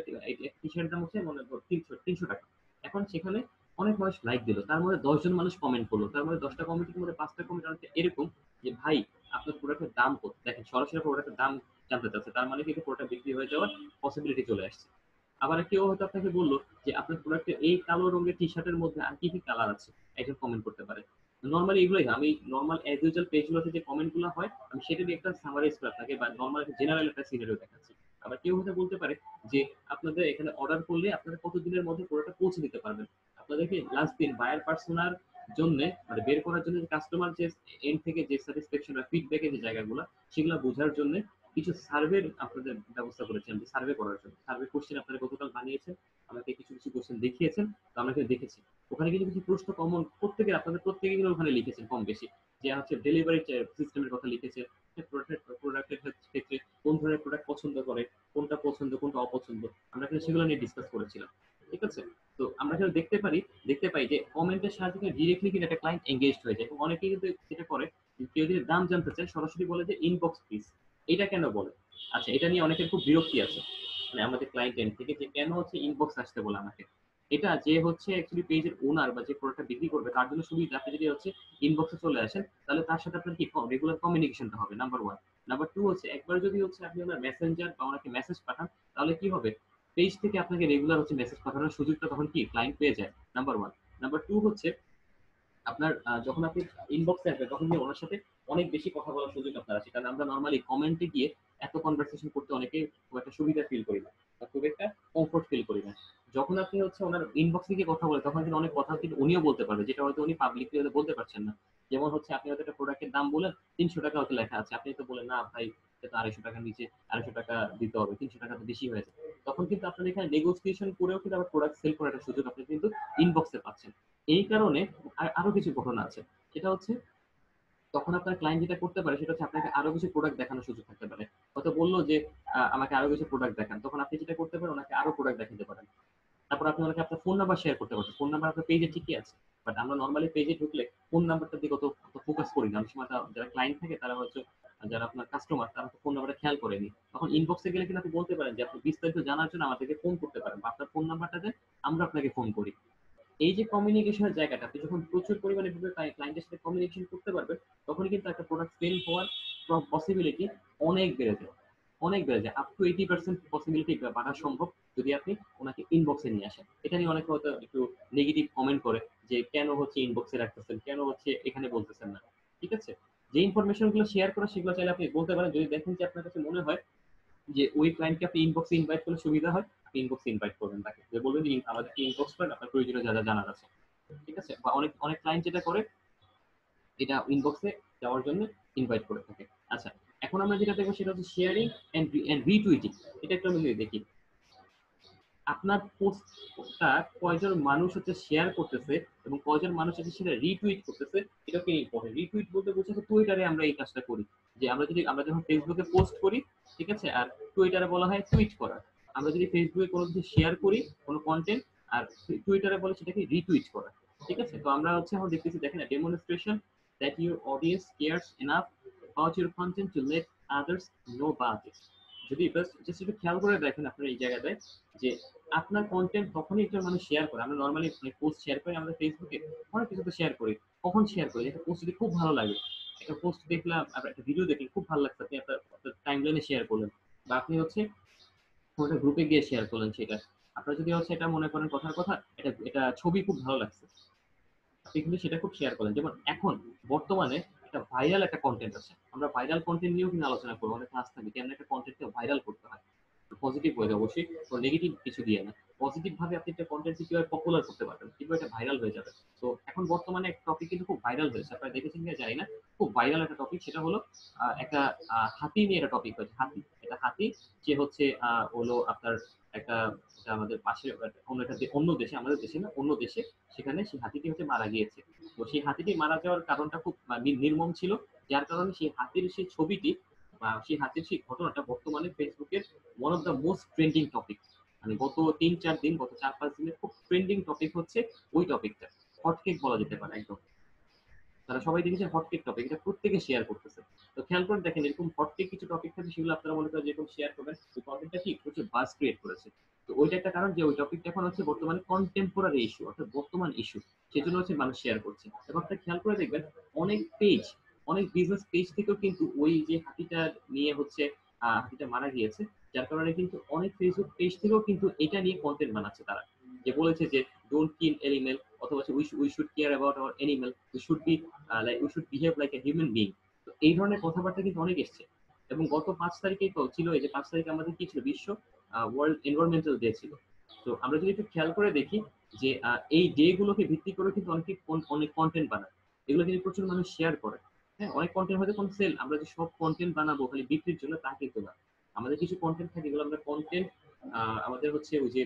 টি শার্টের দাম হচ্ছে মনে করো 300 টাকা। এখন সেখানে অনেক মানুষ লাইক দিল, তার মধ্যে 10 জন মানুষ কমেন্ট করলো, তার মধ্যে 10টা কমেন্টের মধ্যে 5টা কমেন্ট এরকম যে ভাই আপনার প্রোডাক্টের দাম কত, দেখেন সরাসরি প্রোডাক্টের দাম জানতে চাচ্ছে, তার মানে কিন্তু প্রোডাক্ট বিক্রি হয়ে যাওয়ার পসিবিলিটি চলে আসছে। আবার কেউ হয়তো আপনাকে বললো যে আপনার প্রোডাক্টের এই কালো রঙের টি শার্টের মধ্যে আর কি কি কালার আছে, একজন কমেন্ট করতে পারে। নর্মালি এগুলোই আমি নর্মাল অ্যাজ ইউজুয়াল পেজগুলোতে যে কমেন্ট গুলো হয়, আমি সেটা দিয়ে একটা সামারাইজ করে আপনাকে বা নর্মাল একটা জেনারেল একটা সিনারিও দেখাচ্ছি। আবার কেউ হয়তো বলতে পারে যে আপনাদের এখানে অর্ডার করলে আপনারা কত দিনের মধ্যে প্রোডাক্টটা পৌঁছে দিতে পারবেন। আপনাদেরকে লাস্ট দিন বায়ার পার্সোনার জন্য মানে বের করার জন্য কাস্টমার যে এন্ড থেকে যে স্যাটিসফ্যাকশন বা ফিডব্যাকের যে জায়গাগুলো, সেগুলো বোঝার জন্য কিছু সার্ভের আপনাদের ব্যবস্থা করেছেন, যে সার্ভে করার জন্য সার্ভে কোশ্চেন আপনারা গতকাল বানিয়েছেন, আমাকে কিছু কিছু কোশ্চেন দেখিয়েছেন, তো আমরা কিন্তু দেখেছি ওখানে কিছু কিছু প্রশ্ন কমন প্রত্যেকের, আপনাদের প্রত্যেকে কিন্তু ওখানে লিখেছেন কম বেশি, যে হচ্ছে ডেলিভারি সিস্টেমের কথা লিখেছে, প্রোডাক্টের ক্ষেত্রে কোন ধরনের প্রোডাক্ট পছন্দ করে, কোনটা পছন্দ কোনটা অপছন্দ, আমরা কিন্তু সেগুলো নিয়ে ডিসকাস করেছিলাম। ঠিক আছে? তো আমরা যেটা দেখতে পাই যে কমেন্টের সাহায্যে ডিরেক্টলি কিন্তু একটা ক্লায়েন্ট এঙ্গেজড হয়ে যায় এবং অনেকেই কিন্তু যেটা করে যে কেউ যদি দাম জানতে চায় সরাসরি বলে যে ইনবক্স প্লিজ। এটা কেন বলে? আচ্ছা, এটা নিয়ে অনেকের খুব বিরক্তি আছে। মানে আমাদের ক্লায়েন্ট এন্ড থেকে যে কেন হচ্ছে ইনবক্স আসতে বলে আমাকে। এটা যে হচ্ছে অ্যাকচুয়ালি পেজের ওনার বা যে প্রোডাক্টটা বিক্রি করবে তার জন্য সুবিধা। আপনি যদি হচ্ছে ইনবক্সে চলে আসেন তাহলে তার সাথে আপনার কি রেগুলার কমিউনিকেশনটা হবে, নাম্বার 1। নাম্বার 2 হচ্ছে একবার যদি হচ্ছে আপনি ওনার মেসেঞ্জার বা ওনাকে মেসেজ পাঠান তাহলে কি হবে? পেজ থেকে আপনাকে রেগুলার হচ্ছে মেসেজ পাঠানোর সুযোগটা তখন কি ক্লায়েন্ট পেয়ে যায়, নাম্বার 1। নাম্বার 2 হচ্ছে আপনার যখন আপনি ইনবক্সে আসবেন তখন কিন্তু ওনার সাথে অনেক বেশি কথা বলার সুযোগ আপনার আছে। কারণ আমরা নরমালি কমেন্টে গিয়ে এত কনভারসেশন করতে অনেকে খুব একটা সুবিধা ফিল করি না বা খুব একটা কমফোর্ট ফিল করি না। যখন আপনি হচ্ছে ওনার ইনবক্সে গিয়ে কথা বলে তখন কিন্তু অনেক কথা কিন্তু উনিও বলতে পারবে যেটা হয়তো উনি পাবলিকলি হয়তো বলতে পারছেন না। যেমন হচ্ছে আপনি হয়তো একটা প্রোডাক্টের দাম বলেন ৩০০ টাকা হয়তো লেখা আছে, আপনি তো বলেন না ভাই এটা তো ২৫০ টাকার নিচে, ২৫০ টাকা দিতে হবে, ৩০০ টাকা তো বেশি হয়েছে। তখন কিন্তু আপনার এখানে নেগোসিয়েশন করেও কিন্তু আবার প্রোডাক্ট সেল করার একটা সুযোগ আপনি কিন্তু ইনবক্সে পাচ্ছেন। এই কারণে আরো কিছু ঘটনা আছে। সেটা হচ্ছে তখন আপনার ক্লায়েন্ট যেটা করতে পারে সেটা হচ্ছে আপনাকে আরো কিছু প্রোডাক্ট দেখানোর সুযোগ থাকতে পারে। হয়তো বললো যে আমাকে আরো কিছু প্রোডাক্ট দেখান, তখন আপনি যেটা করতে পারেন ওনাকে আরো প্রোডাক্ট দেখাতে পারেন। তারপর আপনি ওনাকে আপনার ফোন নাম্বার শেয়ার করতে পারছেন। ফোন নাম্বার আপনার পেজে ঠিকই আছে, বাট আমরা নর্মালি পেজে ঢুকলে ফোন নাম্বারটার দিকে অত ফোকাস করি না। অনেক সময় যারা ক্লায়েন্ট থাকে তারা হচ্ছে যারা আপনার কাস্টমার তারা ফোন নাম্বারটা খেয়াল করেনি। তখন ইনবক্সে গেলে কিন্তু আপনি বলতে পারেন যে আপনি বিস্তারিত জানার জন্য আমাদেরকে ফোন করতে পারেন বা আপনার ফোন নাম্বারটা দেন, আমরা আপনাকে ফোন করি। এই যে কমিউনিকেশনের জায়গাটা আপনি যখন প্রচুর পরিমাণে ক্লায়েন্টের সাথে কমিউনিকেশন করতে পারবেন তখনই কিন্তু একটা প্রোডাক্ট সেল হওয়ার পসিবিলিটি অনেক বেড়ে যায়, অনেক বেড়ে যায়। আপ টু 80% পসিবিলিটি বাড়া সম্ভব যদি আপনি ওনাকে ইনবক্সে নিয়ে আসেন। এটা নিয়ে অনেকে হয়তো একটু নেগেটিভ কমেন্ট করে যে কেন হচ্ছে ইনবক্সে রাখতেছেন, কেন হচ্ছে এখানে বলতেছেন না। ঠিক আছে, যে ইনফরমেশন গুলো শেয়ার করা সেগুলো চাইলে আপনি বলতে পারেন যদি দেখেন যে আপনার কাছে মনে হয় যে ওই ক্লায়েন্টকে আপনি ইনবক্সে ইনভাইট করলে সুবিধা হয়, আপনি ইনবক্সে ইনভাইট করবেন তাকে, যে বলবেন যে আমাদেরকে ইনবক্স করেন আপনার প্রয়োজনীয় যা যা জানার আছে। ঠিক আছে, বা অনেক অনেক ক্লায়েন্ট যেটা করে এটা ইনবক্সে যাওয়ার জন্য ইনভাইট করে থাকে। আচ্ছা, এখন আমরা যেটা দেখবো সেটা হচ্ছে শেয়ারিং এন্ড রিটুইটিং। এটা একটু আমি যদি দেখি আপনার পোস্টটা কয়জন মানুষ হচ্ছে শেয়ার করতেছে এবং কয়জন মানুষ হচ্ছে সেটা রিটুইট করতেছে, এটা কি ইম্পর্টেন্ট। রিটুইট বলতে বোঝাচ্ছে টুইটারে আমরা এই কাজটা করি, যে আমরা যখন ফেসবুকে পোস্ট করি, ঠিক আছে, আর টুইটারে বলা হয় টুইট করা। আমরা যদি ফেসবুকে কোনো কিছু শেয়ার করি কোনো কন্টেন্ট, আর টুইটারে বলে সেটাকে রিটুইট করা। ঠিক আছে, তো আমরা হচ্ছে এখন দেখতেছি দেখেন demonstration that your audience cares enough about your content to let others know about it। যদি জাস্ট একটু খেয়াল করে দেখেন আপনার এই জায়গাটায় যে আপনার কন্টেন্ট তখনই একটা মানুষ শেয়ার করে। আমরা নর্মালি পোস্ট শেয়ার করি আমাদের ফেসবুকে, অনেক কিছু তো শেয়ার করি। কখন শেয়ার করি? একটা পোস্ট যদি খুব ভালো লাগে, একটা পোস্ট দেখলাম, আপনার একটা ভিডিও দেখলেন খুব ভালো লাগছে, আপনি আপনার টাইমলাইনে শেয়ার করলেন, বা আপনি হচ্ছে কোনো গ্রুপে গিয়ে শেয়ার করলেন সেটা। আপনার যদি হচ্ছে এটা মনে করেন কথার কথা, এটা এটা ছবি খুব ভালো লাগছে, আপনি কিন্তু সেটা খুব শেয়ার করেন। যেমন এখন বর্তমানে একটা ভাইরাল একটা কন্টেন্ট আছে, আমরা ভাইরাল কন্টেন্ট নিয়েও কিন্তু আলোচনা করবো, অনেক ক্লাস থাকবে কেমন একটা কন্টেন্টকে ভাইরাল করতে হয় পজিটিভ ওয়ে, অবশ্যই তো নেগেটিভ কিছু দিয়ে না। পজিটিভ ভাবে আপনি একটা কন্টেন্ট কিভাবে পপুলার করতে পারবেন, কিভাবে এটা ভাইরাল হয়ে যাবে। তো এখন বর্তমানে একটা টপিক কিন্তু খুব ভাইরাল হয়েছে, আপনারা দেখেছেন কিনা জানি না, খুব ভাইরাল একটা টপিক। সেটা হলো একটা হাতি নিয়ে একটা টপিক হয়েছে। হাতি, এটা হাতি যে হচ্ছে হলো আপনার একটা, এটা আমাদের পাশে অন্য একটা অন্য দেশে, আমাদের দেশে না, অন্য দেশে, সেখানে সেই হাতিটি হচ্ছে মারা গিয়েছে। তো সেই হাতিটি মারা যাওয়ার কারণটা খুব নির্মম ছিল, যার কারণে সেই হাতির সেই ছবিটি বা সেই হাতির সেই ঘটনাটা বর্তমানে ফেসবুকের one of the most trending topic. মানে গত ৩-৪ দিন, গত ৪-৫ দিনের খুব ট্রেন্ডিং টপিক হচ্ছে ওই টপিকটা। হটকেক বলা যেতে পারে একদম। তারা সবাই দেখেছে হটকেক টপিক, এটা প্রত্যেকে শেয়ার করতেছে। তো খেয়াল করে দেখেন এরকম হটকেক কিছু টপিক থাকে সেগুলো আপনারা মনে করেন যেরকম শেয়ার করবেন, ওই কন্টেন্টটা কি প্রচুর বাজ ক্রিয়েট করেছে। তো ওইটা একটা কারণ যে ওই টপিকটা এখন হচ্ছে বর্তমানে কন্টেম্পোরারি ইস্যু, অর্থাৎ বর্তমান ইস্যু, সেজন্য হচ্ছে মানুষ শেয়ার করছে। এবং আপনি খেয়াল করে দেখবেন অনেক পেজ, অনেক বিজনেস পেজ থেকেও কিন্তু ওই যে হাতিটা নিয়ে হচ্ছে হাতিটা মারা গিয়েছে, যার কারণে কিন্তু অনেক ফেসবুক পেজ থেকেও কিন্তু এটা নিয়ে কন্টেন্ট বানাচ্ছে তারা, যে বলেছে যে ডোন্ট কিল এনিমেল, অথবা we should care about our animal, we should be like we should behave like a human being. তো এই ধরনের কথাবার্তা কিন্তু অনেক এসছে। এবং গত ৫ তারিখেই তো ছিল, এই যে ৫ তারিখে আমাদের কি ছিল, বিশ্ব ওয়ার্ল্ড এনভায়রনমেন্টাল ডে ছিল। তো আমরা যদি একটু খেয়াল করে দেখি যে এই ডে গুলোকে ভিত্তি করে কিন্তু অনেক কন্টেন্ট বানায়, এগুলো কিন্তু প্রচুর মানুষ শেয়ার করে। হ্যাঁ, অনেক কন্টেন্ট হয়তো কোনো সেল, আমরা যে সব কন্টেন্ট বানাবো খালি বিক্রির জন্য তা কিন্তু না। আমাদের কিছু কন্টেন্ট থাকে, এগুলো আমরা কন্টেন্ট আমাদের হচ্ছে ওই যে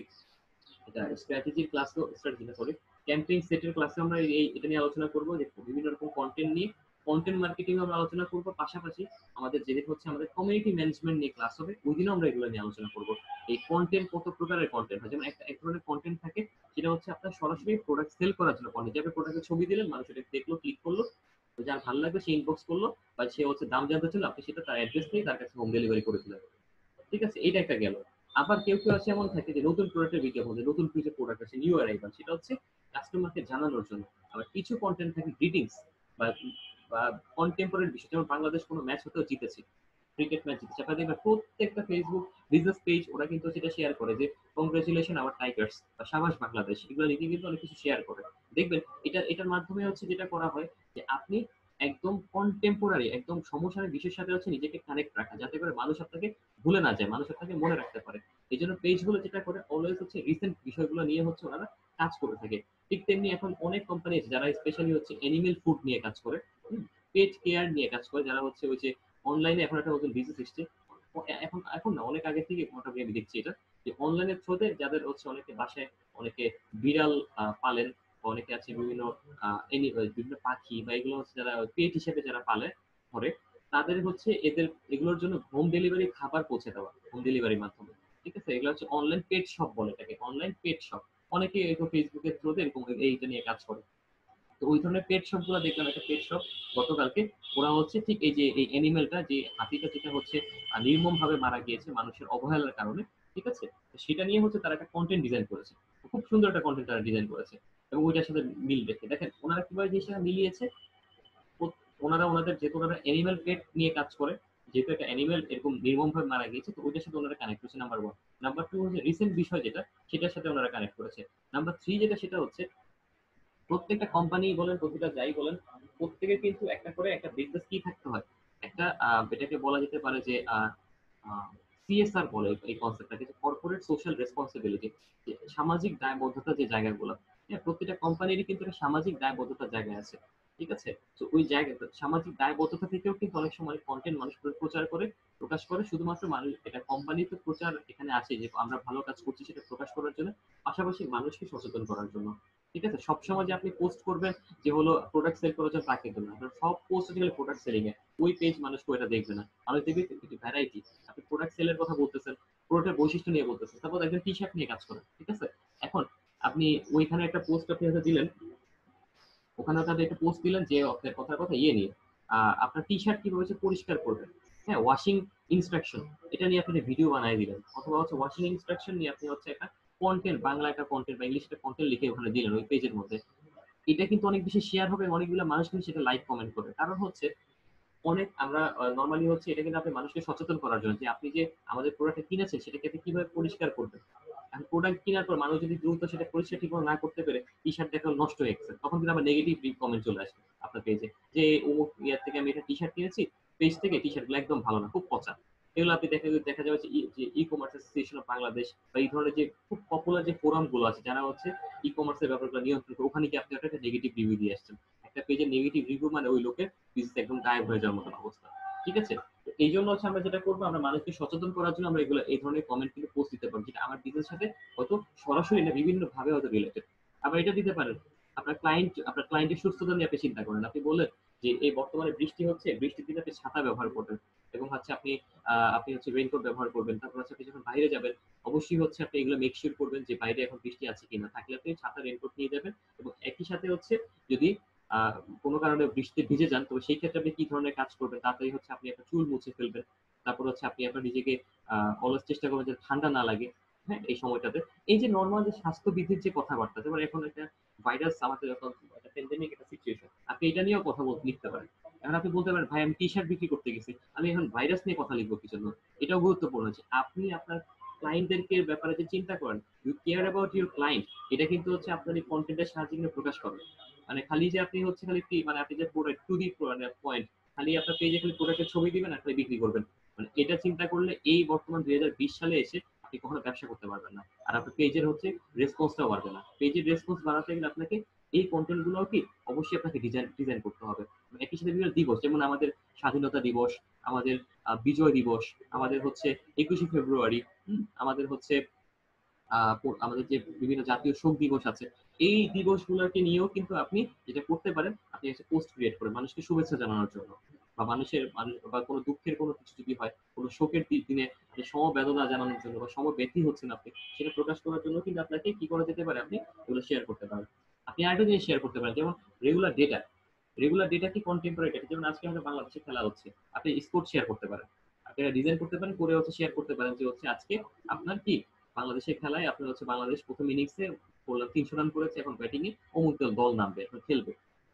এটা স্ট্র্যাটেজির ক্লাসও, স্ট্র্যাটেজি না সরি, ক্যাম্পেইন সেটের ক্লাসে আমরা এই এটা নিয়ে আলোচনা করব যে বিভিন্ন রকম কন্টেন্ট নিয়ে কন্টেন্ট মার্কেটিং আমরা আলোচনা করবো, পাশাপাশি আমাদের যেদিন হচ্ছে আমাদের কমিউনিটি ম্যানেজমেন্ট নিয়ে ক্লাস হবে, ওই দিনও আমরা এগুলো নিয়ে আলোচনা করবো। এই কন্টেন্ট কত প্রকারের কন্টেন্ট হয়, যেমন একটা এক ধরনের কন্টেন্ট থাকে যেটা হচ্ছে আপনার সরাসরি প্রোডাক্ট সেল করার জন্য কন্টেন্ট, যে আপনি প্রোডাক্টের ছবি দিলেন, মানুষ এটা দেখলো, ক্লিক করলো, যার ভালো লাগবে সে ইনবক্স করলো, বা সে হচ্ছে দাম জানতে ছিল, আপনি সেটা তার অ্যাড্রেস নিয়ে তার কাছে হোম ডেলিভারি করে দিলেন। ঠিক আছে, এইটা একটা গেল। আবার কেউ কেউ আছে এমন থাকে যে নতুন প্রোডাক্টের বিজ্ঞাপন দেয়, নতুন কিছু প্রোডাক্ট আছে, নিউ অ্যারাইভাল, সেটা হচ্ছে কাস্টমারকে জানানোর জন্য। আবার কিছু কন্টেন্ট থাকে গ্রিটিংস বা বা কন্টেম্পোরারি বিষয়, যেমন বাংলাদেশ কোনো ম্যাচ হতেও জিতেছে, ক্রিকেট ম্যাচ জিতেছে, আপনারা দেখবেন প্রত্যেকটা ফেসবুক বিজনেস পেজ ওরা কিন্তু সেটা শেয়ার করে যে কংগ্রেচুলেশন আওয়ার টাইগার্স বা সাবাস বাংলাদেশ, এগুলো লিখে কিন্তু অনেক কিছু শেয়ার করে। দেখবেন এটার মাধ্যমে হচ্ছে যেটা করা হয় যে আপনি একদম কন্টেম্পোরারি, একদম সমসাময়িক বিষয়ের সাথে হচ্ছে নিজেকে কানেক্ট রাখা, যাতে করে মানুষ আপনাকে ভুলে না যায়, মানুষ আপনাকে মনে রাখতে পারে। এই জন্য পেজগুলো যেটা করে অলওয়েজ হচ্ছে রিসেন্ট বিষয়গুলো নিয়ে হচ্ছে ওনারা কাজ করে থাকে। ঠিক তেমনি এখন অনেক কোম্পানি আছে যারা স্পেশালি হচ্ছে অ্যানিমেল ফুড নিয়ে কাজ করে, পেট কেয়ার নিয়ে কাজ করে, যারা হচ্ছে ওই যে অনলাইনে এখন একটা নতুন বিজনেস এসছে। এখন এখন না, অনেক আগে থেকে মোটামুটি আমি দেখছি এটা, যে অনলাইনের থ্রুতে যাদের হচ্ছে অনেকে বাসায় অনেকে বিড়াল পালেন, বা অনেকে আছে বিভিন্ন বিভিন্ন পাখি বা এগুলো হচ্ছে যারা পেট হিসেবে যারা পালে ঘরে, তাদের হচ্ছে এদের এগুলোর জন্য হোম ডেলিভারি খাবার পৌঁছে দেওয়া, হোম ডেলিভারির মাধ্যমে। ঠিক আছে, এগুলো হচ্ছে অনলাইন পেট শপ বলে এটাকে, অনলাইন পেট শপ। অনেকে এরকম ফেসবুকের থ্রুতে এরকম এইটা নিয়ে কাজ করে। তো ওই ধরনের পেট শপ গুলো দেখলাম, একটা পেট শপ গতকালকে, ওরা হচ্ছে ঠিক এই যে এই অ্যানিমেলটা, যে হাতিটা যেটা হচ্ছে নির্মম ভাবে মারা গিয়েছে মানুষের অবহেলার কারণে, ঠিক আছে, তো সেটা নিয়ে হচ্ছে তারা একটা কন্টেন্ট ডিজাইন করেছে। খুব সুন্দর একটা কন্টেন্ট তারা ডিজাইন করেছে, এবং ওইটার সাথে মিল রেখে দেখেন ওনারা কিভাবে জিনিসটা মিলিয়েছে। ওনারা ওনাদের, যেহেতু ওনারা অ্যানিমেল পেট নিয়ে কাজ করে, যেহেতু একটা অ্যানিমেল এরকম নির্মম ভাবে মারা গিয়েছে, তো ওইটার সাথে ওনারা কানেক্ট করেছে, নাম্বার ওয়ান। নাম্বার টু হচ্ছে রিসেন্ট বিষয় যেটা, সেটার সাথে ওনারা কানেক্ট করেছে। নাম্বার থ্রি যেটা, সেটা হচ্ছে প্রত্যেকটা কোম্পানি বলেন, প্রতিটা যাই বলেন, প্রত্যেকের কিন্তু একটা করে একটা বিজনেস কি থাকতে হয়, একটা এটাকে বলা যেতে পারে যে সিএসআর বলে এই কনসেপ্টটাকে, কর্পোরেট সোশ্যাল রেসপন্সিবিলিটি, যে সামাজিক দায়বদ্ধতা যে জায়গাগুলো, হ্যাঁ, প্রতিটা কোম্পানিরই কিন্তু একটা সামাজিক দায়বদ্ধতার জায়গা আছে। ঠিক আছে, তো ওই জায়গা সামাজিক দায়বদ্ধতা থেকেও কিন্তু অনেক সময় কন্টেন্ট মানুষ প্রচার করে, প্রকাশ করে, শুধুমাত্র মানুষ, এটা কোম্পানি তো প্রচার এখানে আছে যে আমরা ভালো কাজ করছি সেটা প্রকাশ করার জন্য, পাশাপাশি মানুষকে সচেতন করার জন্য। ঠিক আছে, সবসময় যে আপনি পোস্ট করবেন যে হলো প্রোডাক্ট সেল করার জন্য, তা কিন্তু না। আপনার সব পোস্ট হচ্ছে প্রোডাক্ট সেলিং এ, ওই পেজ মানুষ ওইটা দেখবে না। মানুষ দেখবে একটু ভ্যারাইটি, আপনি প্রোডাক্ট সেলের কথা বলতেছেন, প্রোডাক্টের বৈশিষ্ট্য নিয়ে বলতেছেন, তারপর একজন টি শার্ট নিয়ে কাজ করেন। ঠিক আছে, এখন আপনি ওইখানে একটা পোস্ট আপনি হয়তো দিলেন, ওখানে তাদের একটা পোস্ট দিলেন যে আপনার কথার কথা ইয়ে নিয়ে, আপনার টি শার্ট কিভাবে হচ্ছে পরিষ্কার করবেন, হ্যাঁ, ওয়াশিং ইনস্ট্রাকশন, এটা নিয়ে আপনি ভিডিও বানিয়ে দিলেন, অথবা হচ্ছে ওয়াশিং ইনস্ট্রাকশন নিয়ে আপনি হচ্ছে একটা কন্টেন্ট, বাংলা একটা কন্টেন্ট বা ইংলিশ একটা কন্টেন্ট লিখে ওখানে দিলেন ওই পেজের মধ্যে। এটা কিন্তু অনেক বেশি শেয়ার হবে, অনেকগুলো মানুষ কিন্তু সেটা লাইক কমেন্ট করবে। কারণ হচ্ছে অনেক আমরা নরমালি হচ্ছে এটা কিন্তু আপনি মানুষকে সচেতন করার জন্য, যে আপনি যে আমাদের প্রোডাক্টটা কিনেছেন সেটাকে আপনি কিভাবে পরিষ্কার করবেন। এখন প্রোডাক্ট কেনার পর মানুষ যদি দ্রুত সেটা পরিষ্কার ঠিকমতো না করতে পেরে টি শার্ট দেখা নষ্ট হয়ে গেছে, তখন কিন্তু আবার নেগেটিভ কমেন্ট চলে আসবে আপনার পেজে, যে অমুক ইয়ার থেকে আমি এটা টি শার্ট কিনেছি, পেজ থেকে টি শার্ট গুলো একদম ভালো না, খুব পচা। এগুলো আপনি দেখা যাবে যে e commerce association of Bangladesh বা এই ধরনের যে খুব পপুলার যে ফোরাম গুলো আছে, যারা হচ্ছে ই কমার্সের ব্যাপারগুলো নিয়ন্ত্রণ করে, ওখানে কি আপনি একটা নেগেটিভ রিভিউ দিয়ে আসছেন। একটা পেজের নেগেটিভ রিভিউ মানে ওই লোকের বিজনেস একদম গায়েব হয়ে যাওয়ার মতন অবস্থা। ঠিক আছে, তো এই জন্য হচ্ছে আমরা যেটা করবো, আমরা মানুষকে সচেতন করার জন্য আমরা এগুলো এই ধরনের কমেন্ট কিন্তু পোস্ট দিতে পারবো, যেটা আমার বিজনেস সাথে হয়তো সরাসরি না, বিভিন্ন ভাবে হয়তো রিলেটেড। আবার এটা দিতে পারেন, আপনার ক্লায়েন্টের সুস্থতা নিয়ে আপনি চিন্তা করেন, আপনি বললেন যে এই বর্তমানে বৃষ্টি হচ্ছে, বৃষ্টির দিনে আপনি ছাতা ব্যবহার করবেন, এবং হচ্ছে আপনি হচ্ছে রেইনকোট ব্যবহার করবেন, তারপর হচ্ছে আপনি যখন বাইরে যাবেন অবশ্যই হচ্ছে আপনি এগুলো মেক শিওর করবেন যে বাইরে এখন বৃষ্টি আছে কিনা, থাকলে আপনি ছাতা রেইনকোট নিয়ে যাবেন। এবং একই সাথে হচ্ছে যদি আহ কোনো কারণে বৃষ্টিতে ভিজে যান, তো সেই ক্ষেত্রে আপনি কি ধরনের কাজ করবেন, তাড়াতাড়ি হচ্ছে আপনি একটা চুল মুছে ফেলবেন, তারপর হচ্ছে আপনি আপনার নিজেকে অলওয়েজ চেষ্টা করবেন যে ঠান্ডা না লাগে, হ্যাঁ, এই সময়টাতে। এই যে নর্মাল যে স্বাস্থ্যবিধির যে কথাবার্তা, যেমন এখন একটা ভাইরাস, আমাদের যখন একটা প্যান্ডেমিক একটা সিচুয়েশন, আপনি এটা নিয়েও কথা বলতে লিখতে পারেন। এখন আপনি বলতে পারেন ভাই আমি টি শার্ট বিক্রি করতে গেছি, আমি এখন ভাইরাস নিয়ে কথা লিখবো কি জন্য। এটাও গুরুত্বপূর্ণ যে আপনি আপনার ক্লায়েন্টদেরকে ব্যাপারে যে চিন্তা করেন, you care about your client, এটা কিন্তু হচ্ছে আপনার এই কন্টেন্টের সাহায্যে কিন্তু প্রকাশ করেন। মানে খালি যে আপনি হচ্ছে খালি মানে আপনি যে প্রোডাক্ট টু দি মানে পয়েন্ট, খালি আপনার পেজে খালি প্রোডাক্টের ছবি দিবেন আর খালি বিক্রি করবেন, মানে এটা চিন্তা করলে এই বর্তমান 2020 সালে এসে আপনি কখনো ব্যবসা করতে পারবেন না। আর আপনার পেজের হচ্ছে রেসপন্সটাও বাড়বে না। পেজের রেসপন্স বাড়াতে গেলে আপনাকে এই কন্টেন্ট গুলো কি অবশ্যই আপনাকে ডিজাইন করতে হবে। একই সাথে বিভিন্ন দিবস, যেমন আমাদের স্বাধীনতা দিবস, আমাদের বিজয় দিবস, আমাদের হচ্ছে 21শে ফেব্রুয়ারি, আমাদের হচ্ছে আমাদের যে বিভিন্ন জাতীয় শোক দিবস আছে, এই দিবসগুলোকে নিয়েও কিন্তু আপনি যেটা করতে পারেন, আপনি একটা পোস্ট ক্রিয়েট করেন মানুষকে শুভেচ্ছা জানানোর জন্য, বা বা কোনো দুঃখের কোনো কিছু যদি হয়, কোনো শোকের দিনে আপনি সমবেদনা জানানোর জন্য বা সমব্যথী হচ্ছেন আপনি, সেটা প্রকাশ করার জন্য কিন্তু আপনাকে কি করা যেতে পারে, আপনি এগুলো শেয়ার করতে পারেন। আপনি আরেকটা জিনিস শেয়ার করতে পারেন, যেমন রেগুলার ডেটা। রেগুলার ডেটা কি কন্টেম্পোরারি ডেটা, যেমন আজকে আমাদের বাংলাদেশে খেলা হচ্ছে, আপনি স্পোর্ট শেয়ার করতে পারেন, আপনি ডিজাইন করতে পারেন, করে হচ্ছে শেয়ার করতে পারেন যে হচ্ছে আজকে আপনার কি বাংলাদেশের খেলায় আপনার হচ্ছে বাংলাদেশ প্রথম ইনিংসে বললাম 300 রান করেছে, এখন ব্যাটিং এ অমুক দল দল নামবে, এখন খেলবে।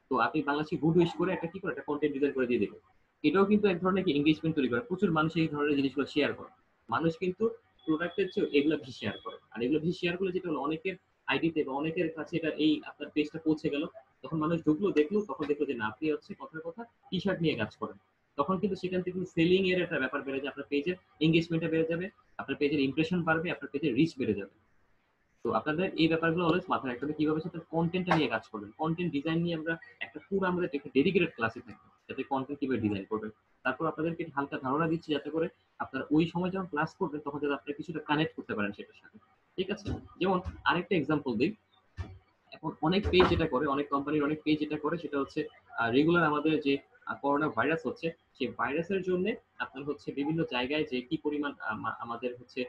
তো আপনি বাংলাদেশি গুড উইশ করে একটা কি করে একটা কন্টেন্ট ডিজাইন করে দিয়ে দেবেন। এটাও কিন্তু এক ধরনের কি এঙ্গেজমেন্ট তৈরি করে, প্রচুর মানুষ এই ধরনের জিনিসগুলো শেয়ার করে। মানুষ কিন্তু প্রোডাক্টের চেয়ে এগুলো বেশি শেয়ার করে, আর এগুলো বেশি শেয়ার করলে যেটা হলো অনেকের আইডিতে বা অনেকের কাছে এটা এই আপনার পেজটা পৌঁছে গেল, তখন মানুষ ঢুকলো দেখলো, তখন দেখলো যে না আপনি হচ্ছে কথার কথা টি শার্ট নিয়ে কাজ করেন, তখন কিন্তু সেখান থেকে সেলিং এর একটা ব্যাপার বেড়ে যায়, আপনার পেজের এঙ্গেজমেন্টটা বেড়ে যাবে, আপনার পেজের ইমপ্রেশন বাড়বে, আপনার পেজের রিচ বেড়ে যাবে। তো আপনাদের এই ব্যাপারগুলো অলওয়েজ মাথায় রাখতে হবে, কিভাবে সাথে কন্টেন্টটা নিয়ে কাজ করবেন। কন্টেন্ট ডিজাইন নিয়ে আমরা একটা পুরো আমাদের একটা ডেডিকেটেড ক্লাসে থাকবে, যাতে কন্টেন্ট কিভাবে ডিজাইন করবেন। তারপর আপনাদেরকে হালকা ধারণা দিচ্ছি যাতে করে আপনারা ওই সময় যখন ক্লাস করবেন তখন যাতে আপনারা কিছুটা কানেক্ট করতে পারেন সেটার সাথে। ঠিক আছে? যেমন আরেকটা এক্সাম্পল দিই, এখন অনেক পেজ যেটা করে, অনেক কোম্পানির অনেক পেজ যেটা করে সেটা হচ্ছে রেগুলার আমাদের যে করোনা ভাইরাস হচ্ছে, সেই ভাইরাসের জন্য আপনার হচ্ছে বিভিন্ন জায়গায় যে কি পরিমাণ আমাদের হচ্ছে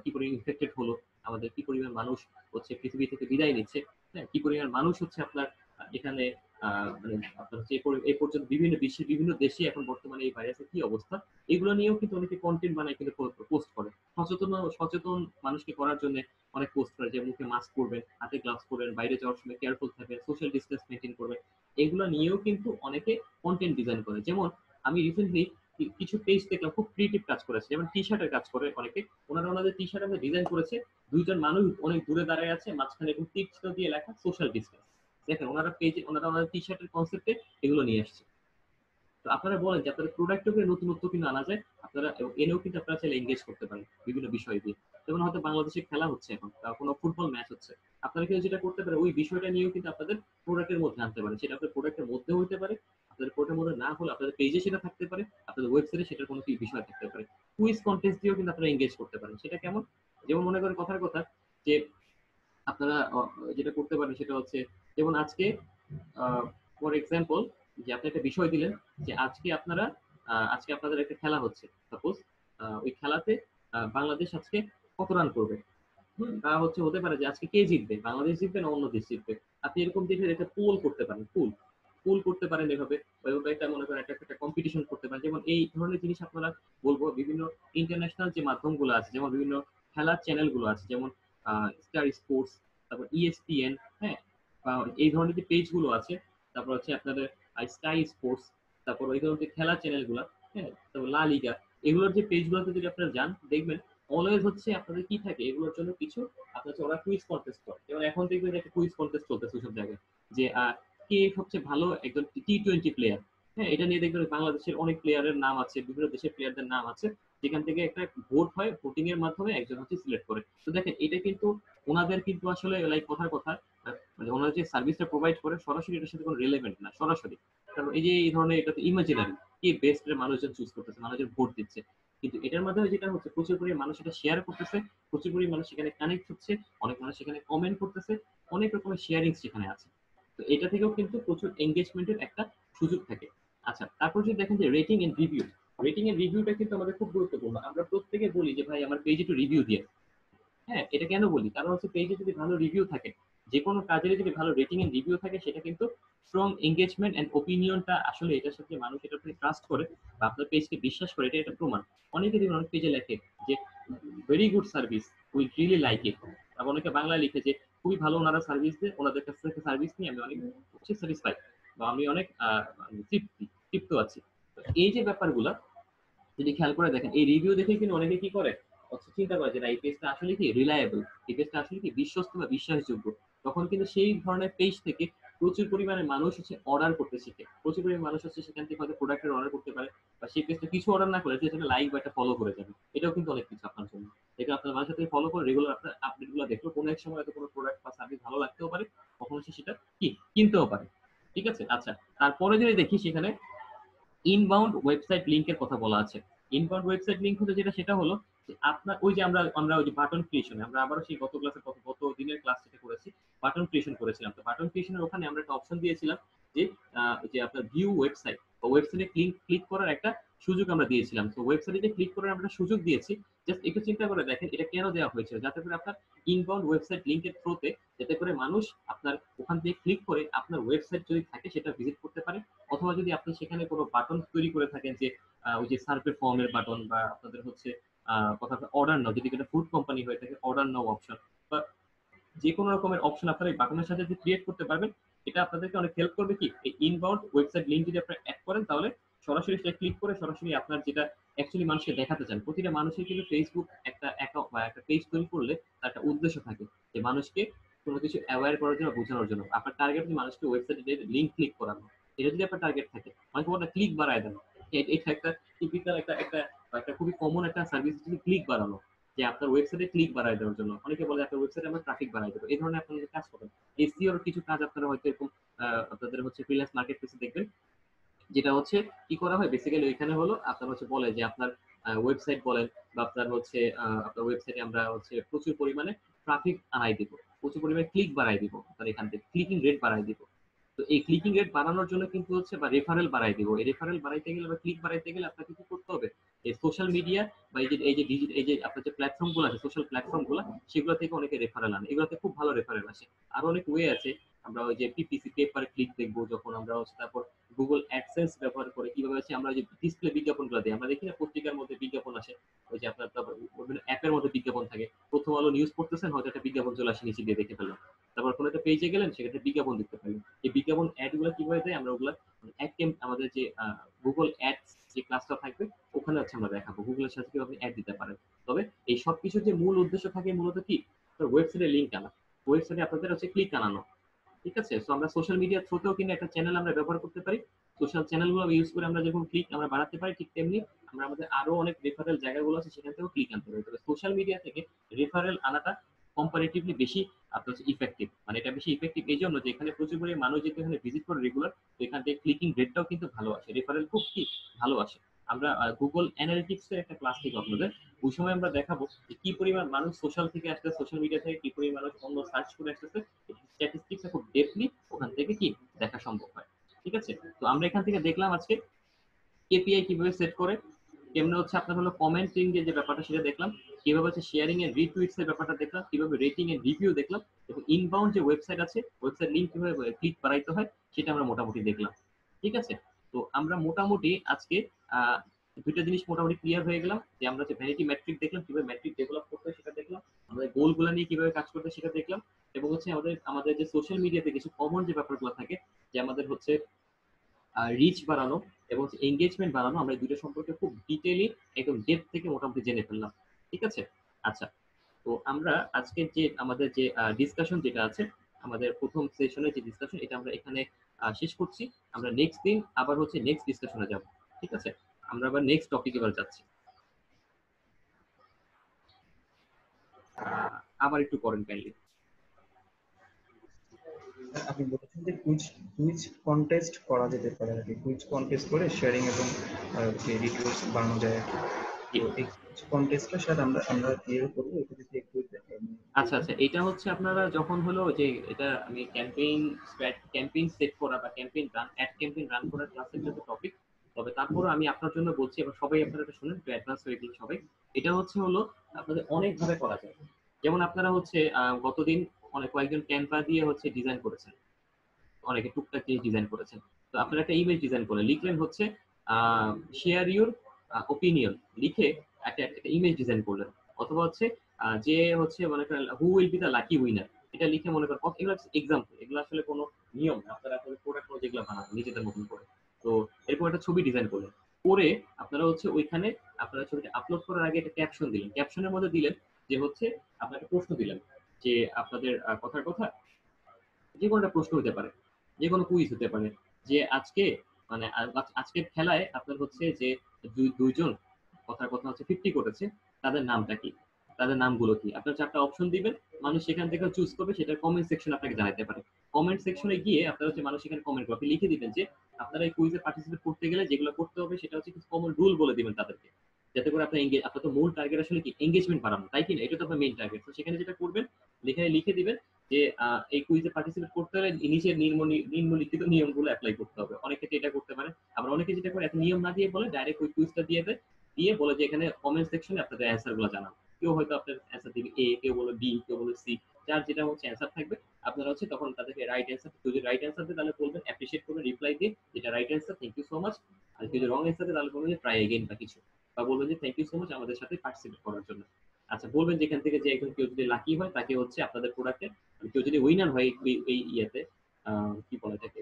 কি পরিমাণ ইনফেক্টেড হলো, আমাদের কি পরিমাণ মানুষ হচ্ছে পৃথিবী থেকে বিদায় নিচ্ছে, হ্যাঁ, কি পরিমাণ মানুষ হচ্ছে আপনার এখানে মানে আপনার হচ্ছে এই পর্যন্ত বিভিন্ন বিশ্বের বিভিন্ন দেশে এখন বর্তমানে এই ভাইরাসের কি অবস্থা, এগুলো নিয়েও কিন্তু অনেকে কন্টেন্ট বানায় কিন্তু পোস্ট করে, সচেতন সচেতন মানুষকে করার জন্য অনেক পোস্ট করে যে মুখে মাস্ক পরবেন, হাতে গ্লাভস পরবেন, বাইরে যাওয়ার সময় কেয়ারফুল থাকবেন, সোশ্যাল ডিস্টেন্স মেনটেন করবেন। এগুলো নিয়েও কিন্তু অনেকে কন্টেন্ট ডিজাইন করে। যেমন আমি রিসেন্টলি কিছু পেজ দেখলাম খুব ক্রিয়েটিভ কাজ করেছে, যেমন টি শার্টের কাজ করে অনেকে, ওনারা ওনাদের টি শার্ট আমাদের ডিজাইন করেছে, দুইজন মানুষ অনেক দূরে দাঁড়ায় আছে, মাঝখানে এরকম তীর চিহ্ন দিয়ে লেখা সোশ্যাল ডিস্টেন্স। দেখেন ওনারা পেজে ওনারা ওনাদের টি শার্টের কনসেপ্টে এগুলো নিয়ে আসছে। তো আপনারা বলেন যে আপনাদের প্রোডাক্টকে নতুনত্ব কিন্তু আনা যায়, আপনারা এনেও কিন্তু আপনারা চাইলে এঙ্গেজ করতে পারেন বিভিন্ন বিষয় দিয়ে। যেমন হয়তো বাংলাদেশে খেলা হচ্ছে এখন, কোনো ফুটবল ম্যাচ হচ্ছে, আপনারা কিন্তু যেটা করতে পারেন ওই বিষয়টা নিয়েও কিন্তু আপনাদের প্রোডাক্টের মধ্যে আনতে পারেন, সেটা আপনার প্রোডাক্টের মধ্যে হতে পারে, আপনাদের প্রোডাক্টের মধ্যে না হলে আপনাদের পেজে সেটা থাকতে পারে, আপনাদের ওয়েবসাইটে সেটার কোনো কি বিষয় থাকতে পারে। কুইজ কন্টেস্ট দিয়েও কিন্তু আপনারা এঙ্গেজ করতে পারেন। সেটা কেমন? যেমন মনে করেন কথার কথা যে আপনারা যেটা করতে পারেন সেটা হচ্ছে, যেমন আজকে ফর এক্সাম্পল যে আপনি একটা বিষয় দিলেন যে আজকে আপনাদের একটা খেলা হচ্ছে, সাপোজ ওই খেলাতে বাংলাদেশ আজকে কত রান করবে, তা হচ্ছে হতে পারে যে আজকে কে জিতবে, বাংলাদেশ জিতবে না অন্য দেশ জিতবে। আপনি এরকম দেখে একটা পোল করতে পারেন, পুল পুল করতে পারেন এভাবে, বা এভাবে একটা মনে করেন একটা কম্পিটিশন করতে পারেন। যেমন এই ধরনের জিনিস আপনারা বলবো বিভিন্ন ইন্টারন্যাশনাল যে মাধ্যমগুলো আছে, যেমন বিভিন্ন খেলার চ্যানেলগুলো আছে, যেমন স্টার স্পোর্টস, তারপর ইএসপিএন, হ্যাঁ, বা এই ধরনের যে পেজগুলো আছে, তারপর হচ্ছে আপনাদের স্কাই স্পোর্টস, তারপর ওই ধরনের যে খেলার চ্যানেলগুলো, হ্যাঁ, তারপর লা লিগা, এগুলোর যে পেজগুলোতে যদি আপনারা যান দেখবেন অলওয়েজ হচ্ছে আপনাদের কি থাকে এগুলোর জন্য কিছু আপনার হচ্ছে ওরা কুইজ কন্টেস্ট করে। যেমন এখন দেখবেন একটা কুইজ কন্টেস্ট চলতেছে সব জায়গায়, যে কে সবচেয়ে ভালো একজন টি-20 প্লেয়ার, হ্যাঁ, এটা নিয়ে দেখবেন বাংলাদেশের অনেক প্লেয়ারের নাম আছে, বিভিন্ন দেশের প্লেয়ারদের নাম আছে, যেখান থেকে একটা ভোট হয়, ভোটিং এর মাধ্যমে একজন হচ্ছে সিলেক্ট করে। তো দেখেন এটা কিন্তু ওনাদের কিন্তু আসলে লাইক কথার কথা মানে ওনারা যে সার্ভিসটা প্রোভাইড করে সরাসরি এটার সাথে কোনো রিলেভেন্ট না সরাসরি, কারণ এই যে এই ধরনের এটা তো ইমাজিনারি, কি বেস্ট মানুষজন চুজ করতেছে, মানুষজন ভোট দিচ্ছে, কিন্তু এটার মাধ্যমে যেটা হচ্ছে প্রচুর পরিমাণে মানুষ এটা শেয়ার করতেছে, প্রচুর পরিমাণে মানুষ সেখানে কানেক্ট হচ্ছে, অনেক মানুষ সেখানে কমেন্ট করতেছে, অনেক রকমের শেয়ারিং সেখানে আছে। তো এটা থেকেও কিন্তু প্রচুর এঙ্গেজমেন্টের একটা সুযোগ থাকে। আচ্ছা, তারপর যদি দেখেন যে rating and review, rating and রিভিউটা কিন্তু আমাদের খুব গুরুত্বপূর্ণ। আমরা প্রত্যেকে বলি যে ভাই আমার পেজে একটু রিভিউ দিয়ে, হ্যাঁ, এটা কেন বলি, কারণ হচ্ছে পেজে যদি ভালো রিভিউ থাকে, যে কোনো কাজের যদি ভালো রেটিং এন্ড রিভিউ থাকে, সেটা কিন্তু স্ট্রং এঙ্গেজমেন্ট এন্ড ওপিনিয়নটা আসলে এটার সাথে মানুষ এটা ট্রাস্ট করে বা আপনার পেজকে বিশ্বাস করে, এটা একটা প্রমাণ। অনেকে দেখুন অনেক পেজে লেখে যে very good service, we really like it. আবার অনেকে বাংলায় লিখে যে খুবই ভালো ওনারা সার্ভিস দেয়, ওনাদের কাছ থেকে সার্ভিস নিয়ে আমি অনেক স্যাটিসফাইড, বা আমি অনেক তৃপ্ত আছি। তো এই যে ব্যাপারগুলা যদি খেয়াল করে দেখেন, এই রিভিউ দেখে কিন্তু অনেকে কি করে হচ্ছে চিন্তা করে যে না এই পেজটা আসলে কি রিলায়েবল, এই পেজটা আসলে কি বিশ্বস্ত বা বিশ্বাসযোগ্য। তখন কিন্তু সেই ধরনের পেজ থেকে প্রচুর পরিমাণে মানুষ হচ্ছে অর্ডার করতে শিখে, প্রচুর পরিমাণে মানুষ হচ্ছে সেখান থেকে হয়তো প্রোডাক্টের অর্ডার করতে পারে, বা সেই পেজটা কিছু অর্ডার না করে সেটা লাইক বা একটা ফলো করে যাবে। এটাও কিন্তু অনেক কিছু আপনার জন্য। এটা আপনার মানুষের সাথে ফলো করে রেগুলার আপনার আপডেট গুলো দেখলো, কোনো এক সময় হয়তো কোনো প্রোডাক্ট বা সার্ভিস ভালো লাগতেও পারে, কখনো সে সেটা কি কিনতেও পারে। ঠিক আছে? আচ্ছা, তারপরে যদি দেখি সেখানে ইনবাউন্ড ওয়েবসাইট লিংকের কথা বলা আছে। ইনবাউন্ড ওয়েবসাইট লিংক হচ্ছে যেটা, সেটা হলো আপনার ওই যে আমরা ওই যে বাটন ক্রিয়েশন, আমরা আবারও সেই গত ক্লাসে গত দিনের ক্লাস যেটা করেছি, বাটন ক্রিয়েশন করেছিলাম। তো বাটন ক্রিয়েশনের ওখানে আমরা একটা অপশন দিয়েছিলাম যে যে আপনার ভিউ ওয়েবসাইট বা ওয়েবসাইটে ক্লিক করার একটা সুযোগ আমরা দিয়েছিলাম। তো ওয়েবসাইটে ক্লিক করার আমরা সুযোগ দিয়েছি। জাস্ট একটু চিন্তা করে দেখেন এটা কেন দেওয়া হয়েছে, যাতে করে আপনার ইনবাউন্ড ওয়েবসাইট লিঙ্কের থ্রুতে, যাতে করে মানুষ আপনার ওখান থেকে ক্লিক করে আপনার ওয়েবসাইট যদি থাকে সেটা ভিজিট করতে পারে। অথবা যদি আপনি সেখানে কোনো বাটন তৈরি করে থাকেন, যে ওই যে সার্ভে ফর্মের বাটন, বা আপনাদের হচ্ছে কথা অর্ডার নাও, যদি এটা ফুড কোম্পানি হয়ে থাকে অর্ডার নাও অপশন, বা যে কোনো রকমের অপশন আপনারা এই বাটনের সাথে ক্রিয়েট করতে পারবেন। এটা আপনাদেরকে অনেক হেল্প করবে কি, এই ইনবাউন্ড ওয়েবসাইট লিঙ্ক যদি আপনারা অ্যাড করেন, তাহলে সরাসরি সেটা ক্লিক করে সরাসরি আপনার যেটা অ্যাকচুয়ালি মানুষকে দেখাতে চান। প্রতিটা মানুষের কিন্তু ফেসবুক একটা অ্যাকাউন্ট বা একটা পেজ তৈরি করলে তার একটা উদ্দেশ্য থাকে, যে মানুষকে কোনো কিছু অ্যাওয়্যার করার জন্য, বোঝানোর জন্য। আপনার টার্গেট যদি মানুষকে ওয়েবসাইটে লিঙ্ক ক্লিক করানো, এটা যদি আপনার টার্গেট থাকে, অনেকে বলে ক্লিক বাড়ায় দেন। এটা একটা টিপিক্যাল একটা একটা একটা খুবই কমন একটা সার্ভিস, যদি ক্লিক বাড়ানো, যে আপনার ওয়েবসাইটে ক্লিক বাড়ায় দেওয়ার জন্য। অনেকে বলে আপনার ওয়েবসাইটে আমরা ট্রাফিক বাড়াই দেবো, এই ধরনের আপনারা কাজ করেন। এসইওর কিছু কাজ আপনারা হয়তো এরকম আপনাদের হচ্ছে ফ্রিল্যান্স মার্কেট প্লেসে দেখবেন, যেটা হচ্ছে কি করা হয় বেসিক্যালি, ওইখানে হলো আপনার হচ্ছে বলে যে আপনার ওয়েবসাইট বলেন, বা আপনার হচ্ছে আপনার ওয়েবসাইটে আমরা হচ্ছে প্রচুর পরিমাণে ট্রাফিক আনাই দিব, প্রচুর পরিমাণে ক্লিক বাড়াই দিব, আপনার এখান থেকে ক্লিকিং রেট বাড়াই দিব। তো এই ক্লিকিং রেট বাড়ানোর জন্য কিন্তু হচ্ছে, বা রেফারেল বাড়াই দিব, এই রেফারেল বাড়াইতে গেলে বা ক্লিক বাড়াইতে গেলে আপনাকে কি করতে হবে, এই সোশ্যাল মিডিয়া বা এই যে আপনার যে প্ল্যাটফর্ম গুলো আছে, সোশ্যাল প্ল্যাটফর্ম গুলো, সেগুলো থেকে অনেকে রেফারেল আনে, এগুলোতে খুব ভালো রেফারেল আসে। আরো অনেক ওয়ে আছে, আমরা ওই যে পিপিসি পেপার ক্লিক দেখবো যখন আমরা হচ্ছে, তারপর গুগল অ্যাডসেন্স ব্যবহার করে কিভাবে হচ্ছে আমরা যে ডিসপ্লে বিজ্ঞাপনগুলো দিই, আমরা দেখি না পত্রিকার মধ্যে বিজ্ঞাপন আসে, ওই যে আপনার তারপর বিভিন্ন অ্যাপের মধ্যে বিজ্ঞাপন থাকে। প্রথম আলো নিউজ পড়তেছেন, হয়তো একটা বিজ্ঞাপন চলে আসে, নিচে দিয়ে দেখে ফেললাম। তারপর কোনো একটা পেজে গেলেন, সেক্ষেত্রে বিজ্ঞাপন দেখতে পারেন। এই বিজ্ঞাপন অ্যাড গুলো কিভাবে দেয়, আমরা ওগুলা আমাদের যে গুগল অ্যাডস যে ক্লাসটা থাকবে, ওখানে হচ্ছে আমরা দেখাবো গুগলের সাথে কিভাবে অ্যাড দিতে পারেন। তবে এই সব কিছুর যে মূল উদ্দেশ্য থাকে মূলত কি, ওয়েবসাইটে লিঙ্ক আনা, ওয়েবসাইটে আপনাদের হচ্ছে ক্লিক আনানো। ঠিক আছে, তো আমরা সোশ্যাল মিডিয়ার থ্রুতেও কিন্তু একটা চ্যানেল আমরা ব্যবহার করতে পারি। সোশ্যাল চ্যানেলগুলো ইউজ করে আমরা যখন ক্লিক আমরা বাড়াতে পারি, ঠিক তেমনি আমরা আমাদের আরো অনেক রেফারেল জায়গাগুলো আছে, সেখান থেকেও ক্লিক আনতে পারি। তবে সোশ্যাল মিডিয়া থেকে রেফারেল আনাটা কম্পারেটিভলি বেশি আপনার হচ্ছে ইফেক্টিভ। মানে এটা বেশি ইফেক্টিভ এই জন্য যে এখানে প্রচুর পরিমাণে মানুষ যেহেতু এখানে ভিজিট করে রেগুলার, তো এখান থেকে ক্লিকিং রেটটাও কিন্তু ভালো আসে, রেফারেল খুব কি ভালো আসে। আমরা গুগল অ্যানালিটিক্স এর একটা ক্লাস থেকে আপনাদের, ওই সময় আমরা দেখাবো যে কি পরিমাণ মানুষ সোশ্যাল থেকে আসতে, সোশ্যাল মিডিয়া থেকে কি পরিমাণ মানুষ অন্য সার্চ করে আসতেছে, স্ট্যাটিস্টিক্সটা খুব ডেপলি ওখান থেকে কি দেখা সম্ভব হয়। ঠিক আছে, তো আমরা এখান থেকে দেখলাম আজকে কেপিআই কিভাবে সেট করে, কেমনে হচ্ছে আপনার হলো কমেন্টিং এর যে ব্যাপারটা সেটা দেখলাম, কিভাবে হচ্ছে শেয়ারিং এর রিটুইটস এর ব্যাপারটা দেখলাম, কিভাবে রেটিং এর রিভিউ দেখলাম, এবং ইনবাউন্ড যে ওয়েবসাইট আছে, ওয়েবসাইট লিংক কিভাবে ক্লিক বাড়াইতে হয় সেটা আমরা মোটামুটি দেখলাম। ঠিক আছে, তো আমরা মোটামুটি আজকে আহ দুইটা জিনিস মোটামুটি ক্লিয়ার হয়ে গেলাম, যে আমরা যে ভ্যানিটি ম্যাট্রিক দেখলাম, কিভাবে ম্যাট্রিক ডেভেলপ করতে হয় সেটা দেখলাম, আমাদের গোলগুলো নিয়ে কিভাবে কাজ করতে হয় সেটা দেখলাম, এবং হচ্ছে আমাদের আমাদের যে সোশ্যাল মিডিয়াতে কিছু কমন যে ব্যাপারগুলো থাকে, যে আমাদের হচ্ছে রিচ বাড়ানো এবং এঙ্গেজমেন্ট বাড়ানো, আমরা এই দুটো সম্পর্কে খুব ডিটেইলি একদম ডেপথ থেকে মোটামুটি জেনে ফেললাম। ঠিক আছে, আচ্ছা, তো আমরা আজকে যে আমাদের যে ডিসকাশন যেটা আছে, আমাদের প্রথম সেশনের যে ডিসকাশন, এটা আমরা এখানে শেষ করছি। আমরা নেক্সট দিন আবার হচ্ছে নেক্সট ডিসকাশনে যাব। ঠিক আছে, আমরা আবার নেক্সট টপিক এবার যাচ্ছি। আবার একটু করেন কাইন্ডলি। আপনি বলেছেন যে কুইজ কুইজ কন্টেস্ট করা যেতে পারে আর কি, কুইজ কন্টেস্ট করে শেয়ারিং এবং যে রিভিউস বানানো যায় আর কি। তো এই কুইজ কন্টেস্টটা স্যার আমরা আমরা কিভাবে করবো, এটা যদি একটু আচ্ছা আচ্ছা, এটা হচ্ছে আপনারা যখন হলো যে এটা আমি ক্যাম্পেইন সেট করা বা campaign run ad campaign run করার ক্লাসের যত টপিক, তবে তারপরে আমি আপনার জন্য বলছি, এবার সবাই আপনারা এটা শুনেন, একটু অ্যাডভান্স হয়ে গেল সবাই। এটা হচ্ছে হলো আপনাদের অনেক ভাবে করা যায়। যেমন আপনারা হচ্ছে গতদিন অনেক কয়েকজন ক্যানভা দিয়ে হচ্ছে ডিজাইন করেছেন, অনেকে টুকটাক জিনিস ডিজাইন করেছেন। তো আপনারা একটা ইমেজ ডিজাইন করলেন, লিখলেন হচ্ছে শেয়ার ইউর ওপিনিয়ন, লিখে একটা একটা ইমেজ ডিজাইন করলেন। অথবা হচ্ছে যে হচ্ছে মনে করেন who will be the lucky winner, এটা লিখে মনে করেন, এগুলো এক্সাম্পল, এগুলো আসলে কোনো নিয়ম না, আপনারা আসলে প্রোডাক্ট যেগুলো বানান নিজেদের মতন করে। তো এরকম একটা ছবি ডিজাইন করলেন, করে আপনারা হচ্ছে ওইখানে আপনারা ছবিটা আপলোড করার আগে একটা ক্যাপশন দিলেন, ক্যাপশনের মধ্যে দিলেন যে হচ্ছে আপনাকে প্রশ্ন দিলেন, যে আপনাদের কথার কথা যে কোনো একটা প্রশ্ন হতে পারে, যে কোনো কুইজ হতে পারে, যে আজকে মানে আজকের খেলায় আপনার হচ্ছে যে দুইজন কথার কথা হচ্ছে 50 করেছে, তাদের নামটা কি, তাদের নামগুলো কি, আপনার চারটা অপশন দিবেন, মানুষ সেখান থেকে চুজ করবে, সেটা কমেন্ট সেকশন আপনাকে জানাতে পারে। কমেন্ট সেকশনে গিয়ে আপনারা হচ্ছে মানুষ এখানে কমেন্ট করবে, লিখে দিবেন যে আপনারা এই কুইজে পার্টিসিপেট করতে গেলে যেগুলো করতে হবে সেটা হচ্ছে কিছু কমন রুল বলে দিবেন তাদেরকে, যাতে করে আপনার আপনার তো মূল টার্গেট আসলে কি এঙ্গেজমেন্ট বাড়ানো, তাই কি না? এটা তো আপনার মেইন টার্গেট। তো সেখানে যেটা করবেন, এখানে লিখে দিবেন যে এই কুইজে পার্টিসিপেট করতে হলে নিচের নিম্নলিখিত নিয়মগুলো অ্যাপ্লাই করতে হবে। অনেকে এটা করতে পারে, আবার অনেকে যেটা করে এত নিয়ম না দিয়ে বলে ডাইরেক্ট ওই কুইজটা দিয়ে দেয়, দিয়ে বলে যে এখানে কমেন্ট সেকশনে আপনাদের অ্যান্সার গুলো জানান। কেউ হয়তো আপনার অ্যান্সার দিবে এ, কেউ বলে বি, কেউ বলে সি, যার যেটা হচ্ছে অ্যান্সার থাকবে আপনারা হচ্ছে তখন তাদেরকে রাইট অ্যান্সার, যদি রাইট অ্যান্সার দেয় তাহলে বলবেন অ্যাপ্রিশিয়েট করবেন রিপ্লাই দিয়ে যেটা right answer, thank you so much. আর যদি রং অ্যান্সার দেয় তাহলে বলবেন যে ট্রাই এগেইন বা কিছু, বা বলবেন যে থ্যাংক ইউ সো মাচ আমাদের সাথে পার্টিসিপেট করার জন্য। আচ্ছা, বলবেন যেখান থেকে যে একজন কেউ যদি লাকি হয় তাকে হচ্ছে আপনাদের প্রোডাক্টের, কেউ যদি উইনার হয় এই ইয়েতে, কি বলে এটাকে,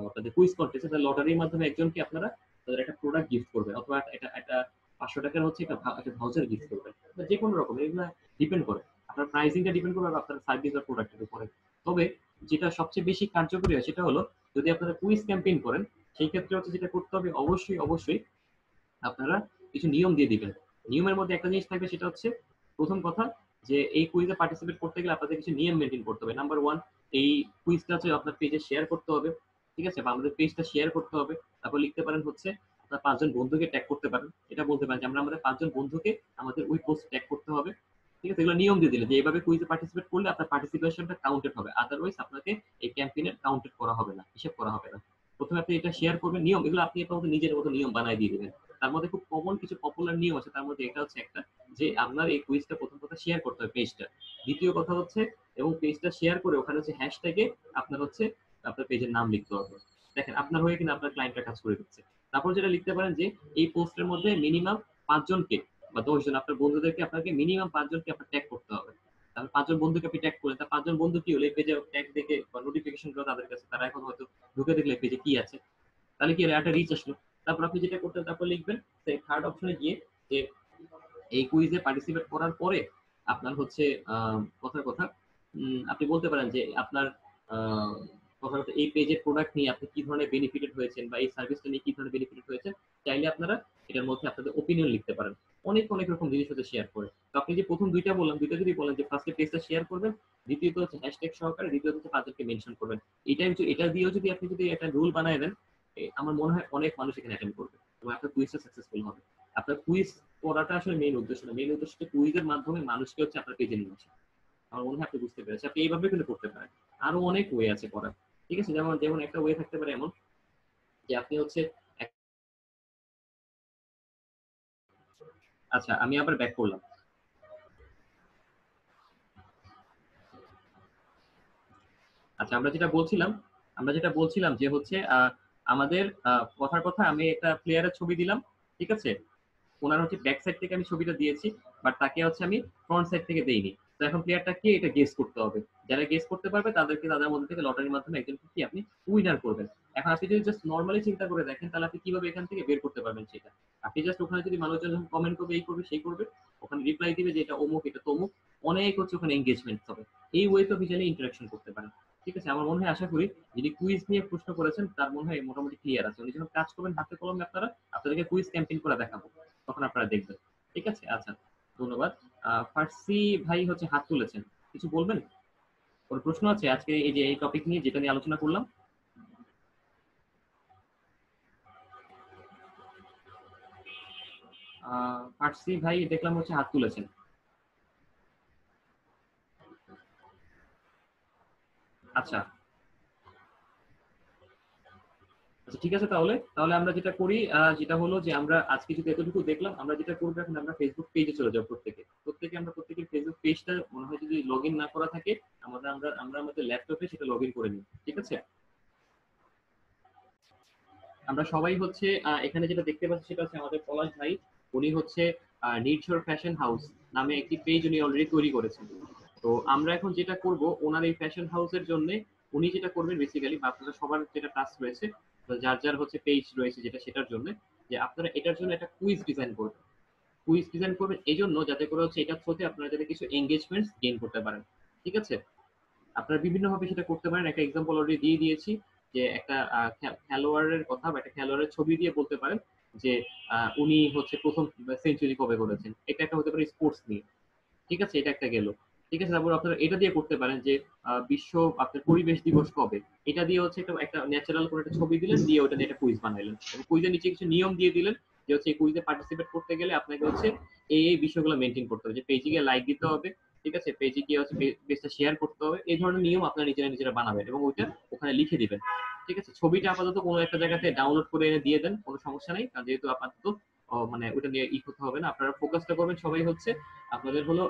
আপনাদের কুইজ কন্টেস্টে, তাহলে লটারির মাধ্যমে একজনকে আপনারা তাদের একটা প্রোডাক্ট গিফট করবেন, অথবা এটা একটা 500 টাকার হচ্ছে একটা ভাউচার গিফট করবেন, যে কোনো রকম, এগুলো ডিপেন্ড করে আপনার প্রাইসিংটা ডিপেন্ড করবে আপনার সার্ভিস বা প্রোডাক্টের উপরে। তবে যেটা সবচেয়ে বেশি কার্যকরী হয় সেটা হলো যদি আপনারা কুইজ ক্যাম্পেইন করেন, সেই ক্ষেত্রে হচ্ছে যেটা করতে হবে অবশ্যই অবশ্যই আপনারা কিছু নিয়ম দিয়ে দিবেন। নিয়মের মধ্যে একটা জিনিস থাকবে, সেটা হচ্ছে প্রথম কথা যে এই কুইজে পার্টিসিপেট করতে গেলে আপনাদের কিছু নিয়ম মেনটেন করতে হবে। নাম্বার ওয়ান, এই কুইজটা হচ্ছে আপনার পেজে শেয়ার করতে হবে, ঠিক আছে, বা আমাদের পেজটা শেয়ার করতে হবে। তারপর লিখতে পারেন হচ্ছে আপনার 5 জন বন্ধুকে ট্যাগ করতে পারেন, এটা বলতে পারেন যে আমরা আমাদের 5 জন বন্ধুকে আমাদের ওই পোস্ট ট্যাগ করতে হবে, ঠিক আছে। এগুলো নিয়ম দিয়ে দিলে যে এইভাবে কুইজে পার্টিসিপেট করলে আপনার পার্টিসিপেশনটা কাউন্টেড হবে, আদারওয়াইজ আপনাকে এই ক্যাম্পেইনের কাউন্টেড করা হবে না, হিসাব করা হবে না। প্রথমে আপনি এটা শেয়ার করবেন, নিয়ম এগুলো আপনি আপনার নিজের মতো নিয়ম বানায় দিয়ে দিবেন। তার মধ্যে খুব কমন কিছু পপুলার নিয়ম আছে, তার মধ্যে এটা হচ্ছে একটা, যে আপনার এই কুইজটা প্রথম কথা শেয়ার করতে হবে পেজটা, দ্বিতীয় কথা হচ্ছে এবং পেজটা শেয়ার করে ওখানে হচ্ছে হ্যাশট্যাগে আপনার হচ্ছে আপনার পেজের নাম লিখতে হবে। দেখেন আপনার হয়ে কিনা আপনার ক্লায়েন্টরা কাজ করে দিচ্ছে। তারপর যেটা লিখতে পারেন যে এই পোস্টের মধ্যে মিনিমাম 5 জনকে বা 10 জন আপনার বন্ধুদেরকে আপনাকে মিনিমাম 5 জনকে আপনার ট্যাগ করতে হবে। তাহলে 5 জন বন্ধুকে আপনি ট্যাগ করলেন, তার 5 জন বন্ধু কি হলো এই পেজে ট্যাগ দেখে বা নোটিফিকেশন গুলো তাদের কাছে, তারা এখন হয়তো ঢুকে দেখলে পেজে কি আছে, তাহলে কি একটা রিচ আসলো। তারপর আপনি যেটা করতেন, তারপর লিখবেন সেই থার্ড অপশনে গিয়ে যে এই কুইজে পার্টিসিপেট করার পরে আপনার হচ্ছে কথার কথা আপনি বলতে পারেন যে আপনার আহ, কথার কথা এই পেজের প্রোডাক্ট নিয়ে আপনি কি ধরনের বেনিফিটেড হয়েছেন বা এই সার্ভিসটা নিয়ে কি ধরনের বেনিফিটেড হয়েছেন, চাইলে আপনারা এটার মধ্যে আপনাদের ওপিনিয়ন লিখতে পারেন। অনেক অনেক রকম জিনিস হচ্ছে শেয়ার করে। তো আপনি যে প্রথম দুইটা বললাম, দুইটা যদি বলেন যে ফার্স্টে পেজটা শেয়ার করবেন, দ্বিতীয়ত হচ্ছে হ্যাশট্যাগ সহকারে, দ্বিতীয়ত হচ্ছে 5 জনকে মেনশন করবেন। এটা দিয়েও যদি আপনি যদি একটা রুল বানায় দেন, আমার মনে হয় অনেক মানুষ এখানে অ্যাটেন্ড করবে এবং আপনার কুইজটা সাকসেসফুল হবে। আপনার কুইজ করাটা আসলে মেইন উদ্দেশ্য না, মেইন উদ্দেশ্য হচ্ছে কুইজের মাধ্যমে মানুষকে হচ্ছে আপনার পেজে নিয়ে আসা। আমার মনে হয় আপনি বুঝতে পেরেছেন, আপনি এইভাবে কিন্তু করতে পারেন। আরো অনেক ওয়ে আছে করার, ঠিক আছে। যেমন যেমন একটা ওয়ে থাকতে পারে এমন যে আপনি হচ্ছে আচ্ছা আমি আবার ব্যাক করলাম। আচ্ছা আমরা যেটা বলছিলাম যে হচ্ছে আমাদের কথার কথা আমি একটা প্লেয়ারের ছবি দিলাম, ঠিক আছে। ওনার হচ্ছে ব্যাক সাইড থেকে আমি ছবিটা দিয়েছি, বাট তাকে হচ্ছে আমি ফ্রন্ট সাইড থেকে দেইনি। তো এখন প্লেয়ারটা কে এটা গেস করতে হবে। যারা গেস করতে পারবে তাদেরকে তাদের মধ্যে থেকে লটারির মাধ্যমে একজনকে কি আপনি উইনার করবেন। এখন আপনি যদি জাস্ট নর্মালি চিন্তা করে দেখেন, তাহলে আপনি কিভাবে এখান থেকে বের করতে পারবেন সেটা। আপনি জাস্ট ওখানে যদি মানুষজন যখন কমেন্ট করবে, এই করবে সেই করবে, ওখানে রিপ্লাই দিবে যে এটা অমুক এটা তমুক, অনেক হচ্ছে ওখানে এঙ্গেজমেন্ট হবে। এই ওয়েতে ভিজুয়ালি ইন্টারাকশন করতে পারেন, ঠিক আছে। আমার মনে হয় আশা করি যিনি কুইজ নিয়ে প্রশ্ন করেছেন তার মনে হয় মোটামুটি ক্লিয়ার আছে। উনি যখন কাজ করবেন হাতে কলমে আপনারা, আপনাদেরকে কুইজ ক্যাম্পেইন করে দেখাবো, তখন আপনারা দেখবেন, ঠিক আছে। আচ্ছা, ধন্যবাদ। ফার্সি ভাই হচ্ছে হাত তুলেছেন, কিছু বলবেন? ওর প্রশ্ন আছে আজকে এই যে এই টপিক নিয়ে যেটা নিয়ে আলোচনা করলাম। ফার্সি ভাই দেখলাম হচ্ছে হাত তুলেছেন। আচ্ছা আচ্ছা, ঠিক আছে। তাহলে তাহলে আমরা যেটা করি, যেটা হলো যে আমরা আজকে যদি এতটুকু দেখলাম, আমরা যেটা করবো এখন আমরা ফেসবুক পেজে চলে যাবো। প্রত্যেকের ফেসবুক পেজটা মনে হয় যদি লগ ইন না করা থাকে, আমরা আমাদের ল্যাপটপে সেটা লগ ইন করে নিই, ঠিক আছে। আমরা সবাই হচ্ছে এখানে যেটা দেখতে পাচ্ছি সেটা হচ্ছে আমাদের পলাশ ভাই। উনি হচ্ছে নিডশোর ফ্যাশন হাউস নামে একটি পেজ উনি অলরেডি তৈরি করেছেন। তো আমরা এখন যেটা করব, ওনার এই ফ্যাশন হাউসের জন্য উনি যেটা করবেন বেসিক্যালি, বা আপনাদের সবার যেটা টাস্ক রয়েছে, তো যার যার হচ্ছে পেজ রয়েছে যেটা, সেটার জন্য যে আপনারা এটার জন্য একটা কুইজ ডিজাইন করবেন। কুইজ ডিজাইন করবেন এই জন্য যাতে করে হচ্ছে এটার থ্রুতে আপনারা যাতে কিছু এঙ্গেজমেন্ট গেইন করতে পারেন, ঠিক আছে। আপনারা বিভিন্নভাবে সেটা করতে পারেন। একটা এক্সাম্পল অলরেডি দিয়ে দিয়েছি, যে একটা খেলোয়াড়ের কথা বা একটা খেলোয়াড়ের ছবি দিয়ে বলতে পারেন যে উনি হচ্ছে প্রথম সেঞ্চুরি কবে করেছেন, এটা একটা হতে পারে স্পোর্টস নিয়ে, ঠিক আছে। এটা একটা গেল, ঠিক আছে। তারপর আপনারা এটা দিয়ে করতে পারেন যে বিশ্ব আপনার পরিবেশ দিবস কবে, এটা দিয়ে হচ্ছে একটা একটা ন্যাচারাল করে একটা ছবি দিলেন, দিয়ে ওটা নিয়ে একটা কুইজ বানাইলেন এবং কুইজের নিচে কিছু নিয়ম দিয়ে দিলেন যে হচ্ছে এই কুইজে পার্টিসিপেট করতে গেলে আপনাকে হচ্ছে এই বিষয়গুলো মেনটেন করতে হবে, যে পেজে গিয়ে লাইক দিতে হবে, ঠিক আছে, পেজে গিয়ে হচ্ছে পেজটা শেয়ার করতে হবে, এই ধরনের নিয়ম আপনারা নিজেরা নিজেরা বানাবেন এবং ওইটা ওখানে লিখে দিবেন। ঠিক আছে, ছবিটা আপাতত কোনো একটা জায়গাতে ডাউনলোড করে এনে দিয়ে দেন, কোনো সমস্যা নেই, কারণ যেহেতু আপাতত মানে ওটা নিয়ে করতে হবে না। আপনারা ফোকাসটা করবেন সবাই হচ্ছে আপনাদের হলো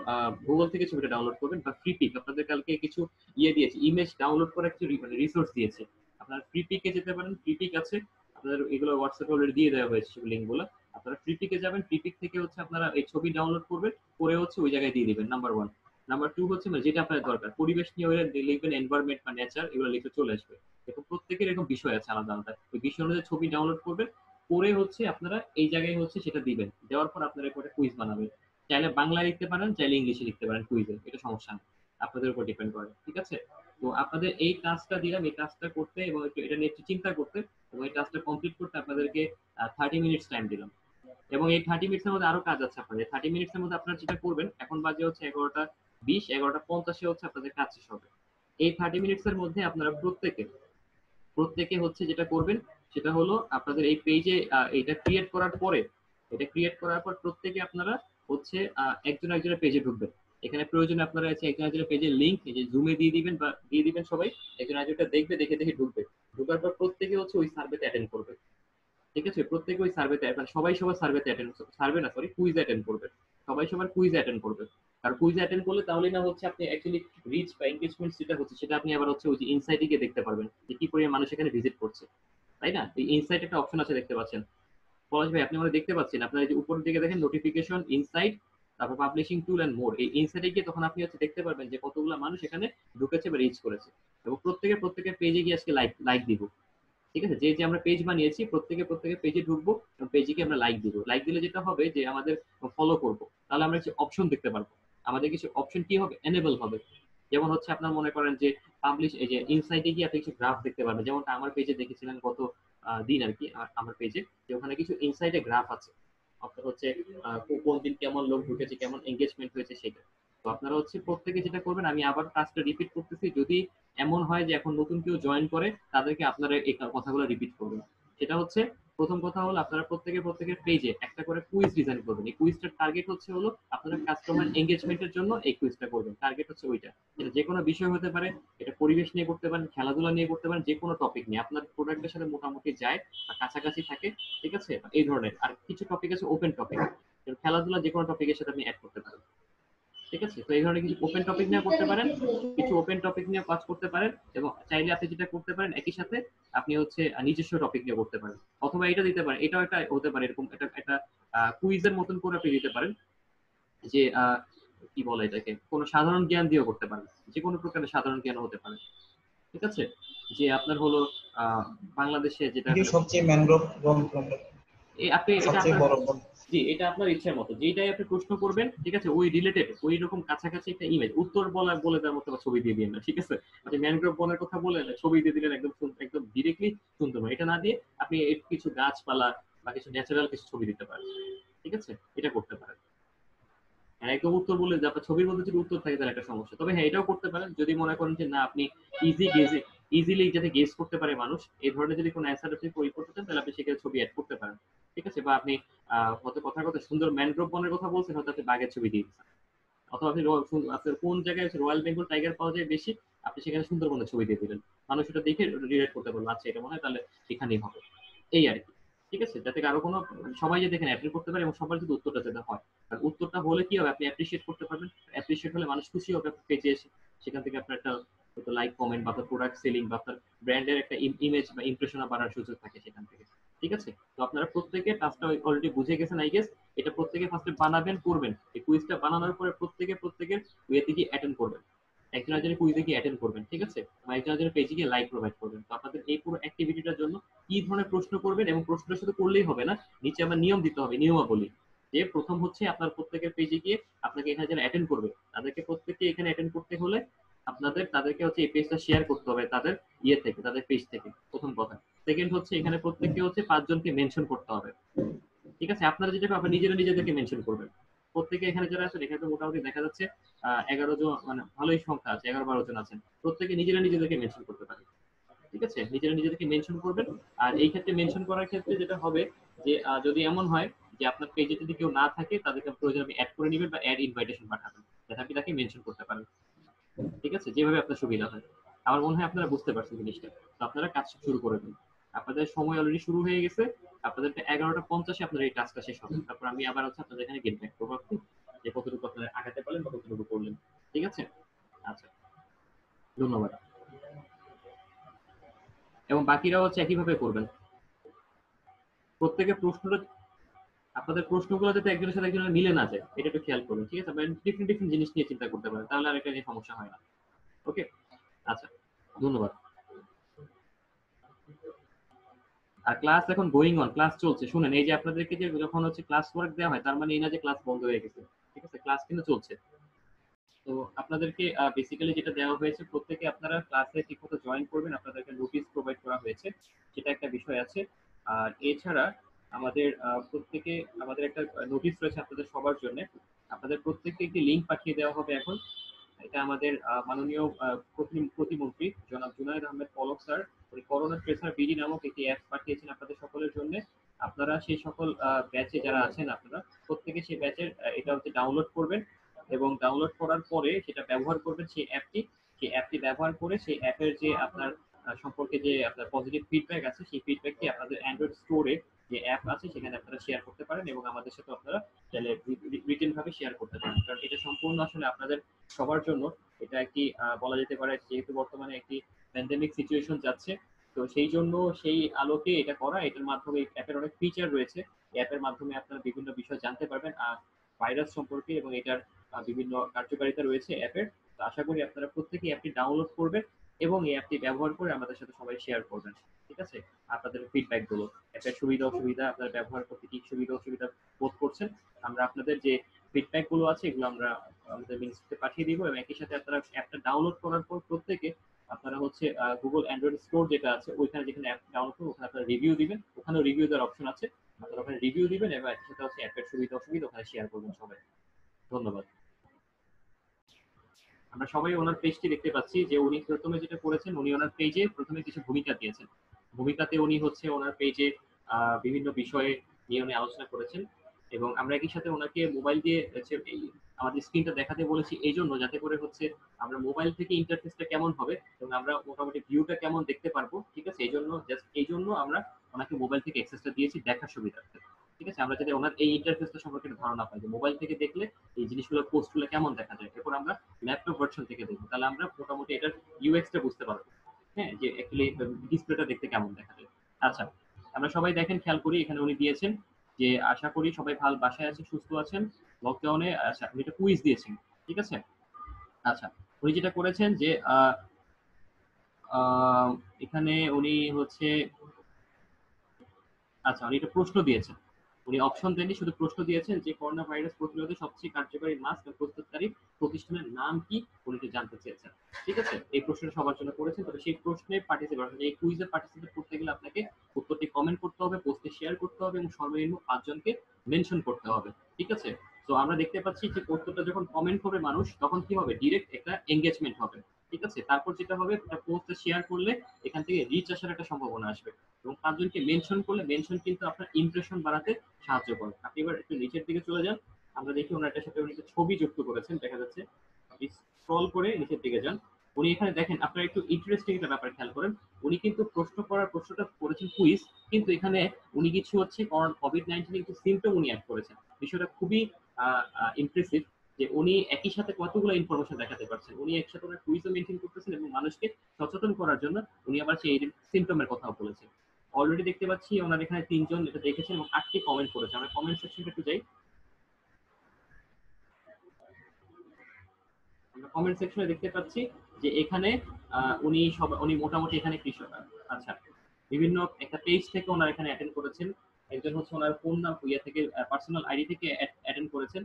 গুগল থেকে ছবিটা ডাউনলোড করবেন, বা ফ্রি পিক আপনাদের কালকে কিছু দিয়েছে, ইমেজ ডাউনলোড করার কিছু মানে রিসোর্স দিয়েছে, আপনারা ফ্রি পিকে যেতে পারেন, ফ্রি পিক আছে আপনাদের, এগুলো হোয়াটসঅ্যাপে অলরেডি দিয়ে দেওয়া হয়েছে সব লিঙ্ক গুলো। আপনারা ফ্রি পিকে যাবেন, ফ্রি পিক থেকে হচ্ছে আপনারা এই ছবি ডাউনলোড করবেন, করে হচ্ছে ওই জায়গায় দিয়ে দিবেন, নাম্বার ওয়ান। নাম্বার টু হচ্ছে মানে যেটা আপনার দরকার, পরিবেশ নিয়ে ওরা লিখবেন, এনভায়রনমেন্ট বা নেচার, এগুলো লিখে চলে আসবে। দেখুন প্রত্যেকের এরকম বিষয় আছে আলাদা আলাদা, ওই বিষয় অনুযায়ী ছবি ডাউনলোড করবেন, করে হচ্ছে আপনারা এই জায়গায় হচ্ছে সেটা দিবেন, দেওয়ার পর আপনারা একটা কুইজ বানাবেন, চাইলে বাংলা লিখতে পারেন, চাইলে ইংলিশে লিখতে পারেন কুইজে, এটা সমস্যা নেই, আপনাদের উপর ডিপেন্ড করে, ঠিক আছে। তো আপনাদের এই টাস্কটা দিলাম, এই টাস্কটা করতে এবং একটু এটা নিয়ে একটু চিন্তা করতে এবং এই টাস্কটা কমপ্লিট করতে আপনাদেরকে 30 মিনিটস টাইম দিলাম। এবং এই 30 মিনিটসের মধ্যে আরো কাজ আছে আপনাদের, 30 মিনিটসের মধ্যে আপনারা যেটা করবেন, এখন বাজে হচ্ছে 11টা 20, 11টা 50 হচ্ছে আপনাদের কাজ শেষ হবে। এই 30 মিনিটসের মধ্যে আপনারা প্রত্যেকে প্রত্যেকে হচ্ছে যেটা করবেন সেটা হলো আপনাদের এই পেজে এটা ক্রিয়েট করার পরে, এটা ক্রিয়েট করার পর প্রত্যেকে আপনারা হচ্ছে একজন একজনের পেজে ঢুকবেন। এখানে প্রয়োজনে আপনারা হচ্ছে একজন একজনের পেজের লিংক এই যে জুমে দিয়ে দিবেন বা দিয়ে দিবেন সবাই, একজন একজনটা দেখবে, দেখে দেখে ঢুকবে, ঢুকার পর প্রত্যেকে হচ্ছে ওই সার্ভেতে অ্যাটেন্ড করবে। ঠিক আছে, প্রত্যেকে ওই সার্ভেতে মানে সবাই সবার সার্ভেতে অ্যাটেন্ড, সার্ভে না সরি কুইজ অ্যাটেন্ড করবে, সবাই সবার কুইজ অ্যাটেন্ড করবে। আর কুইজ অ্যাটেন্ড করলে তাহলে না হচ্ছে আপনি অ্যাকচুয়ালি রিচ বা এনগেজমেন্ট যেটা হচ্ছে সেটা আপনি আবার হচ্ছে ওই যে ইনসাইটে গিয়ে দেখতে পারবেন যে কি পরিমাণ মানুষ এখানে ভিজিট করছে, তাই না? এই ইনসাইট একটা অপশন আছে, দেখতে পাচ্ছেন পলাশ ভাই, আপনি আমরা দেখতে পাচ্ছেন, আপনার এই যে উপরের দিকে দেখেন নোটিফিকেশন, ইনসাইট, তারপর পাবলিশিং টুল এন্ড মোর, এই ইনসাইটে গিয়ে তখন আপনি হচ্ছে দেখতে পারবেন যে কতগুলো মানুষ এখানে ঢুকেছে বা রিচ করেছে। এবং প্রত্যেকের পেজে গিয়ে আজকে লাইক লাইক দিব। ঠিক আছে, যে যে আমরা পেজ বানিয়েছি প্রত্যেকের পেজে ঢুকবো এবং পেজে গিয়ে আমরা লাইক দিব। লাইক দিলে যেটা হবে যে আমাদের ফলো করবো, তাহলে আমরা কিছু অপশন দেখতে পারবো, আমাদের কিছু অপশন কি হবে, এনেবল হবে। যেমন হচ্ছে আপনার মনে করেন যে পাবলিশ, এই যে ইনসাইটে গিয়ে আপনি কিছু গ্রাফ দেখতে পারবেন, যেমনটা আমার পেজে দেখেছিলেন গত দিন আর কি, আমার পেজে, যে ওখানে কিছু ইনসাইটে গ্রাফ আছে, আপনার হচ্ছে কোন দিন কেমন লোক ঢুকেছে, কেমন এঙ্গেজমেন্ট হয়েছে সেটা। তো আপনারা হচ্ছে প্রত্যেকে যেটা করবেন, আমি আবার কাজটা রিপিট করতেছি, যদি এমন হয় যে এখন নতুন কেউ জয়েন করে তাদেরকে আপনারা এই কথাগুলো রিপিট করবেন। সেটা হচ্ছে, প্রথম কথা হলো আপনারা প্রত্যেকের পেজে একটা করে কুইজ ডিজাইন করবেন। এই কুইজটার টার্গেট হচ্ছে হলো আপনারা কাস্টমার এঙ্গেজমেন্টের জন্য এই কুইজটা করবেন, টার্গেট হচ্ছে ওইটা। এটা যে কোনো বিষয় হতে পারে, এটা পরিবেশ নিয়ে করতে পারেন, খেলাধুলা নিয়ে করতে পারেন, যে কোনো টপিক নিয়ে আপনার প্রোডাক্টের সাথে মোটামুটি যায় বা কাছাকাছি থাকে, ঠিক আছে, এই ধরনের। আর কিছু টপিক আছে ওপেন টপিক, খেলাধুলা যে কোনো টপিকের সাথে আপনি অ্যাড করতে পারেন। ঠিক আছে, তো এই ধরনের কিছু ওপেন টপিক নিয়ে করতে পারেন, কিছু ওপেন টপিক নিয়ে কাজ করতে পারেন, এবং চাইলে আপনি যেটা করতে পারেন একই সাথে আপনি হচ্ছে নিজস্ব টপিক নিয়ে করতে পারেন, অথবা এটা দিতে পারেন, এটাও একটা হতে পারে এরকম এটা একটা কুইজের মতন করে আপনি দিতে পারেন, যে কি বলে এটাকে, কোনো সাধারণ জ্ঞান দিয়েও করতে পারেন, যে কোনো প্রকারের সাধারণ জ্ঞান হতে পারে। ঠিক আছে, যে আপনার হলো আহ বাংলাদেশে যেটা যে হলো, সবচেয়ে ম্যানগ্রোভ বন আপনি এটা সবচেয়ে আপনার, বড় বন। জি এটা আপনার ইচ্ছার মতো যেটাই আপনি প্রশ্ন করবেন, ঠিক আছে, ওই রিলেটেড ওই রকম কাছাকাছি একটা ইমেজ, উত্তর বলা বলে দেওয়ার মতো ছবি দিয়ে দিন না, ঠিক আছে। আপনি ম্যানগ্রোভ বনের কথা বলে ছবি দিয়ে দিলেন একদম একদম ডিরেক্টলি সুন্দর, এটা না দিয়ে আপনি কিছু গাছপালা বা কিছু ন্যাচারাল কিছু ছবি দিতে পারেন, ঠিক আছে, এটা করতে পারেন। হ্যাঁ, একদম উত্তর বলে যে আপনার ছবির মধ্যে যদি উত্তর থাকে তাহলে একটা সমস্যা, তবে হ্যাঁ এটাও করতে পারেন যদি মনে করেন যে না আপনি ইজিলি যাতে গেস করতে পারে মানুষ, এই ধরনের যদি কোনো অ্যান্সার আপনি তৈরি করতে চান তাহলে আপনি সেখানে ছবি অ্যাড করতে পারেন। ঠিক আছে, বা আপনি হয়তো কথার কথা সুন্দর ম্যানগ্রোভ বনের কথা বলছেন, হয়তো আপনি বাঘের ছবি দিয়ে দিচ্ছেন, অথবা আপনি আপনার কোন জায়গায় রয়্যাল বেঙ্গল টাইগার পাওয়া যায় বেশি, আপনি সেখানে সুন্দরবনের ছবি দিয়ে দিলেন, মানুষ এটা দেখে রিলেট করতে পারলো, আচ্ছা এটা মনে হয় তাহলে এখানেই হবে, এই আর কি। ঠিক আছে, যাতে কারো কোনো মানে সবাই যাতে এখানে অ্যাপ্লাই করতে পারে এবং সবার যদি উত্তরটা যাতে হয়। আর উত্তরটা হলে কি হবে, আপনি অ্যাপ্রিসিয়েট করতে পারবেন, অ্যাপ্রিসিয়েট হলে মানুষ খুশি হবে আপনার পেজে এসে, সেখান থেকে আপনার একটা লাইক কমেন্ট বা আপনার প্রোডাক্ট সেলিং বা আপনার ব্র্যান্ডের একটা ইমেজ বা ইমপ্রেশন বাড়ার সুযোগ থাকে সেখান থেকে। ঠিক আছে, তো আপনারা প্রত্যেকে টাস্কটা অলরেডি বুঝে গেছেন আই গেস। এটা প্রত্যেকে ফার্স্টে বানাবেন, করবেন, এই কুইজটা বানানোর পরে প্রত্যেকের ওয়েতে গিয়ে অ্যাটেন্ড করবেন, একজন একজনের কুইজে গিয়ে অ্যাটেন্ড করবেন, ঠিক আছে, বা একজন একজনের পেজে গিয়ে লাইক প্রোভাইড করবেন। তো আপনাদের এই পুরো অ্যাক্টিভিটিটার জন্য কি ধরনের প্রশ্ন করবেন, এবং প্রশ্নটা শুধু করলেই হবে না, নিচে আমার নিয়ম দিতে হবে, নিয়মাবলী, যে প্রথম হচ্ছে আপনার প্রত্যেকের পেজে গিয়ে আপনাকে এখানে যারা অ্যাটেন্ড করবে তাদেরকে প্রত্যেককে এখানে অ্যাটেন্ড করতে হলে তাদেরকে হচ্ছে এই পেজটা শেয়ার করতে হবে তাদের থেকে, তাদের পেজ থেকে, প্রথম কথা। সেকেন্ড হচ্ছে এখানে প্রত্যেককে হচ্ছে 5 জনকে মেনশন করতে হবে। ঠিক আছে, আপনারা যেটা করবেন নিজেরা নিজেদেরকে মেনশন করবেন। প্রত্যেকে এখানে যারা আছেন, এখানে তো মোটামুটি দেখা যাচ্ছে 11 জন, মানে ভালোই সংখ্যা আছে, 11-12 জন আছেন, প্রত্যেকে নিজেরা নিজেদেরকে মেনশন করতে পারেন। ঠিক আছে, নিজেরা নিজেদেরকে মেনশন করবেন। আর এই ক্ষেত্রে মেনশন করার ক্ষেত্রে যেটা হবে যে যদি এমন হয় যে আপনার পেজে যদি কেউ না থাকে তাদেরকে প্রয়োজন আপনি অ্যাড করে নেবেন বা অ্যাড ইনভাইটেশন পাঠাবেন, যাতে আপনি তাকে মেনশন করতে পারেন। ঠিক আছে, যেভাবে আপনার সুবিধা হয়। আমার মনে হয় আপনারা বুঝতে পারছেন জিনিসটা। তো আপনারা কাজ শুরু করে দিন। আপনাদের সময় অলরেডি শুরু হয়ে গেছে। আপনাদেরকে 11টা 50-এ আপনার এই টাস্কটা শেষ হবে। তারপর আমি আবার হচ্ছে আপনাদের এখানে গেট ব্যাক করবো আপনি, যে কতটুকু আপনারা আগাতে পারলেন বা কতটুকু করলেন। ঠিক আছে? আচ্ছা, ধন্যবাদ। এবং বাকিরাও হচ্ছে একইভাবে করবেন। প্রত্যেকের প্রশ্নটা, আপনাদের প্রশ্নগুলো যাতে একজনের সাথে একজনের মিলে না যায়, এটা একটু খেয়াল করবেন। ঠিক আছে? আপনারা ডিফারেন্ট ডিফারেন্ট জিনিস নিয়ে চিন্তা করতে পারেন, তাহলে আর এটা নিয়ে সমস্যা হয় না। ওকে, আচ্ছা, ধন্যবাদ। আর ক্লাস এখন গোয়িং অন, ক্লাস চলছে। শুনেন, এই যে আপনাদেরকে যে যখন হচ্ছে ক্লাস ওয়ার্ক দেওয়া হয়, তার মানে এই না যে ক্লাস বন্ধ হয়ে গেছে। ঠিক আছে, ক্লাস কিন্তু চলছে। তো আপনাদেরকে বেসিক্যালি যেটা দেওয়া হয়েছে, প্রত্যেকে আপনারা ক্লাসে ঠিকমতো জয়েন করবেন, আপনাদেরকে নোটিশ প্রোভাইড করা হয়েছে, সেটা একটা বিষয় আছে। আর এছাড়া আমাদের প্রত্যেকে, আমাদের একটা নোটিশ রয়েছে আপনাদের সবার জন্য। আপনাদের প্রত্যেককে একটি লিঙ্ক পাঠিয়ে দেওয়া হবে এখন। এটা আমাদের মাননীয় প্রতিমন্ত্রী জনাব জুনায়েদ আহমেদ পলক স্যার, উনি করোনা ট্রেসার বিডি নামক একটি অ্যাপ পাঠিয়েছেন আপনাদের সকলের জন্য। আপনারা সেই সকল ব্যাচে যারা আছেন, আপনারা প্রত্যেকে সেই ব্যাচের এটা হচ্ছে ডাউনলোড করবেন, এবং ডাউনলোড করার পরে সেটা ব্যবহার করবেন, সেই অ্যাপটি ব্যবহার করে সেই অ্যাপের যে আপনার সম্পর্কে যে আপনার পজিটিভ ফিডব্যাক আছে, সেই ফিডব্যাকটি আপনাদের অ্যান্ড্রয়েড স্টোরে যে অ্যাপ আছে সেখানে আপনারা শেয়ার করতে পারেন, এবং আমাদের সাথে আপনারা তাহলে রিটেন ভাবে শেয়ার করতে পারেন। কারণ এটা সম্পূর্ণ আসলে আপনাদের সবার জন্য। এটা একটি বলা যেতে পারে, যেহেতু বর্তমানে একটি প্যান্ডেমিক সিচুয়েশন যাচ্ছে, তো সেই জন্য সেই আলোকে এটা করা। এটার মাধ্যমে অ্যাপের অনেক ফিচার রয়েছে, অ্যাপের মাধ্যমে আপনারা বিভিন্ন বিষয় জানতে পারবেন ভাইরাস সম্পর্কে, এবং এটার বিভিন্ন কার্যকারিতা রয়েছে অ্যাপের। তো আশা করি আপনারা প্রত্যেকেই অ্যাপটি ডাউনলোড করবেন এবং এই অ্যাপটি ব্যবহার করে আমাদের সাথে সবাই শেয়ার করবেন। ঠিক আছে? আপনাদের ফিডব্যাক গুলো, অ্যাপের সুবিধা অসুবিধা, আপনারা ব্যবহার করতে কি সুবিধা অসুবিধা বোধ করছেন, আমরা আপনাদের যে ফিডব্যাক গুলো আছে এগুলো আমরা আমাদের মিনিস্ট্রিতে পাঠিয়ে দিব। এবং একই সাথে আপনারা অ্যাপটা ডাউনলোড করার পর প্রত্যেকে আপনারা হচ্ছে গুগল অ্যান্ড্রয়েড স্টোর যেটা আছে ওইখানে, যেখানে অ্যাপ ডাউনলোড করবেন ওখানে আপনারা রিভিউ দিবেন, ওখানেও রিভিউ দেওয়ার অপশন আছে, আপনারা ওখানে রিভিউ দিবেন এবং একই সাথে হচ্ছে অ্যাপের সুবিধা অসুবিধা ওখানে শেয়ার করবেন সবাই। ধন্যবাদ। আমরা সবাই ওনার পেজটি দেখতে পাচ্ছি যে উনি প্রথমে যেটা করেছেন, উনি ওনার পেজে প্রথমে কিছু ভূমিকা দিয়েছেন। ভূমিকাতে উনি হচ্ছে ওনার পেজে বিভিন্ন বিষয়ে নিয়ে উনি আলোচনা করেছেন, এবং আমরা একই সাথে ওনাকে মোবাইল দিয়ে হচ্ছে এই আমাদের স্ক্রিনটা দেখাতে বলেছি এই জন্য, যাতে করে হচ্ছে আমরা মোবাইল থেকে ইন্টারফেসটা কেমন হবে এবং আমরা মোটামুটি ভিউটা কেমন দেখতে পারবো। ঠিক আছে, এই জন্য জাস্ট এই জন্য আমরা ওনাকে মোবাইল থেকে অ্যাক্সেসটা দিয়েছি দেখার সুবিধার্থে। ঠিক আছে, আমরা যদি ওনার এই ইন্টারফেসটা সম্পর্কে একটা ধারণা পাই যে মোবাইল থেকে দেখলে এই জিনিসগুলো, পোস্টগুলো কেমন দেখা যায়, এরপর আমরা ল্যাপটপ ভার্সন থেকে দেখবো, তাহলে আমরা মোটামুটি এটার ইউএক্সটা বুঝতে পারবো। হ্যাঁ, যে অ্যাকচুয়ালি ডিসপ্লেটা দেখতে কেমন দেখা যায়। আচ্ছা, আমরা সবাই দেখেন, খেয়াল করি এখানে উনি দিয়েছেন যে আশা করি সবাই ভালো বাসায় আছেন, সুস্থ আছেন লকডাউনে। আচ্ছা, উনি একটা কুইজ দিয়েছেন। ঠিক আছে, আচ্ছা, উনি যেটা করেছেন যে এখানে উনি হচ্ছে, আচ্ছা, উনি একটা প্রশ্ন দিয়েছেন। উনি অপশন দেননি, শুধু প্রশ্ন দিয়েছেন যে করোনা ভাইরাস প্রতিরোধে সবচেয়ে কার্যকরী মাস্ক প্রস্তুতকারী প্রতিষ্ঠানের নাম কি, উনি এটা জানতে চেয়েছেন। ঠিক আছে, এই প্রশ্নটা সবার জন্য করেছেন। তবে সেই প্রশ্নে পার্টিসিপেট, এই কুইজে পার্টিসিপেট করতে গেলে আপনাকে উত্তরটি কমেন্ট করতে হবে, পোস্টে শেয়ার করতে হবে, এবং সর্বনিম্ন 5 জনকে মেনশন করতে হবে। ঠিক আছে, তো আমরা দেখতে পাচ্ছি যে উত্তরটা যখন কমেন্ট করবে মানুষ, তখন কি হবে, ডিরেক্ট একটা এঙ্গেজমেন্ট হবে। ঠিক আছে, তারপর যেটা হবে, একটা পোস্টে শেয়ার করলে এখান থেকে রিচ আসার একটা সম্ভাবনা আসবে, এবং 5 জনকে মেনশন করলে মেনশন কিন্তু আপনার ইমপ্রেশন বাড়াতে সাহায্য করে। আপনি এবার একটু নিচের দিকে চলে যান, আমরা দেখি ওনার এটার সাথে উনি একটা ছবি যুক্ত করেছেন, দেখা যাচ্ছে। আপনি স্ক্রল করে নিচের দিকে যান, উনি এখানে দেখেন, আপনারা একটু ইন্টারেস্টিং একটা ব্যাপার খেয়াল করেন। উনি কিন্তু প্রশ্নটা করেছেন কুইজ, কিন্তু এখানে উনি কিছু হচ্ছে কোভিড-19 কিন্তু সিমটম উনি অ্যাড করেছেন। বিষয়টা খুবই ইমপ্রেসিভ, যে উনি একই সাথে কতগুলো ইনফরমেশন দেখাতে পারছেন। উনি একসাথে ওনার কুইজও মেনটেন করতেছেন, এবং মানুষকে সচেতন করার জন্য উনি আবার সেই সিমটমের কথাও বলেছেন। অলরেডি দেখতে পাচ্ছি ওনার এখানে 3 জন এটা দেখেছেন এবং 8টি কমেন্ট করেছে। আমরা কমেন্ট সেকশনটা একটু যাই, আমরা কমেন্ট সেকশনে দেখতে পাচ্ছি যে এখানে উনি মোটামুটি এখানে কৃষক। আচ্ছা, বিভিন্ন একটা পেজ থেকে ওনার এখানে অ্যাটেন্ড করেছেন। একজন হচ্ছে ওনার ফোন নাম ইয়ে থেকে, পার্সোনাল আইডি থেকে অ্যাটেন্ড করেছেন,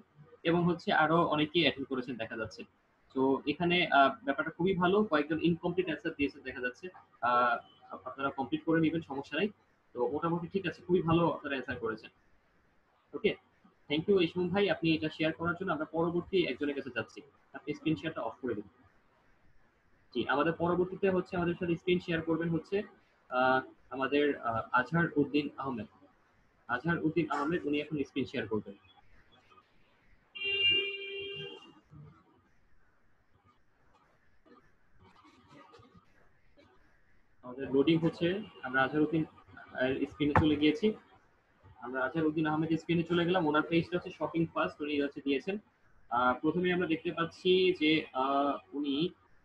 এবং হচ্ছে আরো অনেকেই অ্যাটেন্ড করেছেন দেখা যাচ্ছে। তো এখানে ব্যাপারটা খুবই ভালো, কয়েকজন ইনকমপ্লিট অ্যান্সার দিয়েছেন দেখা যাচ্ছে। আহ, আপনারা কমপ্লিট করে নেবেন, সমস্যা নাই। তো মোটামুটি ঠিক আছে, খুবই ভালো আপনারা অ্যান্সার করেছেন। ওকে, থ্যাংক ইউ ইসমুম ভাই, আপনি এটা শেয়ার করার জন্য। আমরা পরবর্তী একজনের কাছে যাচ্ছি, আপনি স্ক্রিন শেয়ারটা অফ করে দিন। জি, আমাদের পরবর্তীতে হচ্ছে আমাদের সাথে স্ক্রিন শেয়ার করবেন হচ্ছে আহ, আমাদের আজহার উদ্দিন আহমেদ। আজহার উদ্দিন আহমেদ উনি এখন স্ক্রিন শেয়ার করবেন। আমাদের লোডিং হচ্ছে, আমরা আজহারউদ্দিন স্ক্রিনে চলে গিয়েছি। আমরা আজহারউদ্দিন আহমেদ স্ক্রিনে চলে গেলাম। ওনার পেজটা হচ্ছে শপিং ফার্স্ট, উনি হচ্ছে দিয়েছেন। প্রথমে আমরা দেখতে পাচ্ছি যে উনি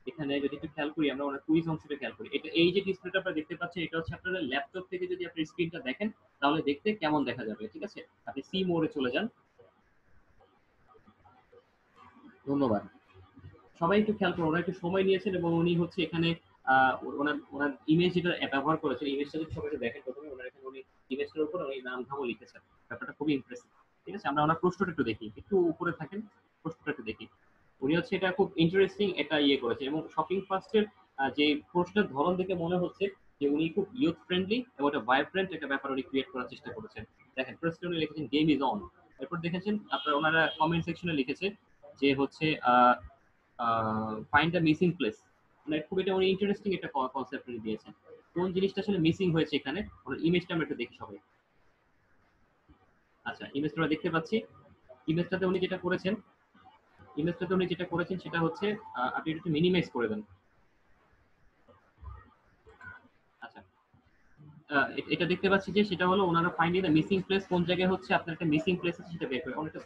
এখানে যদি একটু খেয়াল করি, আমরা ওনার কুইজ অংশটা খেয়াল করি। এটা এই যে ডিসপ্লেটা আপনারা দেখতে পাচ্ছেন, এটা হচ্ছে আপনারা ল্যাপটপ থেকে যদি আপনি স্ক্রিনটা দেখেন তাহলে দেখতে কেমন দেখা যাবে, ঠিক আছে? আপনি সি মোডে চলে যান। ধন্যবাদ। সবাই একটু খেয়াল করুন, ওরা একটু সময় নিয়েছেন এবং উনি হচ্ছে এখানে ওনার ওনার ইমেজ যেটা ব্যবহার করেছেন, ইমেজটা যদি সবাই একটু দেখেন প্রথমে, ওনার এখানে উনি ইমেজটার উপর উনি নাম ধামও লিখেছেন। ব্যাপারটা খুবই ইমপ্রেসিভ। ঠিক আছে, আমরা ওনার প্রশ্নটা একটু দেখি, একটু উপরে থাকেন, প্রশ্নটা একটু দেখি। উনি হচ্ছে এটা খুব ইন্টারেস্টিং এটা ইয়ে করেছে, এবং শপিং ফার্স্টের যে প্রশ্নের ধরন দেখে মনে হচ্ছে যে উনি খুব ইউথ ফ্রেন্ডলি এবং একটা ভাইব্রেন্ট একটা ব্যাপার উনি ক্রিয়েট করার চেষ্টা করেছেন। দেখেন ফার্স্টে উনি লিখেছেন গেম ইজ অন। এরপর দেখেছেন আপনার ওনারা কমেন্ট সেকশনে লিখেছে যে হচ্ছে ফাইন্ড দ্য মিসিং প্লেস। মানে খুব এটা উনি ইন্টারেস্টিং একটা কনসেপ্ট উনি দিয়েছেন। কোন জিনিসটা আসলে মিসিং হয়েছে এখানে, ওনার ইমেজটা আমরা একটু দেখি সবাই। আচ্ছা, ইমেজটা আমরা দেখতে পাচ্ছি। ইমেজটাতে উনি যেটা করেছেন, ইমেজটাতে উনি যেটা করেছেন সেটা হচ্ছে আপনি একটু মিনিমাইজ করে দেন। আচ্ছা, এটা দেখতে পাচ্ছি যে সেটা হলো ওনারা ফাইন্ডিং দ্য মিসিং প্লেস, কোন জায়গায় হচ্ছে আপনার একটা মিসিং প্লেস আছে সেটা বের করে, অনেকটা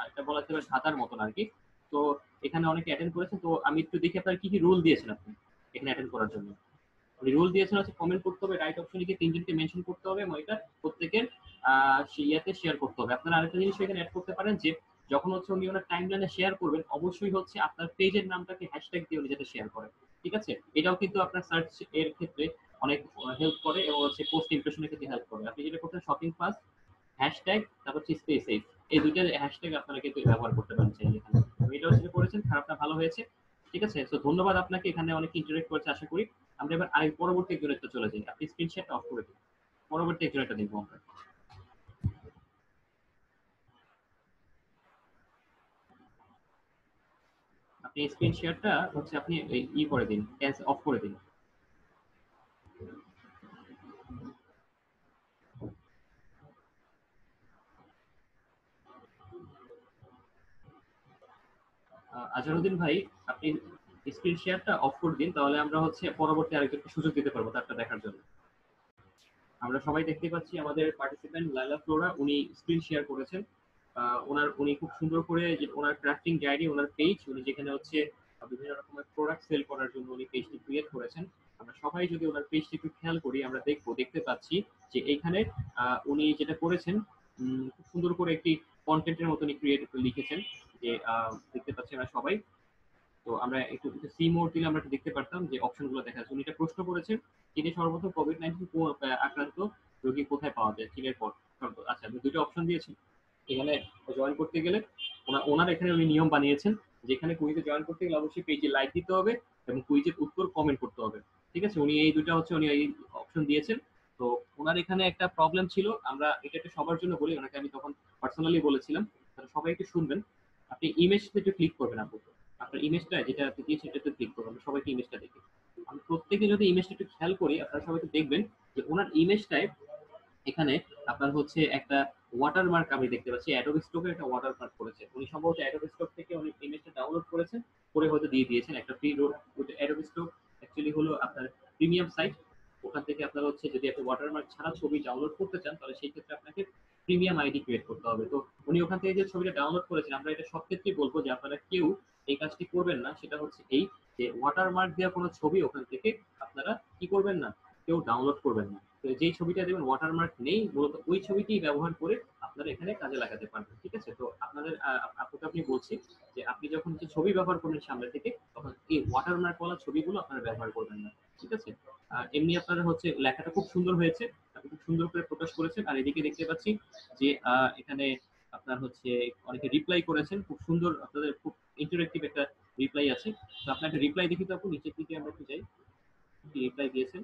এটা বলা যেতে পারে ধাঁধার মতন আর কি। তো এখানে অনেকে অ্যাটেন্ড করেছেন, তো আমি একটু দেখি আপনার কি কি রুল দিয়েছেন আপনি এখানে অ্যাটেন্ড করার জন্য। রুল দিয়েছেন হচ্ছে কমেন্ট করতে হবে, রাইট অপশনে গিয়ে তিনজনকে মেনশন করতে হবে এবং এটা প্রত্যেকের ইয়াতে শেয়ার করতে হবে। আপনারা আরেকটা জিনিস এখানে অ্যাড করতে পারেন যে যখন হচ্ছে উনি ওনার টাইমলাইনে শেয়ার করবেন, অবশ্যই হচ্ছে আপনার পেজের নামটাকে হ্যাশট্যাগ দিয়ে উনি যাতে শেয়ার করেন। ঠিক আছে, এটাও কিন্তু আপনার সার্চ এর ক্ষেত্রে অনেক হেল্প করে এবং হচ্ছে পোস্ট ইমপ্রেশনের ক্ষেত্রে হেল্প করে। আপনি যেটা করতেন শপিং পাস হ্যাশট্যাগ তারপর হচ্ছে স্পেস এইট, এই দুইটা হ্যাশট্যাগ আপনারা কিন্তু ব্যবহার করতে পারেন চাইলে এখানে। এটা হচ্ছে করেছেন, খারাপটা ভালো হয়েছে। ঠিক আছে, তো ধন্যবাদ আপনাকে, এখানে অনেক ইন্টারেক্ট করেছে আশা করি। আমরা এবার আরেক পরবর্তী একজনেরটা চলে যাই, আপনি স্ক্রিন শেয়ারটা অফ করে দিন। পরবর্তী একজনেরটা দেখবো আমরা। আপনি স্ক্রিন শেয়ারটা হচ্ছে আপনি ই করে দিন, অফ করে দিন। আজহারউদ্দিন ভাই, আপনি স্ক্রিন শেয়ারটা অফ করে দিন, তাহলে আমরা হচ্ছে পরবর্তী আরেকজনকে সুযোগ দিতে পারবো তারটা দেখার জন্য। আমরা সবাই দেখতে পাচ্ছি আমাদের পার্টিসিপেন্ট লাইলা ফ্লোরা উনি স্ক্রিন শেয়ার করেছেন। উনি খুব সুন্দর করে যে ওনার ক্রাফটিং ডায়েরি, ওনার পেজ, উনি যেখানে হচ্ছে বিভিন্ন রকমের প্রোডাক্ট সেল করার জন্য উনি পেজটি ক্রিয়েট করেছেন। আমরা সবাই যদি ওনার পেজটি একটু খেয়াল করি, আমরা দেখতে পাচ্ছি যে এইখানে উনি যেটা করেছেন খুব সুন্দর করে একটি কন্টেন্টের মতন ক্রিয়েট লিখেছেন, যে দেখতে পাচ্ছি আমরা সবাই। তো আমরা একটু একটু সি মোড দিলে আমরা একটু দেখতে পারতাম যে অপশনগুলো দেখা যাচ্ছে। উনি একটা প্রশ্ন করেছেন, চীনে সর্বপ্রথম কোভিড-19 আক্রান্ত রোগী কোথায় পাওয়া যায় চীনের পর। আচ্ছা, আমি দুটো অপশন দিয়েছি। এখানে জয়েন করতে গেলে ওনার এখানে উনি নিয়ম বানিয়েছেন, যেখানে কুইজে জয়েন করতে গেলে অবশ্যই পেজে লাইক দিতে হবে এবং কুইজের উত্তর কমেন্ট করতে হবে। ঠিক আছে, উনি এই দুটো হচ্ছে উনি এই অপশন দিয়েছেন। তো ওনার এখানে একটা প্রবলেম ছিল, আমরা এটা একটু সবার জন্য বলি, ওনাকে আমি তখন পার্সোনালি বলেছিলাম, তাহলে সবাই একটু শুনবেন। আপনি ইমেজটা একটু ক্লিক করবেন, আপু আপনার ইমেজটা যেটা আপনি দিয়েছেন সেটাতে ক্লিক করবেন, আমরা সবাইকে ইমেজটা দেখি। আমি প্রত্যেকে যদি ইমেজটা একটু খেয়াল করি, আপনারা সবাই একটু দেখবেন যে ওনার ইমেজটায় এখানে আপনার হচ্ছে একটা ওয়াটারমার্ক আমি দেখতে পাচ্ছি, অ্যাডোবি স্টকে একটা ওয়াটারমার্ক করেছে উনি, সম্ভবত অ্যাডোবি স্টক থেকে উনি ইমেজটা ডাউনলোড করেছেন, করে হয়তো দিয়ে দিয়েছেন একটা free road. Adobe stock actually হলো আপনার প্রিমিয়াম সাইট, ওখান থেকে আপনার হচ্ছে যদি আপনি ওয়াটারমার্ক ছাড়া ছবি ডাউনলোড করতে চান তাহলে সেই ক্ষেত্রে আপনাকে প্রিমিয়াম আইডি ক্রিয়েট করতে হবে। তো উনি ওখান থেকে যে ছবিটা ডাউনলোড করেছেন, আমরা এটা সব ক্ষেত্রেই বলবো যে আপনারা কেউ এই কাজটি করবেন না, সেটা হচ্ছে এই যে ওয়াটারমার্ক দেওয়া কোনো ছবি ওখান থেকে আপনারা কি করবেন না, কেউ ডাউনলোড করবেন না। তো যেই ছবিটা দেখবেন ওয়াটারমার্ক নেই, মূলত ওই ছবিটি ব্যবহার করে আপনারা এখানে কাজে লাগাতে পারবেন। ঠিক আছে, তো আপনাদের আপনাকে আপনি বলছি যে আপনি যখন যে ছবি ব্যবহার করবেন সামনে থেকে, তখন এই ওয়াটারমার্ক ওয়ালা ছবিগুলো আপনারা ব্যবহার করবেন না। ঠিক আছে, এমনি আপনারা হচ্ছে লেখাটা খুব সুন্দর হয়েছে, আপনি খুব সুন্দর করে প্রকাশ করেছেন। আর এদিকে দেখতে পাচ্ছি যে এখানে আপনার হচ্ছে অনেকে রিপ্লাই করেছেন, খুব সুন্দর, আপনাদের খুব ইন্টারেক্টিভ একটা রিপ্লাই আছে। তো আপনার একটা রিপ্লাই দেখি তো আপু, নিচের দিকে আমরা একটু যাই, কি রিপ্লাই দিয়েছেন।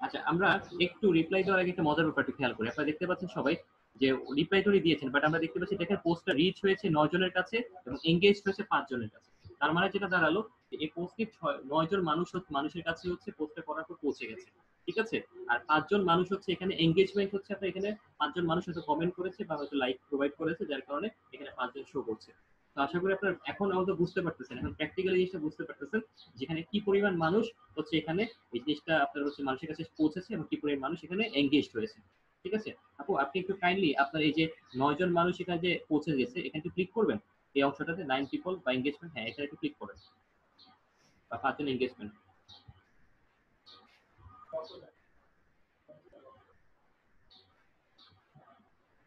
আচ্ছা, আমরা একটু রিপ্লাই দেওয়ার আগে একটা মজার ব্যাপারটা খেয়াল করি। আপনারা দেখতে পাচ্ছেন সবাই যে রিপ্লাই তো দিয়েছেন, বাট আমরা দেখতে পাচ্ছি দেখেন পোস্টটা রিচ হয়েছে 9 জনের কাছে এবং এঙ্গেজ হয়েছে 5 জনের কাছে। তার মানে যেটা দাঁড়ালো যে এই পোস্টটি 9 জন মানুষের কাছে হচ্ছে পোস্টটা করার পর পৌঁছে গেছে, ঠিক আছে। আর 5 জন মানুষ হচ্ছে এখানে এঙ্গেজমেন্ট হচ্ছে, আপনার এখানে 5 জন মানুষ হয়তো কমেন্ট করেছে বা হয়তো লাইক প্রোভাইড করেছে, যার কারণে এখানে 5 জন শো করছে। তো আশা করি আপনার এখন আমাদের বুঝতে পারতেছেন, এখন প্র্যাকটিক্যালি জিনিসটা বুঝতে পারতেছেন যেখানে কি পরিমাণ মানুষ হচ্ছে এখানে এই জিনিসটা আপনার হচ্ছে মানুষের কাছে পৌঁছেছে এবং কি পরিমাণ মানুষ এখানে এঙ্গেজড হয়েছে, ঠিক আছে। আপু আপনি একটু কাইন্ডলি আপনার এই যে 9 জন মানুষ এখানে যে পৌঁছে গেছে এখানে একটু ক্লিক করবেন, এই অংশটাতে 9 পিপল বা এঙ্গেজমেন্ট, হ্যাঁ এখানে একটু ক্লিক করেন, বা 5 জন এঙ্গেজমেন্ট।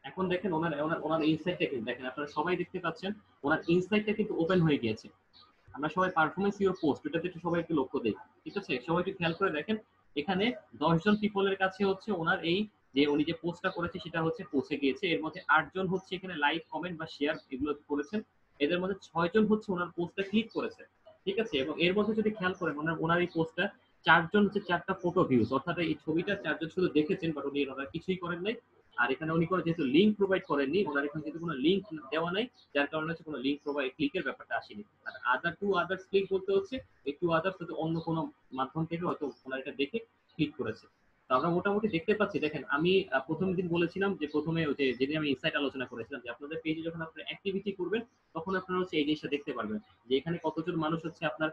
এখন দেখেন ওনার ওনার ওনার ইনসাইটটা কিন্তু দেখেন, আপনারা সবাই দেখতে পাচ্ছেন ওনার ইনসাইটটা কিন্তু ওপেন হয়ে গিয়েছে। আমরা সবাই পারফরমেন্স ইউর পোস্ট এটাতে একটু সবাই একটু লক্ষ্য দিই, ঠিক আছে। সবাই একটু খেয়াল করে দেখেন এখানে 10 জন পিপলের কাছে হচ্ছে ওনার এই যে উনি যে পোস্টটা করেছে সেটা হচ্ছে পৌঁছে গিয়েছে। এর মধ্যে 8 জন হচ্ছে এখানে লাইক কমেন্ট বা শেয়ার এগুলো করেছেন। এদের মধ্যে 6 জন হচ্ছে ওনার পোস্টটা ক্লিক করেছে, ঠিক আছে। এবং এর মধ্যে যদি খেয়াল করেন ওনার ওনার এই পোস্টটা 4 জন হচ্ছে 4টা ফটো ভিউজ, অর্থাৎ এই ছবিটা 4 জন শুধু দেখেছেন বাট উনি ওনারা কিছুই করেন নাই। আর এখানে উনি কোনো যেহেতু লিঙ্ক প্রোভাইড করেননি, ওনার এখানে যেহেতু কোনো লিঙ্ক দেওয়া নাই, যার কারণে হচ্ছে কোনো লিঙ্ক প্রোভাইড ক্লিকের ব্যাপারটা আসেনি। আর আদার্স ক্লিক বলতে হচ্ছে এই টু আদার্স হয়তো অন্য কোনো মাধ্যম থেকে হয়তো ওনারা এটা দেখে ক্লিক করেছে। তো আমরা মোটামুটি দেখতে পাচ্ছি, দেখেন আমি প্রথম দিন বলেছিলাম যে প্রথমে ওই যে যেদিন আমি ইনসাইট আলোচনা করেছিলাম যে আপনাদের পেজে যখন আপনারা অ্যাক্টিভিটি করবেন তখন আপনারা হচ্ছে এই জিনিসটা দেখতে পারবেন যে এখানে কতজন মানুষ হচ্ছে আপনার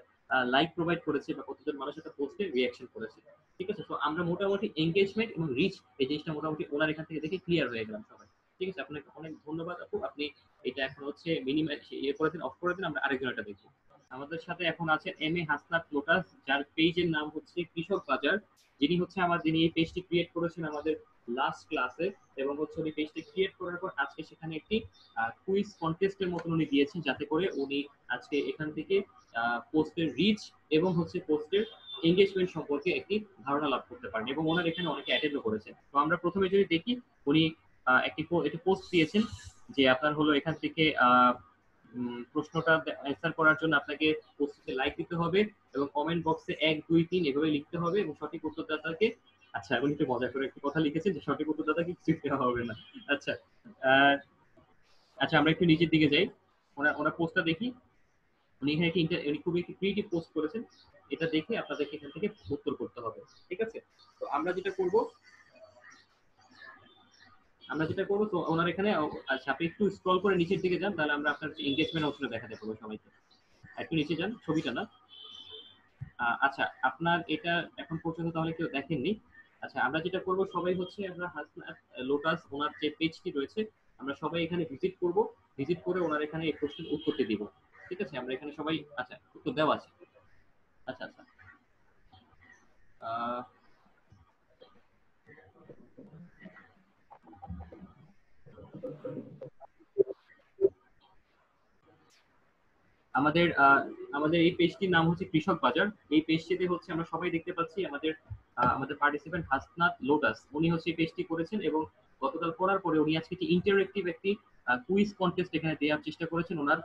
লাইক প্রোভাইড করেছে বা কতজন মানুষ একটা পোস্টে রিয়াকশন করেছে, ঠিক আছে। তো আমরা মোটামুটি এঙ্গেজমেন্ট এবং রিচ এই জিনিসটা মোটামুটি ওনার এখান থেকে দেখে ক্লিয়ার হয়ে গেলাম সবাই, ঠিক আছে। আপনাকে অনেক ধন্যবাদ আপু, আপনি এটা এখন হচ্ছে মিনিমাইজ ইয়ে করে দিন, অফ করে দিন, আমরা আরেকজনটা দেখবো। আমাদের সাথে এখন আছে এম এ হাসনাত লোটাস, যার পেজের নাম হচ্ছে কৃষক বাজার, যিনি এই পেজটি ক্রিয়েট করেছেন আমাদের লাস্ট ক্লাসে। এবং হচ্ছে উনি পেজটি ক্রিয়েট করার পর আজকে সেখানে একটি কুইজ কন্টেস্টের মতন উনি দিয়েছেন, যাতে করে উনি আজকে এখান থেকে পোস্টের রিচ এবং হচ্ছে পোস্টের এঙ্গেজমেন্ট সম্পর্কে একটি ধারণা লাভ করতে পারেন, এবং ওনার এখানে অনেকে অ্যাটেন্ডও করেছে। তো আমরা প্রথমে যদি দেখি উনি একটি পোস্ট দিয়েছেন যে আপনার হলো এখান থেকে প্রশ্নটা অ্যান্সার করার জন্য আপনাকে পোস্টে লাইক দিতে হবে এবং কমেন্ট বক্সে 1 2 3 এভাবে লিখতে হবে এবং সঠিক উত্তরদাতাকে, আচ্ছা উনি একটু মজা করে একটি কথা লিখেছেন যে সঠিক উত্তরদাতাকে কিছু দেওয়া হবে না। আচ্ছা আহ, আচ্ছা আমরা একটু নিচের দিকে যাই, ওনার ওনার পোস্টটা দেখি। উনি এখানে উনি খুবই একটি ক্রিয়েটিভ পোস্ট করেছেন, এটা দেখে আপনাদেরকে এখান থেকে উত্তর করতে হবে, ঠিক আছে। তো আমরা যেটা করবো তো ওনার এখানে, আচ্ছা আপনি একটু স্ক্রল করে নিচের দিকে যান, তাহলে আমরা আপনার এঙ্গেজমেন্ট অপশনে দেখাতে পারবো সবাইকে। একটু নিচে যান, ছবিটা না। আচ্ছা আপনার এটা এখন পর্যন্ত তাহলে কেউ দেখেননি। আচ্ছা আমরা যেটা করব সবাই হচ্ছে আমরা হাসনাত লোটাস ওনার যে পেজটি রয়েছে আমরা সবাই এখানে ভিজিট করব, ভিজিট করে ওনার এখানে এই প্রশ্নের উত্তরটি দিব, ঠিক আছে। আমরা এখানে সবাই, আচ্ছা উত্তর দেওয়া আছে। আচ্ছা আচ্ছা আহ, আমাদের আমাদের এই পেজটির নাম হচ্ছে কৃষক বাজার। এই পেজটিতে হচ্ছে আমরা সবাই দেখতে পাচ্ছি আমাদের পার্টিসিপেন্ট হাসনাত লোটাস, উনি হচ্ছে এই পেজটি করেছেন এবং গতকাল করার পরে উনি আজকে ইন্টারেক্টিভ একটি কুইজ কন্টেস্ট এখানে দেওয়ার চেষ্টা করেছেন ওনার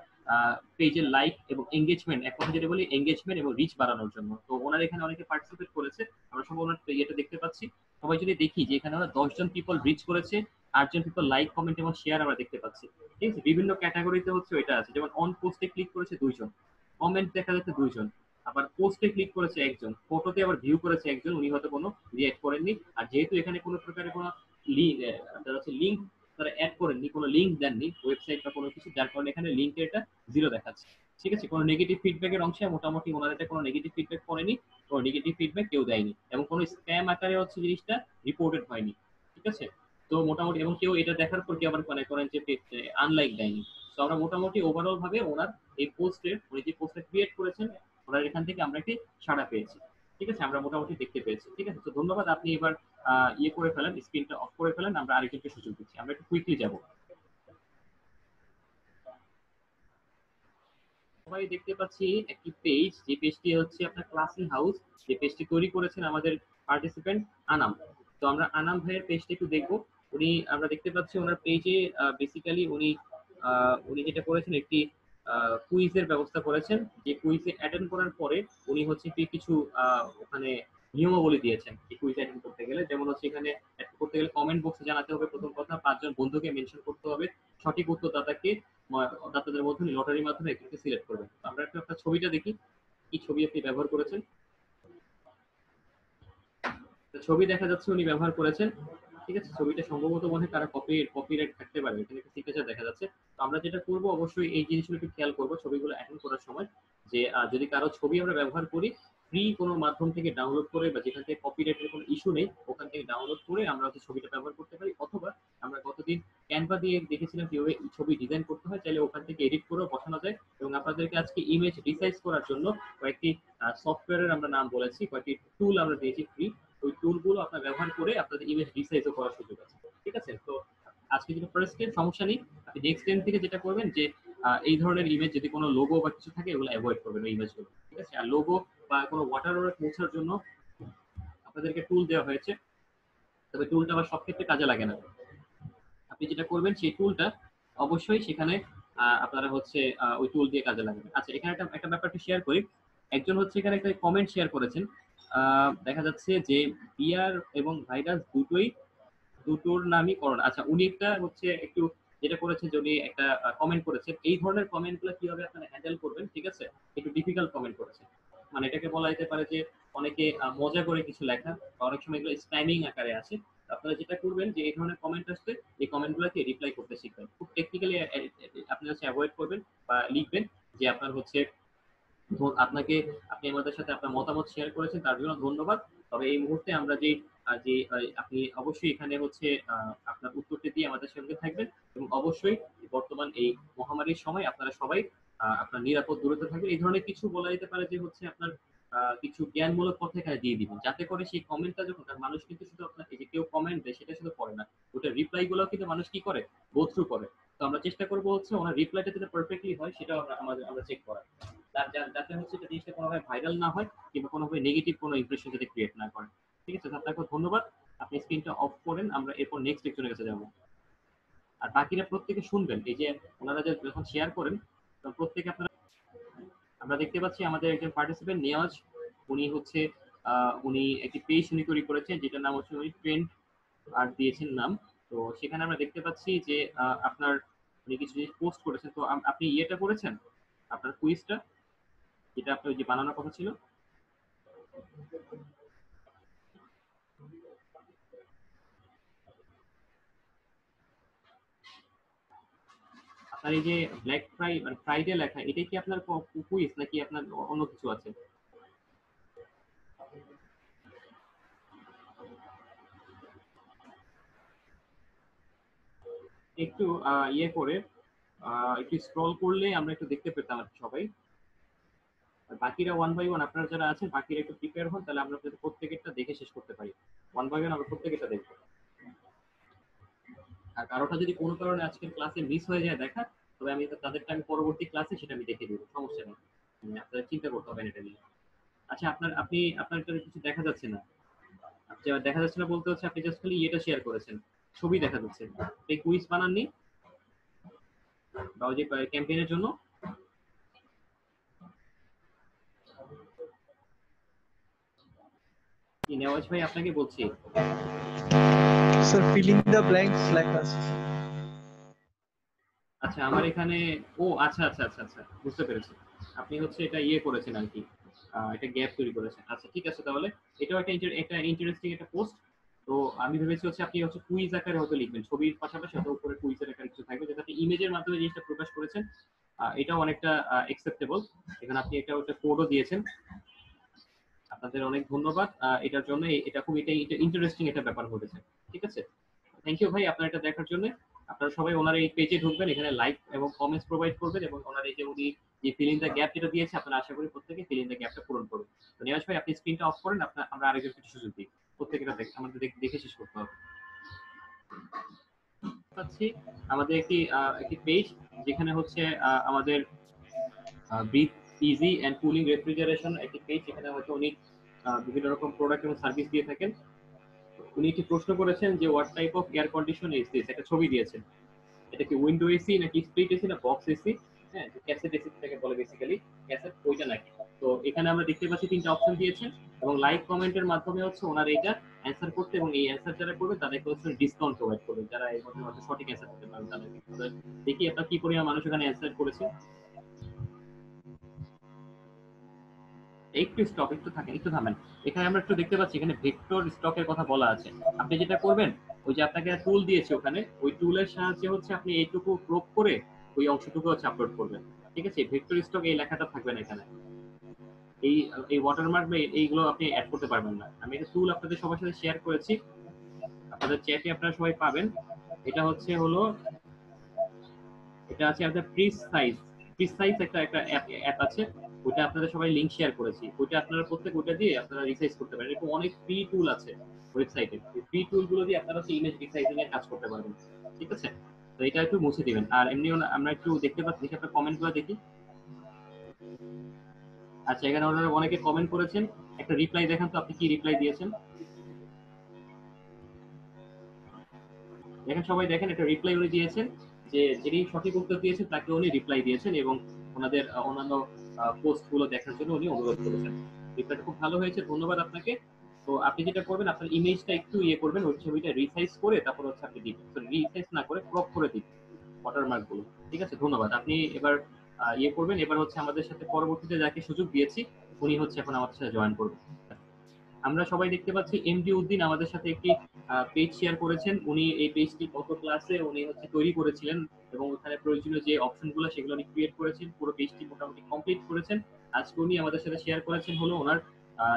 পেজের লাইক এবং এঙ্গেজমেন্ট, এক কথা যেটা বলি এঙ্গেজমেন্ট এবং রিচ বাড়ানোর জন্য। তো ওনার এখানে অনেকে পার্টিসিপেট করেছে, আমরা সবাই ওনার ইয়েটা দেখতে পাচ্ছি। সবাই যদি দেখি যে এখানে ওরা 10 জন পিপল রিচ করেছে, 8 জন পিপল লাইক কমেন্ট এবং শেয়ার আমরা দেখতে পাচ্ছি, ঠিক আছে। বিভিন্ন ক্যাটাগরিতে হচ্ছে ওইটা আছে, যেমন অন পোস্টে ক্লিক করেছে 2 জন, কমেন্ট দেখা যাচ্ছে 2 জন, আবার পোস্টে ক্লিক করেছে 1 জন, ফটোতে আবার ভিউ করেছে 1 জন, উনি হয়তো কোনো রিয়েক্ট করেননি। আর যেহেতু এখানে কোনো প্রকারের কোনো লিঙ্ক তারা অ্যাড করেননি, কোনো লিঙ্ক দেননি ওয়েবসাইট বা কোনো কিছু, যার কারণে এখানে লিঙ্কের এটা 0 দেখাচ্ছে, ঠিক আছে। কোনো নেগেটিভ ফিডব্যাকের অংশে মোটামুটি ওনারা এটা কোনো নেগেটিভ ফিডব্যাক করেনি, কোনো নেগেটিভ ফিডব্যাক কেউ দেয়নি এবং কোনো স্প্যাম আকারে হচ্ছে জিনিসটা রিপোর্টেড হয়নি, ঠিক আছে। তো মোটামুটি এবং কেউ এটা দেখার পর কি আবার মনে করেন যে আনলাইক দেয়নি। তো আমরা মোটামুটি ওভারঅল ভাবে ওনার এই পোস্টের উনি যে পোস্টটা ক্রিয়েট করেছেন ওনার এখান থেকে আমরা একটি সাড়া পেয়েছি, ঠিক আছে, আমরা মোটামুটি দেখতে পেয়েছি, ঠিক আছে। তো ধন্যবাদ, আপনি এবার ইয়ে করে ফেলেন, স্ক্রিনটা অফ করে ফেলেন, আমরা আরেকজনকে সুযোগ দিচ্ছি, আমরা একটু কুইকলি যাব। সবাই দেখতে পাচ্ছি একটি পেজ, যে পেজটি হচ্ছে আপনার ক্লাসিং হাউস, যে পেজটি তৈরি করেছেন আমাদের পার্টিসিপেন্ট আনাম। তো আমরা আনাম ভাইয়ের পেজটা একটু দেখবো। আমরা দেখতে পাচ্ছি ওনার পেজে বেসিক্যালি উনি যেটা করেছেন একটি কুইজের ব্যবস্থা করেছেন, যে কুইজে অ্যাটেন্ড করার পরে উনি হচ্ছে কিছু ওখানে নিয়মাবলী দিয়েছেন এই কুইজ অ্যাটেন্ড করতে গেলে। যেমন হচ্ছে এখানে অ্যাটেন্ড করতে গেলে কমেন্ট বক্সে জানাতে হবে প্রথম কথা, 5 জন বন্ধুকে মেনশন করতে হবে, সঠিক উত্তরদাতাকে দাতাদের মধ্যে লটারির মাধ্যমে একজনকে সিলেক্ট করবেন। আমরা একটা আপনার ছবিটা দেখি কি ছবি আপনি ব্যবহার করেছেন। ছবি দেখা যাচ্ছে উনি ব্যবহার করেছেন, ঠিক আছে। ছবিটা সম্ভবত মনে হয় কারো কপিরাইট থাকতে পারে, এখানে একটা সিগনেচার দেখা যাচ্ছে। তো আমরা যেটা করব অবশ্যই এই জিনিসগুলো একটু খেয়াল করব ছবিগুলো অ্যাটেন্ড করার সময়, যে যদি কারো ছবি আমরা ব্যবহার করি ফ্রি কোনো মাধ্যম থেকে ডাউনলোড করে বা যেখান থেকে কপিরাইটের কোনো ইস্যু নেই ওখান থেকে ডাউনলোড করে আমরা হচ্ছে ছবিটা ব্যবহার করতে পারি, অথবা আমরা গতদিন ক্যানভা দিয়ে দেখেছিলাম কিভাবে ছবি ডিজাইন করতে হয়, চাইলে ওখান থেকে এডিট করেও বসানো যায়। এবং আপনাদেরকে আজকে ইমেজ রিসাইজ করার জন্য কয়েকটি সফটওয়্যারের আমরা নাম বলেছি, কয়েকটি টুল আমরা দিয়েছি ফ্রি। ওই টুলগুলো আপনার ব্যবহার করে আপনাদের ইমেজ রিসাইজও করার সুযোগ আছে, ঠিক আছে। তো আজকে যেটা ফার্স্ট স্টেপ, সমস্যা নেই, আপনি নেক্সট টাইম থেকে যেটা করবেন যে এই ধরনের ইমেজ যদি কোনো লোগো বা কিছু থাকে এগুলো অ্যাভয়েড করবেন ওই ইমেজগুলো, ঠিক আছে। আর লোগো বা কোনো ওয়াটার পৌঁছার জন্য আপনাদেরকে টুল দেওয়া হয়েছে, তবে টুলটা আবার সব ক্ষেত্রে কাজে লাগে না। আপনি যেটা করবেন সেই টুলটা অবশ্যই সেখানে আপনারা হচ্ছে ওই টুল দিয়ে কাজে লাগাবেন। আচ্ছা, এখানে একটা একটা ব্যাপারটা শেয়ার করি। একজন হচ্ছে এখানে একটা কমেন্ট শেয়ার করেছেন, দেখা যাচ্ছে যে বিয়ার এবং ভাইরাস দুটোর নামই করোনা। আচ্ছা, উনি একটা হচ্ছে একটু যেটা করেছেন যে উনি একটা কমেন্ট করেছেন, এই ধরনের কমেন্ট গুলো কিভাবে আপনারা হ্যান্ডেল করবেন, ঠিক আছে। একটু ডিফিকাল্ট কমেন্ট করেছেন, মানে এটাকে বলা যেতে পারে যে অনেকে মজা করে কিছু লেখা, বা অনেক সময় এগুলো স্প্যামিং আকারে আসে। আপনারা যেটা করবেন যে এই ধরনের কমেন্ট আসলে এই কমেন্ট গুলোকে রিপ্লাই করতে শিখবেন, খুব টেকনিক্যালি আপনি হচ্ছে অ্যাভয়েড করবেন বা লিখবেন যে আপনার হচ্ছে আপনাকে, আপনি আমাদের সাথে আপনার মতামত শেয়ার করেছেন তার জন্য ধন্যবাদ। তবে এই মুহূর্তে আমরা যে আপনি অবশ্যই এখানে হচ্ছে আপনার উত্তরটি দিয়ে আমাদের সঙ্গে থাকবেন, এবং অবশ্যই বর্তমান এই মহামারীর সময় আপনারা সবাই আপনার নিরাপদ দূরত্বে থাকবেন, এই ধরনের কিছু বলা যেতে পারে যে হচ্ছে আপনার কিছু জ্ঞানমূলক কথা এখানে দিয়ে দিবেন, যাতে করে সেই কমেন্টটা যখন, কারণ মানুষ কিন্তু শুধু আপনার এই যে কেউ কমেন্ট দেয় সেটা শুধু পড়ে না, ওটা রিপ্লাই গুলো কিন্তু মানুষ কি করে, গো থ্রু করে। তো আমরা চেষ্টা করবো হচ্ছে ওনার রিপ্লাইটা যাতে পারফেক্টলি হয় সেটাও আমরা চেক করা, যাতে হচ্ছে এটা জিনিসটা কোনোভাবে ভাইরাল না হয় কিংবা কোনোভাবে নেগেটিভ কোনো ইমপ্রেশন যাতে ক্রিয়েট না করে, ঠিক আছে। আপনাকে ধন্যবাদ, আপনি স্ক্রিনটা অফ করেন, আমরা এরপর নেক্সট লেকচারের কাছে যাবো। আর বাকিরা প্রত্যেকে শুনবেন, এই যে ওনারা যে যখন শেয়ার করেন তখন প্রত্যেকে আপনারা, আমরা দেখতে পাচ্ছি আমাদের একজন পার্টিসিপেন্ট নিয়াজ, উনি হচ্ছে উনি একটি পেজ উনি তৈরি করেছেন যেটার নাম হচ্ছে উনি ট্রেন্ড আর দিয়েছেন নাম। তো সেখানে আমরা দেখতে পাচ্ছি যে আপনার উনি কিছু জিনিস পোস্ট করেছেন। তো আপনি ইয়েটা করেছেন আপনার কুইজটা, যেটা আপনার যে বানানোর কথা ছিল। আপনার এই যে ব্ল্যাক মানে ফ্রাইডে লেখা, এটাই কি আপনার কুইজ নাকি আপনার অন্য কিছু আছে? একটু ইয়ে করে একটু স্ক্রল করলে আমরা একটু দেখতে পেতাম আর কি সবাই। আর বাকিরা ওয়ান বাই ওয়ান আপনারা যারা আছেন বাকিরা একটু প্রিপেয়ার হন, তাহলে আমরা যাতে প্রত্যেকেরটা দেখে শেষ করতে পারি। ওয়ান বাই ওয়ান আমরা প্রত্যেকেরটা দেখবো। আর কারোটা যদি কোনো কারণে আজকের ক্লাসে মিস হয়ে যায় দেখা, তবে আমি তাদেরটা আমি পরবর্তী ক্লাসে সেটা আমি দেখে দিব, সমস্যা নেই। আপনারা চিন্তা করতে হবে না এটা নিয়ে। আচ্ছা, আপনার তো কিছু দেখা যাচ্ছে না। আচ্ছা, দেখা যাচ্ছে না বলতে হচ্ছে আপনি জাস্ট খালি এটা শেয়ার করেছেন, ছবি দেখা যাচ্ছে। এই কুইজ বানাননি বা ওই যে ক্যাম্পেইনের জন্য? কি নেওয়াজ ভাই আপনাকে বলছি, স্যার ফিলিং দ্য ব্ল্যাঙ্কস লেখা আছে। আচ্ছা আমার এখানে, ও আচ্ছা আচ্ছা আচ্ছা আচ্ছা, বুঝতে পেরেছি। আপনি হচ্ছে এটা ইয়ে করেছেন আর কি, এটা গ্যাপ তৈরি করেছেন। আচ্ছা ঠিক আছে, তাহলে এটাও একটা ইন্টারেস্টিং একটা পোস্ট। তো আমি ভেবেছি হচ্ছে আপনি হচ্ছে কুইজ আকারে হয়তো লিখবেন, ছবির পাশাপাশি হয়তো উপরে কুইজের আকারে কিছু থাকবে, যেটা আপনি ইমেজের মাধ্যমে জিনিসটা প্রকাশ করেছেন। এটাও অনেকটা অ্যাকসেপ্টেবল। এখানে আপনি একটা কোডও দিয়েছেন, আপনাদের অনেক ধন্যবাদ এটার জন্য। এটা খুব এটা ইন্টারেস্টিং একটা ব্যাপার ঘটেছে, ঠিক আছে। থ্যাংক ইউ ভাই আপনার এটা দেখার জন্য। আপনারা সবাই ওনার এই পেজে ঢুকবেন, এখানে লাইক এবং কমেন্টস প্রোভাইড করবেন, এবং ওনার এই যে উনি যে ফিলিং দ্য গ্যাপ যেটা দিয়েছে আপনারা আশা করি প্রত্যেকে ফিলিং দ্য গ্যাপটা পূরণ করবেন। তো নিয়াজ ভাই আপনি স্ক্রিনটা অফ করেন, আমরা আরেকজন কিছু সুযোগ দিই, প্রত্যেকেটা আমাদের দেখে শেষ করতে হবে। পাচ্ছি আমাদের একটি পেজ যেখানে হচ্ছে আমাদের breathe easy and cooling refrigeration একটি পেজ, যেখানে হয়তো উনি বিভিন্ন রকম প্রোডাক্ট এবং সার্ভিস দিয়ে থাকেন। উনি একটি প্রশ্ন করেছেন যে what type of air condition is this, একটা ছবি দিয়েছেন। এটা কি উইন্ডো এসি নাকি স্প্লিট এসি না বক্স এসি? হ্যাঁ, যে ক্যাসেট রেসিপিটাকে বলে বেসিক্যালি ক্যাসেট, ওইটা নাকি। তো এখানে আমরা দেখতে পাচ্ছি 3টা অপশন দিয়েছেন এবং লাইক কমেন্টের মাধ্যমে হচ্ছে ওনারা এটা অ্যান্সার করতে, এবং এই অ্যান্সার যারা করবে তাদেরকে হচ্ছে ডিসকাউন্ট প্রোভাইড করবে, যারা এর মধ্যে হয়তো সঠিক অ্যান্সার দিতে পারবে তাদেরকে। তো দেখি আপনার কি পরিমাণ মানুষ এখানে অ্যান্সার করেছে। একটু স্টক, একটু থাকেন, একটু থামেন। এখানে আমরা একটু দেখতে পাচ্ছি এখানে ভেক্টর স্টকের কথা বলা আছে। আপনি যেটা করবেন, ওই যে আপনাকে টুল দিয়েছে ওখানে, ওই টুলের সাহায্যে হচ্ছে আপনি এইটুকু ক্রপ করে ওই অংশটুকু হচ্ছে আপলোড করবেন। ঠিক আছে, ভেক্টর স্টক এই লেখাটা থাকবে না এখানে। এই এই ওয়াটারমার্ক বা এইগুলো আপনি অ্যাড করতে পারবেন না। আমি একটা টুল আপনাদের সবার সাথে শেয়ার করেছি, আপনাদের চ্যাটে আপনারা সবাই পাবেন। এটা হচ্ছে হলো, এটা আছে আপনার প্রিসাইজ একটা একটা অ্যাপ আছে, ওটা আপনাদের সবাই লিংক শেয়ার করেছি, ওটা আপনারা প্রত্যেক ওটা দিয়ে আপনারা রিসাইজ করতে পারেন। এরকম অনেক ফ্রি টুল আছে ওয়েবসাইটে, এই ফ্রি টুল গুলো দিয়ে আপনারা হচ্ছে ইমেজ রিসাইজিং এর কাজ করতে পারবেন। ঠিক আছে, তো এটা একটু মুছে দিবেন। আর এমনিও আমরা একটু দেখতে পাচ্ছি, দেখি আপনার কমেন্ট গুলো দেখি। আচ্ছা, এখানে ওনারা অনেকে কমেন্ট করেছেন, একটা রিপ্লাই দেখান তো আপনি কি রিপ্লাই দিয়েছেন। দেখেন, সবাই দেখেন, একটা রিপ্লাই উনি দিয়েছেন যে যিনি সঠিক উত্তর দিয়েছেন তাকে উনি রিপ্লাই দিয়েছেন, এবং ওনাদের অন্যান্য পোস্ট গুলো দেখার জন্য উনি অনুরোধ করেছেন। রিপ্লাইটা খুব ভালো হয়েছে, ধন্যবাদ আপনাকে। তো আপনি যেটা করবেন, আপনার ইমেজটা একটু ইয়ে করবেন, ওই ছবিটা রিসাইজ করে তারপর হচ্ছে আপনি দিবেন, রিসাইজ না করে ক্রপ করে দিবেন ওয়াটারমার্ক গুলো। ঠিক আছে, ধন্যবাদ। আপনি এবার ইয়ে করবেন। এবার হচ্ছে আমাদের সাথে পরবর্তীতে যাকে সুযোগ দিয়েছি উনি হচ্ছে এখন আমাদের সাথে জয়েন করবেন। আমরা সবাই দেখতে পাচ্ছি এমডি উদ্দিন আমাদের সাথে একটি পেজ শেয়ার করেছেন। উনি এই পেজটি গত ক্লাসে উনি হচ্ছে তৈরি করেছিলেন, এবং ওখানে প্রয়োজনীয় যে অপশনগুলো সেগুলো উনি ক্রিয়েট করেছেন, পুরো পেজটি মোটামুটি কমপ্লিট করেছেন। আজকে উনি আমাদের সাথে শেয়ার করেছেন হলো ওনার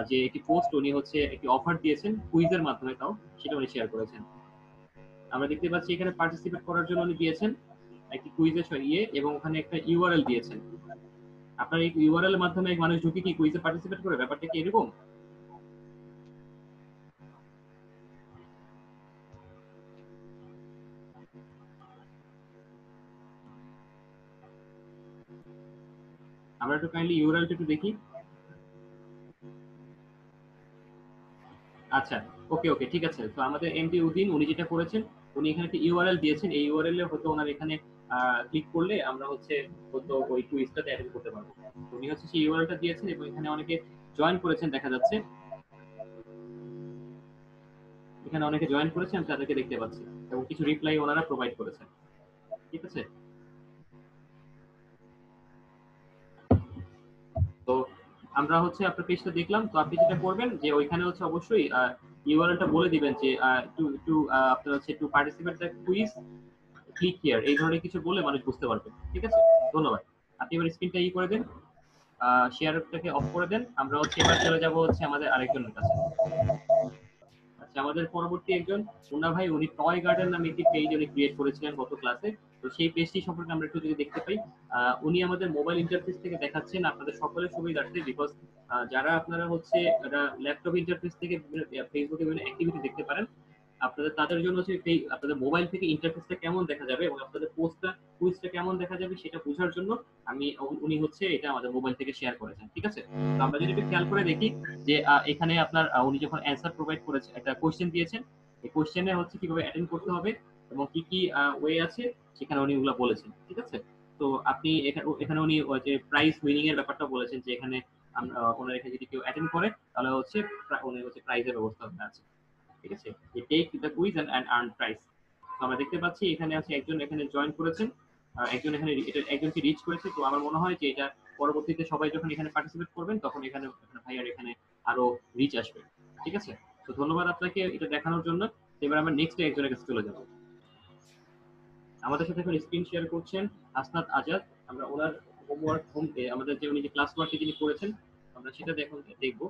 যে একটি পোস্ট, উনি হচ্ছে একটি অফার দিয়েছেন কুইজের মাধ্যমে, তাও সেটা উনি শেয়ার করেছেন। আমরা দেখতে পাচ্ছি এখানে পার্টিসিপেট করার জন্য উনি দিয়েছেন একটি কুইজের ইয়ে, এবং ওখানে একটা ইউআরএল দিয়েছেন। আপনার এই ইউআরএল এর মাধ্যমে মানুষ ঢুকে কি কুইজে পার্টিসিপেট করে, ব্যাপারটা কি এরকম? আমরা একটু কাইন্ডলি ইউআরএলটা একটু দেখি। আচ্ছা, ওকে ওকে, ঠিক আছে। তো আমাদের এমডি উদ্দিন উনি যেটা করেছেন, উনি এখানে একটা ইউআরএল দিয়েছেন। এই ইউআরএল এ হয়তো ওনার এখানে ক্লিক করলে আমরা হচ্ছে হয়তো ওই কুইজটাতে অ্যাটেন্ড করতে পারবো। উনি হচ্ছে সেই ইউআরএলটা দিয়েছেন, এবং এখানে অনেকে জয়েন করেছেন দেখা যাচ্ছে। এখানে অনেকে জয়েন করেছেন, আমি তাদেরকে দেখতে পাচ্ছি, এবং কিছু রিপ্লাই ওনারা প্রোভাইড করেছেন। ঠিক আছে, তো আমরা হচ্ছে আপনার পেজটা দেখলাম। তো আপনি যেটা করবেন যে ওইখানে হচ্ছে অবশ্যই ইউআরএলটা বলে দিবেন যে টু টু আপনার হচ্ছে to participate the quiz click here, এই ধরনের কিছু বলে মানুষ বুঝতে পারবে। ঠিক আছে, ধন্যবাদ। আপনি এবার স্ক্রিনটা ই করে দেন, শেয়ারটাকে অফ করে দেন। আমরা হচ্ছে এবার চলে যাব হচ্ছে আমাদের আরেকজনের কাছে। আচ্ছা, আমাদের পরবর্তী একজন মুন্না ভাই, উনি টয় গার্ডেন নামে একটি পেজ উনি ক্রিয়েট করেছিলেন গত ক্লাসে। তো সেই পেজটি সম্পর্কে আমরা একটু যদি দেখতে পাই, উনি আমাদের মোবাইল ইন্টারফেস থেকে দেখাচ্ছেন আপনাদের সকলের সুবিধার্থে, বিকজ যারা আপনারা হচ্ছে ল্যাপটপ ইন্টারফেস থেকে ফেসবুকে বিভিন্ন অ্যাক্টিভিটি দেখতে পারেন, আপনাদের তাদের জন্য হচ্ছে আপনাদের মোবাইল থেকে ইন্টারফেসটা কেমন দেখা যাবে এবং আপনাদের পোস্টটা কুইজটা কেমন দেখা যাবে সেটা বোঝার জন্য আমি উনি হচ্ছে এটা আমাদের মোবাইল থেকে শেয়ার করেছেন। ঠিক আছে, তো আমরা যদি একটু খেয়াল করে দেখি যে এখানে আপনার উনি যখন অ্যান্সার প্রোভাইড করেছে, একটা কোশ্চেন দিয়েছেন, এই কোশ্চেনে হচ্ছে কিভাবে অ্যাটেন্ড করতে হবে এবং কি কি ওয়ে আছে সেখানে উনি ওগুলো বলেছেন। ঠিক আছে, তো আপনি এখানে উনি যে প্রাইজ উইনিং এর ব্যাপারটা বলেছেন, যে এখানে ওনার এখানে যদি কেউ অ্যাটেন্ড করে তাহলে হচ্ছে উনি হচ্ছে প্রাইজের ব্যবস্থা আছে। ঠিক আছে, take the quiz and earn prize. তো আমরা দেখতে পাচ্ছি এখানে আছে একজন এখানে জয়েন করেছেন, একজন এখানে এটা একজনকে রিচ করেছে। তো আমার মনে হয় যে এটা পরবর্তীতে সবাই যখন এখানে পার্টিসিপেট করবেন তখন এখানে ভাইয়ার এখানে আরো রিচ আসবে। ঠিক আছে, তো ধন্যবাদ আপনাকে এটা দেখানোর জন্য। এবার আমরা নেক্সট একজনের কাছে চলে যাব। আমাদের সাথে এখন স্ক্রিন শেয়ার করছেন আসনাদ আজাদ। আমরা ওনার হোমওয়ার্ক আমাদের যে উনি যে ক্লাস ওয়ার্কটি তিনি করেছেন আমরা সেটা এখন দেখবো।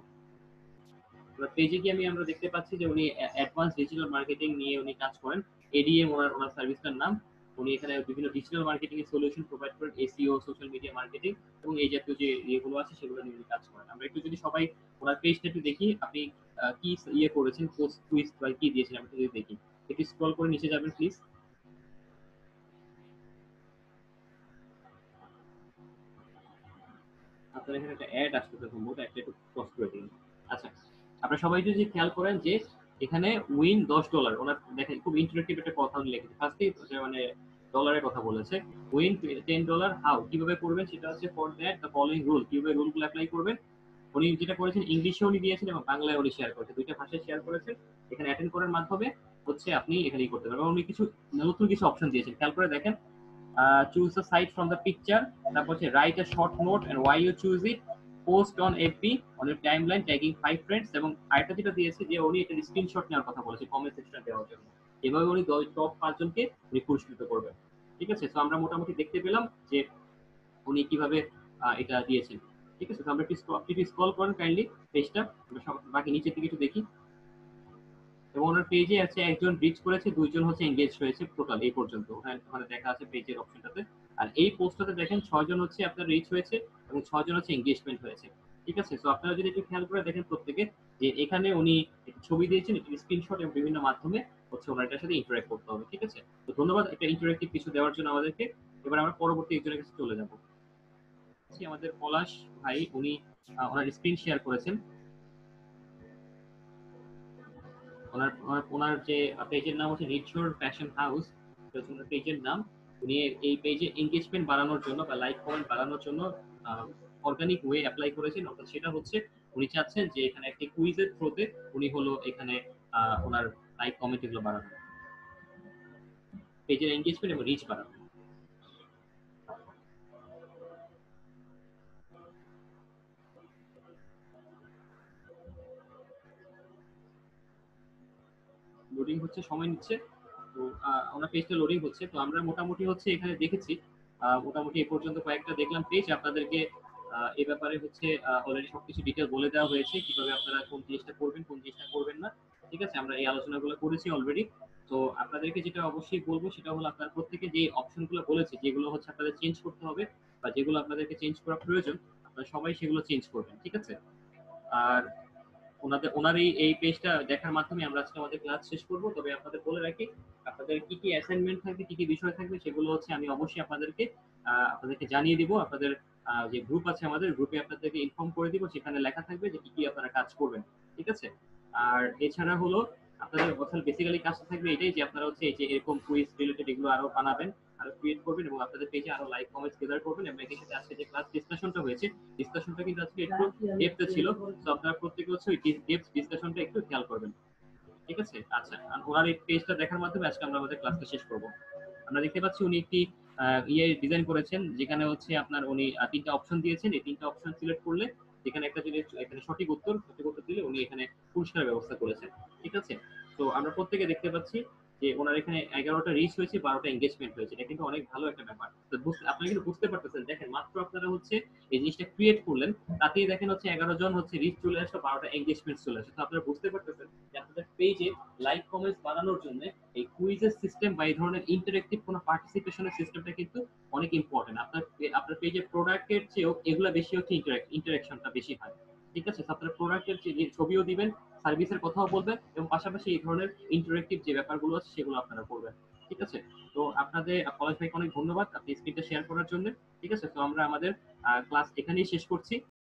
পেজে গিয়ে আমরা দেখতে পাচ্ছি যে উনি অ্যাডভান্স ডিজিটাল মার্কেটিং নিয়ে উনি কাজ করেন। এডিএম ওনার সার্ভিসটার নাম। উনি এখানে বিভিন্ন ডিজিটাল মার্কেটিং এর সলিউশন প্রোভাইড করেন, এসইও, সোশ্যাল মিডিয়া মার্কেটিং এবং এই জাতীয় যে ইয়েগুলো আছে সেগুলো নিয়ে উনি কাজ করেন। আমরা একটু যদি সবাই ওনার পেজটা একটু দেখি, আপনি কি ইয়ে করেছেন, পোস্ট টুইস্ট বা কি দিয়েছেন আমরা যদি দেখি। একটু স্ক্রল করে নিচে যাবেন প্লিজ। আপনার এখানে একটা অ্যাড আসতেছে সম্ভবত, একটা একটু ক্রস করে দিন। আচ্ছা, আপনারা সবাই যদি খেয়াল করেন যে এখানে উইন $10 ওনার দেখেন খুব ইন্টারেক্টিভ একটা কথা উনি লিখেছে ফার্স্টেই, মানে ডলারের কথা বলেছে। উইন $10 হাউ কিভাবে করবেন সেটা হচ্ছে for that the following rule, কিভাবে রুলগুলো অ্যাপ্লাই করবেন। উনি যেটা করেছেন ইংলিশে উনি দিয়েছেন এবং বাংলায় উনি শেয়ার করেছেন, দুইটা ভাষায় শেয়ার করেছেন। এখানে অ্যাটেন্ড করার মাধ্যমে হচ্ছে আপনি এখানে করতে পারবেন। উনি কিছু নতুন কিছু অপশন দিয়েছেন, খেয়াল করে দেখেন। Choose the site from the picture, তারপর হচ্ছে write a short note and why you choose it, post on FB on your timeline tagging 5 friends, এবং আরেকটা যেটা দিয়েছে যে উনি এটা স্ক্রিনশট নেওয়ার কথা বলেছে কমেন্ট সেকশনে দেওয়ার জন্য। এভাবে উনি টপ 5 জনকে উনি পুরস্কৃত করবেন। ঠিক আছে, তো আমরা মোটামুটি দেখতে পেলাম যে উনি কিভাবে এটা দিয়েছেন। ঠিক আছে, তো আমরা একটু স্ক্রল করেন কাইন্ডলি পেজটা, বাকি নিচের দিকে একটু দেখি। এবং ওনার পেজে আছে একজন রিচ করেছে, দুইজন হচ্ছে এঙ্গেজ হয়েছে টোটাল এই পর্যন্ত, ওখানে দেখা আছে পেজের অপশনটাতে। আর এই পোস্টটাতে দেখেন 6জন হচ্ছে আপনার রিচ হয়েছে এবং 6জন হচ্ছে এঙ্গেজমেন্ট হয়েছে। ঠিক আছে, তো আপনারা যদি একটু খেয়াল করে দেখেন প্রত্যেকে, যে এখানে উনি একটি ছবি দিয়েছেন, একটি স্ক্রিনশট এবং বিভিন্ন মাধ্যমে হচ্ছে ওনার এটার সাথে ইন্টারঅ্যাক্ট করতে হবে। ঠিক আছে, তো ধন্যবাদ একটা ইন্টারঅ্যাক্টিভ কিছু দেওয়ার জন্য আমাদেরকে। এবার আমরা পরবর্তী একজনের কাছে চলে যাব। আমাদের পলাশ ভাই, উনি ওনার স্ক্রিন শেয়ার করেছেন। ওনার ওনার যে পেজের নাম হচ্ছে রিচুর ফ্যাশন হাউস, ওনার পেজের নাম। উনি এই পেজে এঙ্গেজমেন্ট বাড়ানোর জন্য বা লাইক কমেন্ট বাড়ানোর জন্য অর্গানিক ওয়ে অ্যাপ্লাই করেছেন, অর্থাৎ সেটা হচ্ছে উনি চাচ্ছেন যে এখানে একটি কুইজের থ্রোতে উনি হলো এখানে ওনার লাইক কমেন্ট এগুলো বাড়ানো, পেজের এঙ্গেজমেন্ট এবং রিচ বাড়ানো। লোডিং হচ্ছে, সময় নিচ্ছে। তো ওনার পেজটা লোডিং হচ্ছে। তো আমরা মোটামুটি হচ্ছে এখানে দেখেছি, মোটামুটি এ পর্যন্ত কয়েকটা দেখলাম পেজ। আপনাদেরকে এই ব্যাপারে হচ্ছে অলরেডি সবকিছু ডিটেল বলে দেওয়া হয়েছে, কিভাবে আপনারা কোন জিনিসটা করবেন কোন জিনিসটা করবেন না। ঠিক আছে, আমরা এই আলোচনাগুলো করেছি অলরেডি। তো আপনাদেরকে যেটা অবশ্যই বলবো সেটা হলো, আপনার প্রত্যেকে যে অপশনগুলো বলেছে, যেগুলো হচ্ছে আপনাদের চেঞ্জ করতে হবে বা যেগুলো আপনাদেরকে চেঞ্জ করা প্রয়োজন, আপনারা সবাই সেগুলো চেঞ্জ করবেন। ঠিক আছে, আর ওনার এই পেজটা দেখার মাধ্যমে আমরা আজকে আমাদের ক্লাস শেষ করব। তবে আপনাদের বলে রাখি, আপনাদের কি কি অ্যাসাইনমেন্ট থাকবে, কি কি বিষয় থাকবে, সেগুলো হচ্ছে আমি অবশ্যই আপনাদেরকে জানিয়ে দিব। আপনাদের যে গ্রুপ আছে আমাদের গ্রুপে আপনাদেরকে ইনফর্ম করে দিব, সেখানে লেখা থাকবে যে কি কি আপনারা কাজ করবেন। ঠিক আছে, আর এছাড়া হলো আপনাদের বেসিক্যালি কাজটা থাকবে এটাই, যে আপনারা হচ্ছে এই যে এরকম কুইজ রিলেটেড এগুলো আরো বানাবেন, আরো ক্রিয়েট করবেন এবং আপনাদের পেজে আরো লাইক কমেন্টস গেদার করবেন। এবং একই সাথে আজকে যে ক্লাস ডিসকাশনটা হয়েছে, ডিসকাশনটা কিন্তু আজকে একটু ডেপথে ছিল। তো আপনারা প্রত্যেকে হচ্ছে ওই ডেপথ ডিসকাশনটা একটু খেয়াল করবেন। ঠিক আছে, আচ্ছা, আর ওনার এই পেজটা দেখার মাধ্যমে আজকে আমরা আমাদের ক্লাসটা শেষ করব। আমরা দেখতে পাচ্ছি উনি একটি ডিজাইন করেছেন, যেখানে হচ্ছে আপনার উনি 3টা অপশন দিয়েছেন। এই 3টা অপশন সিলেক্ট করলে যেখানে একটা যদি এখানে সঠিক উত্তর দিলে উনি এখানে পুরস্কারের ব্যবস্থা করেছেন। ঠিক আছে, তো আমরা প্রত্যেকে দেখতে পাচ্ছি যে ওনার এখানে 11টা রিচ হয়েছে, 12টা এঙ্গেজমেন্ট হয়েছে। এটা কিন্তু অনেক ভালো একটা ব্যাপার। তো আপনারা কিন্তু বুঝতে পারতেছেন, দেখেন মাত্র আপনারা হচ্ছে এই জিনিসটা ক্রিয়েট করলেন, তাতেই দেখেন হচ্ছে 11 জন হচ্ছে রিচ চলে আসলো, 12টা এঙ্গেজমেন্ট চলে আসে। তো আপনারা বুঝতে পারতেছেন যে আপনাদের পেজে লাইক কমেন্টস বাড়ানোর জন্য এই কুইজের সিস্টেম বা এই ধরনের ইন্টারেক্টিভ কোনো পার্টিসিপেশনের সিস্টেমটা কিন্তু অনেক ইম্পর্টেন্ট। আপনার পেজে প্রোডাক্টের চেয়েও এগুলো বেশি হচ্ছে ইন্টারেকশনটা বেশি হয়। ঠিক আছে, আপনার প্রোডাক্টের যে ছবিও দিবেন, সার্ভিসের কথাও বলবেন এবং পাশাপাশি এই ধরনের ইন্টারেক্টিভ যে ব্যাপারগুলো আছে সেগুলো আপনারা করবেন। ঠিক আছে, তো আপনাদের পলাশ ভাইকে অনেক ধন্যবাদ আপনি স্ক্রিনটা শেয়ার করার জন্য। ঠিক আছে, তো আমরা আমাদের ক্লাস এখানেই শেষ করছি।